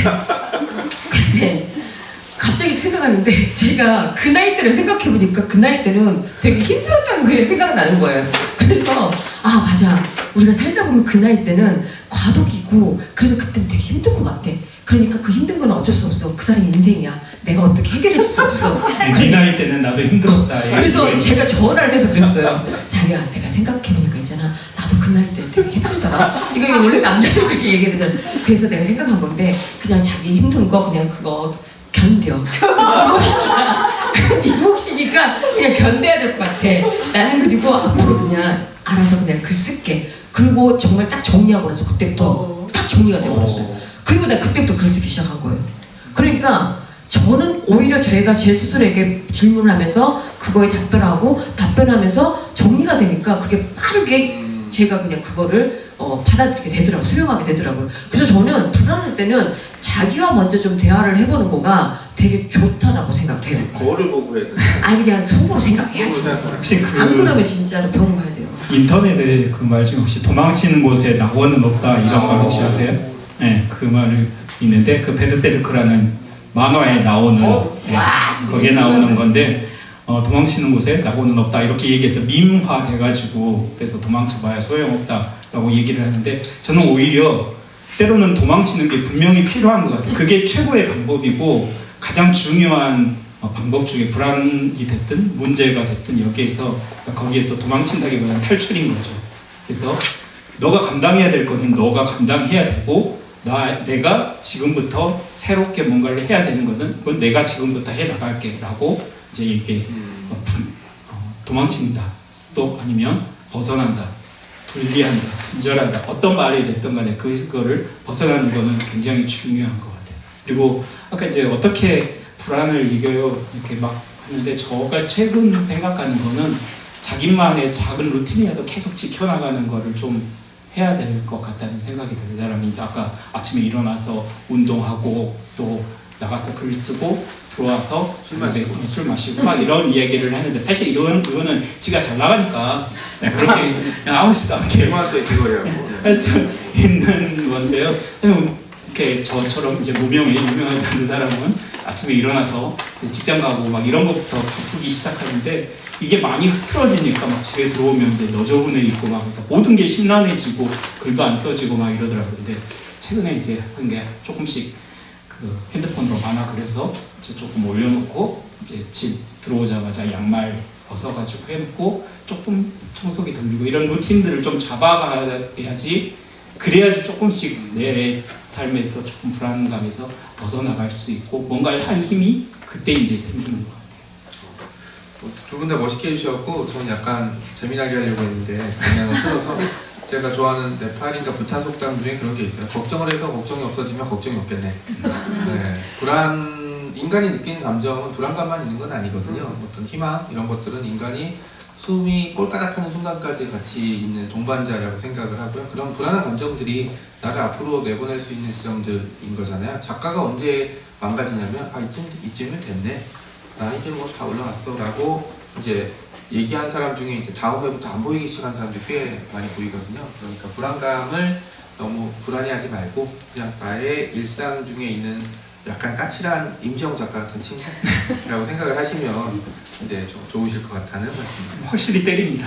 갑자기 생각하는데 제가 그 나이 때를 생각해보니까 그 나이 때는 되게 힘들었다는 게 생각나는 거예요. 그래서 아 맞아 우리가 살다 보면 그 나이 때는 과도기고 그래서 그때는 되게 힘든 것 같아. 그러니까 그 힘든 건 어쩔 수 없어. 그 사람의 인생이야. 내가 어떻게 해결해 줄 수 없어. 네 나이 때는 나도 힘들었다. 그래서 제가 전화를 해서 그랬어요. 자기야 내가 생각해보니까 있잖아 나도 그 나이 때는 되게 힘들잖아. 이거 원래 남자들 그렇게 얘기하잖아. 그래서 내가 생각한 건데 그냥 자기 힘든 거 그냥 그거 견뎌. 네 몫이니까 그냥 견뎌야 될 것 같아. 나는 그리고 앞으로 그냥 알아서 그냥 글 쓸게. 그리고 정말 딱 정리하고 나서 그때부터 딱 정리가 돼버렸어요. 그리고 내가 그때부터 글 쓰기 시작한 거예요. 그러니까 저는 오히려 제가 제 스스로에게 질문을 하면서 그거에 답변하면서 정리가 되니까 그게 빠르게 제가 그냥 그거를 받아들이게 되더라고요. 수용하게 되더라고요. 그래서 저는 불안할 때는 자기와 먼저 좀 대화를 해보는 거가 되게 좋다라고 생각을 해요. 거울을 보고 해야 되나? 아니 그냥 속으로 생각해야지. 혹시 안 그 그러면 진짜로 병원 가야 돼요. 인터넷에 그 말 중에 혹시 도망치는 곳에 낙원은 없다 이런 말 혹시 아세요? 네, 그 말을 있는데 그 베르세르크라는 만화에 나오는 거기에 나오는 건데 도망치는 곳에 낙원은 없다 이렇게 얘기해서 밈화 돼가지고 그래서 도망쳐봐야 소용없다라고 얘기를 하는데 저는 오히려 때로는 도망치는 게 분명히 필요한 것 같아요. 그게 최고의 방법이고 가장 중요한 방법 중에 불안이 됐든 문제가 됐든 여기에서 거기에서 도망친다기보다는 탈출인 거죠. 그래서 너가 감당해야 될 거는 너가 감당해야 되고 내가 지금부터 새롭게 뭔가를 해야 되는 거는 그건 내가 지금부터 해 나갈게 라고 이제 이게 도망친다 또 아니면 벗어난다 분리한다 분절한다 어떤 말이 됐든 간에 그거를 벗어나는 거는 굉장히 중요한 것 같아요. 그리고 아까 이제 어떻게 불안을 이겨요 이렇게 막 하는데 저가 최근 생각하는 거는 자기만의 작은 루틴이라도 계속 지켜나가는 거를 좀 해야 될 것 같다는 생각이 들어요. 그 사람이 이제 아까 아침에 일어나서 운동하고 또 나가서 글 쓰고 들어와서 술 마시고 막 이런 이야기를 하는데 사실 이거는 지가 잘 나가니까 그렇게 그냥 아무렇지도 않게 얼마나 귀걸이하고 할 수 있는 건데요. 이렇게 저처럼 이제 무명에 유명하지 않은 사람은 아침에 일어나서 직장 가고 막 이런 것부터 바쁘기 시작하는데 이게 많이 흐트러지니까 막 집에 들어오면 이제 너저분해 있고 막 그러니까 모든 게 심란해지고 글도 안 써지고 막 이러더라고요. 근데 최근에 이제 한 게 조금씩 그 핸드폰으로 만화 그려서 이제 조금 올려놓고 이제 집 들어오자마자 양말 벗어가지고 해놓고 조금 청소기 돌리고 이런 루틴들을 좀 잡아가야지 그래야지 조금씩 내 삶에서 조금 불안감에서 벗어나갈 수 있고 뭔가를 할 힘이 그때 이제 생기는 것 같아요. 두 분 다 멋있게 해주셨고 저는 약간 재미나게 하려고 했는데 방향을 틀어서 제가 좋아하는 네팔인가 부탄 속담 중에 그런 게 있어요. 걱정을 해서 걱정이 없어지면 걱정이 없겠네. 네. 인간이 느끼는 감정은 불안감만 있는 건 아니거든요. 어떤 희망 이런 것들은 인간이 숨이 꼴까닥하는 순간까지 같이 있는 동반자라고 생각을 하고요. 그런 불안한 감정들이 나를 앞으로 내보낼 수 있는 지점들인 거잖아요. 작가가 언제 망가지냐면 이쯤이면 됐네. 나 이제 뭐 다 올라갔어 라고 이제 얘기한 사람 중에 이제 다음 회부터 안 보이기 시작한 사람들이 꽤 많이 보이거든요. 그러니까 불안감을 너무 불안해하지 말고 그냥 나의 일상 중에 있는 약간 까칠한 임지영 작가 같은 친구라고 생각을 하시면 이제 좀 좋으실 것 같다는 말씀입니다. 확실히 때립니다.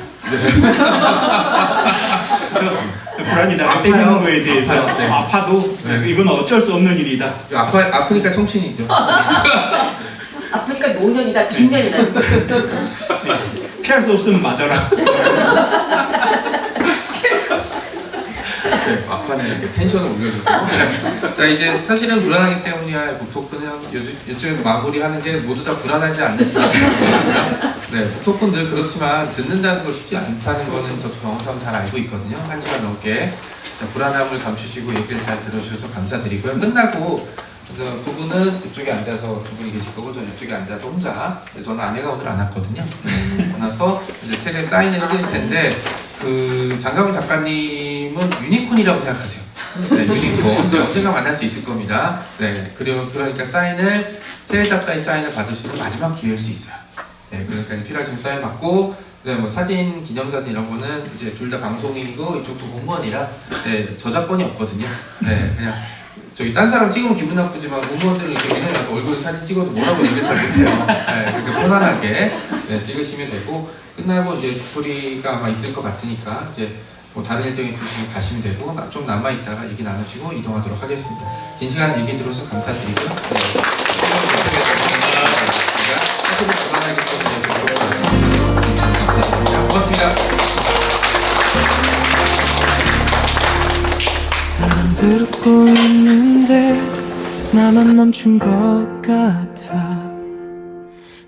그래서 불안이 나를 때리는 거에 대해서 네. 아파도 네. 이건 어쩔 수 없는 일이다. 아프니까 청춘이죠. 아프니까 노년이다, 중년이다. 피할 수 없으면 맞아라. 네, 막판에 이렇게 텐션을 올려주고. 자, 이제 사실은 불안하기 때문이야. 북토크는 이쪽에서 마무리하는 게 모두 다 불안하지 않는 이야기거든요. 네, 북토크는 늘 그렇지만 듣는다는 거 쉽지 않다는 거는 저 경험상 잘 알고 있거든요. 1시간 넘게. 자, 불안함을 감추시고 얘기를 잘 들어주셔서 감사드리고요. 끝나고 부부는 이쪽에 앉아서 두 분이 계실 거고 저는 이쪽에 앉아서 혼자 저는 아내가 오늘 안 왔거든요. 나서 이제 책에 사인을 해드릴 텐데 그 장강훈 작가님은 유니콘이라고 생각하세요. 네, 유니콘. 네, 언젠가 만날 수 있을 겁니다. 네, 그러니까 새 작가의 사인을 받을 수 있는 마지막 기회일 수 있어요. 네, 그러니까 필요하시면 사인 받고 그다음에 뭐 사진, 기념사진 이런 거는 이제 둘 다 방송인이고 이쪽도 공무원이라 네, 저작권이 없거든요. 네, 그냥 저기 딴 사람 찍으면 기분 나쁘지만 공무원들은 이렇게 그냥 와서 얼굴 사진 찍어도 뭐라고 얘기를 잘 못해요. 네, 그러니까 편안하게 네, 찍으시면 되고 끝나고 이제 스토리가 아마 있을 것 같으니까 이제 뭐 다른 일정이 있으시면 가시면 되고 좀 남아 있다가 얘기 나누시고 이동하도록 하겠습니다. 긴 시간 얘기 들어서 감사드리고요. 네. 하시고 불안하기 때문에 감사드립니다. 고맙습니다. 사람들 웃고 있는데 나만 멈춘 것 같아.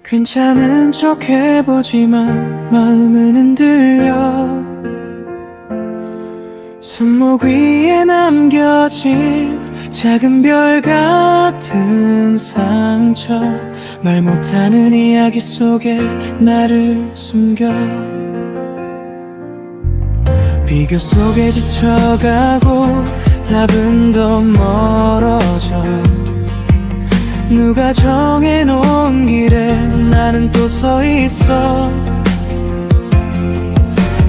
괜찮은 척 해보지만 마음은 흔들려. 손목 위에 남겨진 작은 별 같은 상처, 말 못하는 이야기 속에 나를 숨겨. 비교 속에 지쳐가고 답은 더 멀어져. 누가 정해놓은 길에 나는 또 서 있어.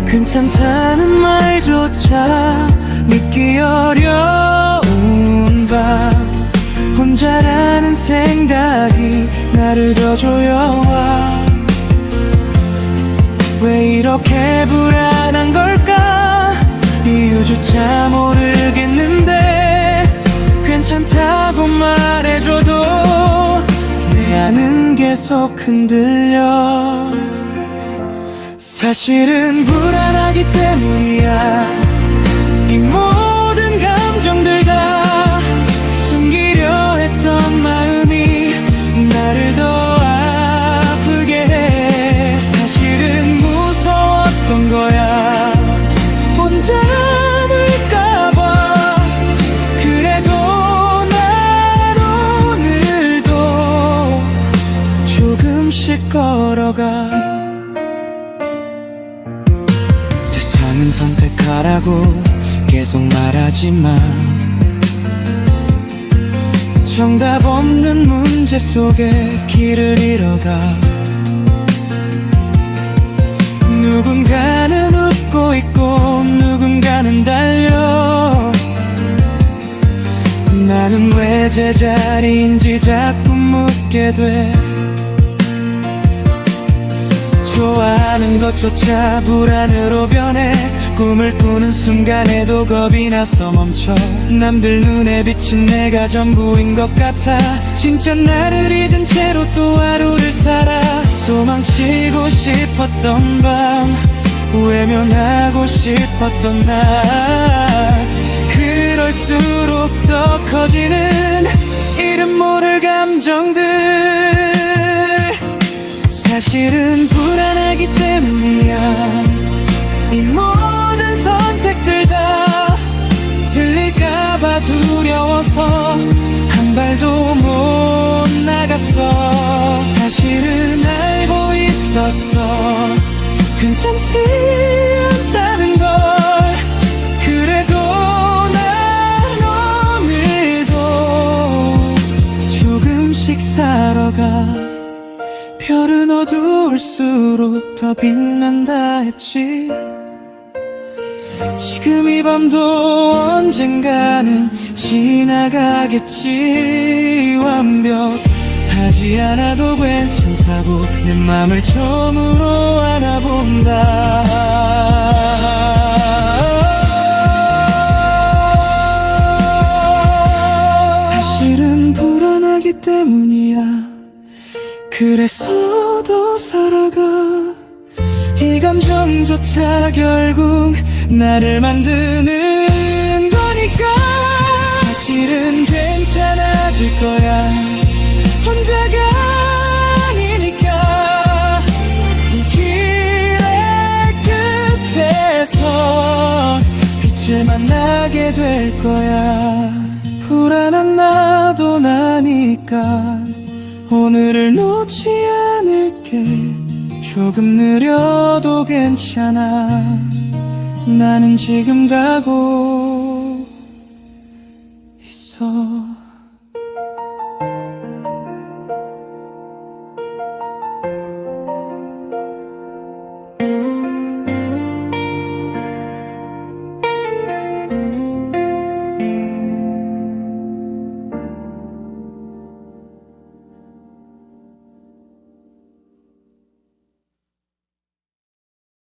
괜찮다는 말조차 믿기 어려운 밤, 혼자라는 생각이 나를 더 조여와. 왜 이렇게 불안한 걸까? 이유조차 모르겠는데 괜찮다고 말해줘도 내 안은 계속 흔들려. 사실은 불안하기 때문이야. 이 모든 감정들 다 숨기려 했던 마음이 나를 더 아프게 해. 사실은 무서웠던 거야, 혼자 남을까봐. 그래도 난 오늘도 조금씩 걸어가. 세상은 선택하라고 계속 말하지만 정답 없는 문제 속에 길을 잃어가. 누군가는 웃고 있고 누군가는 달려. 나는 왜 제자리인지 자꾸 묻게 돼. 좋아하는 것조차 불안으로 변해. 꿈을 꾸는 순간에도 겁이 나서 멈춰. 남들 눈에 비친 내가 전부인 것 같아. 진짜 나를 잊은 채로 또 하루를 살아. 도망치고 싶었던 밤, 외면하고 싶었던 날, 그럴수록 더 커지는 이름 모를 감정들. 사실은 불안하기 때문이야. 이 모든 선택들 다 틀릴까봐 두려워서 한 발도 못 나갔어. 사실은 알고 있었어, 괜찮지 않다는 걸. 그래도 난 오늘도 조금씩 살아가. 별은 어두울수록 더 빛난다 했지. 지금 이 밤도 언젠가는 지나가겠지. 완벽하지 않아도 괜찮다고 내 맘을 처음으로 안아본다. 사실은 불안하기 때문이야. 그래서 더 살아가. 이 감정조차 결국 나를 만드는 거니까. 사실은 괜찮아질 거야, 혼자가 아니니까. 이 길의 끝에서 빛을 만나게 될 거야. 불안한 나도 나니까 오늘을 놓지 않을게. 조금 느려도 괜찮아. 나는 지금 가고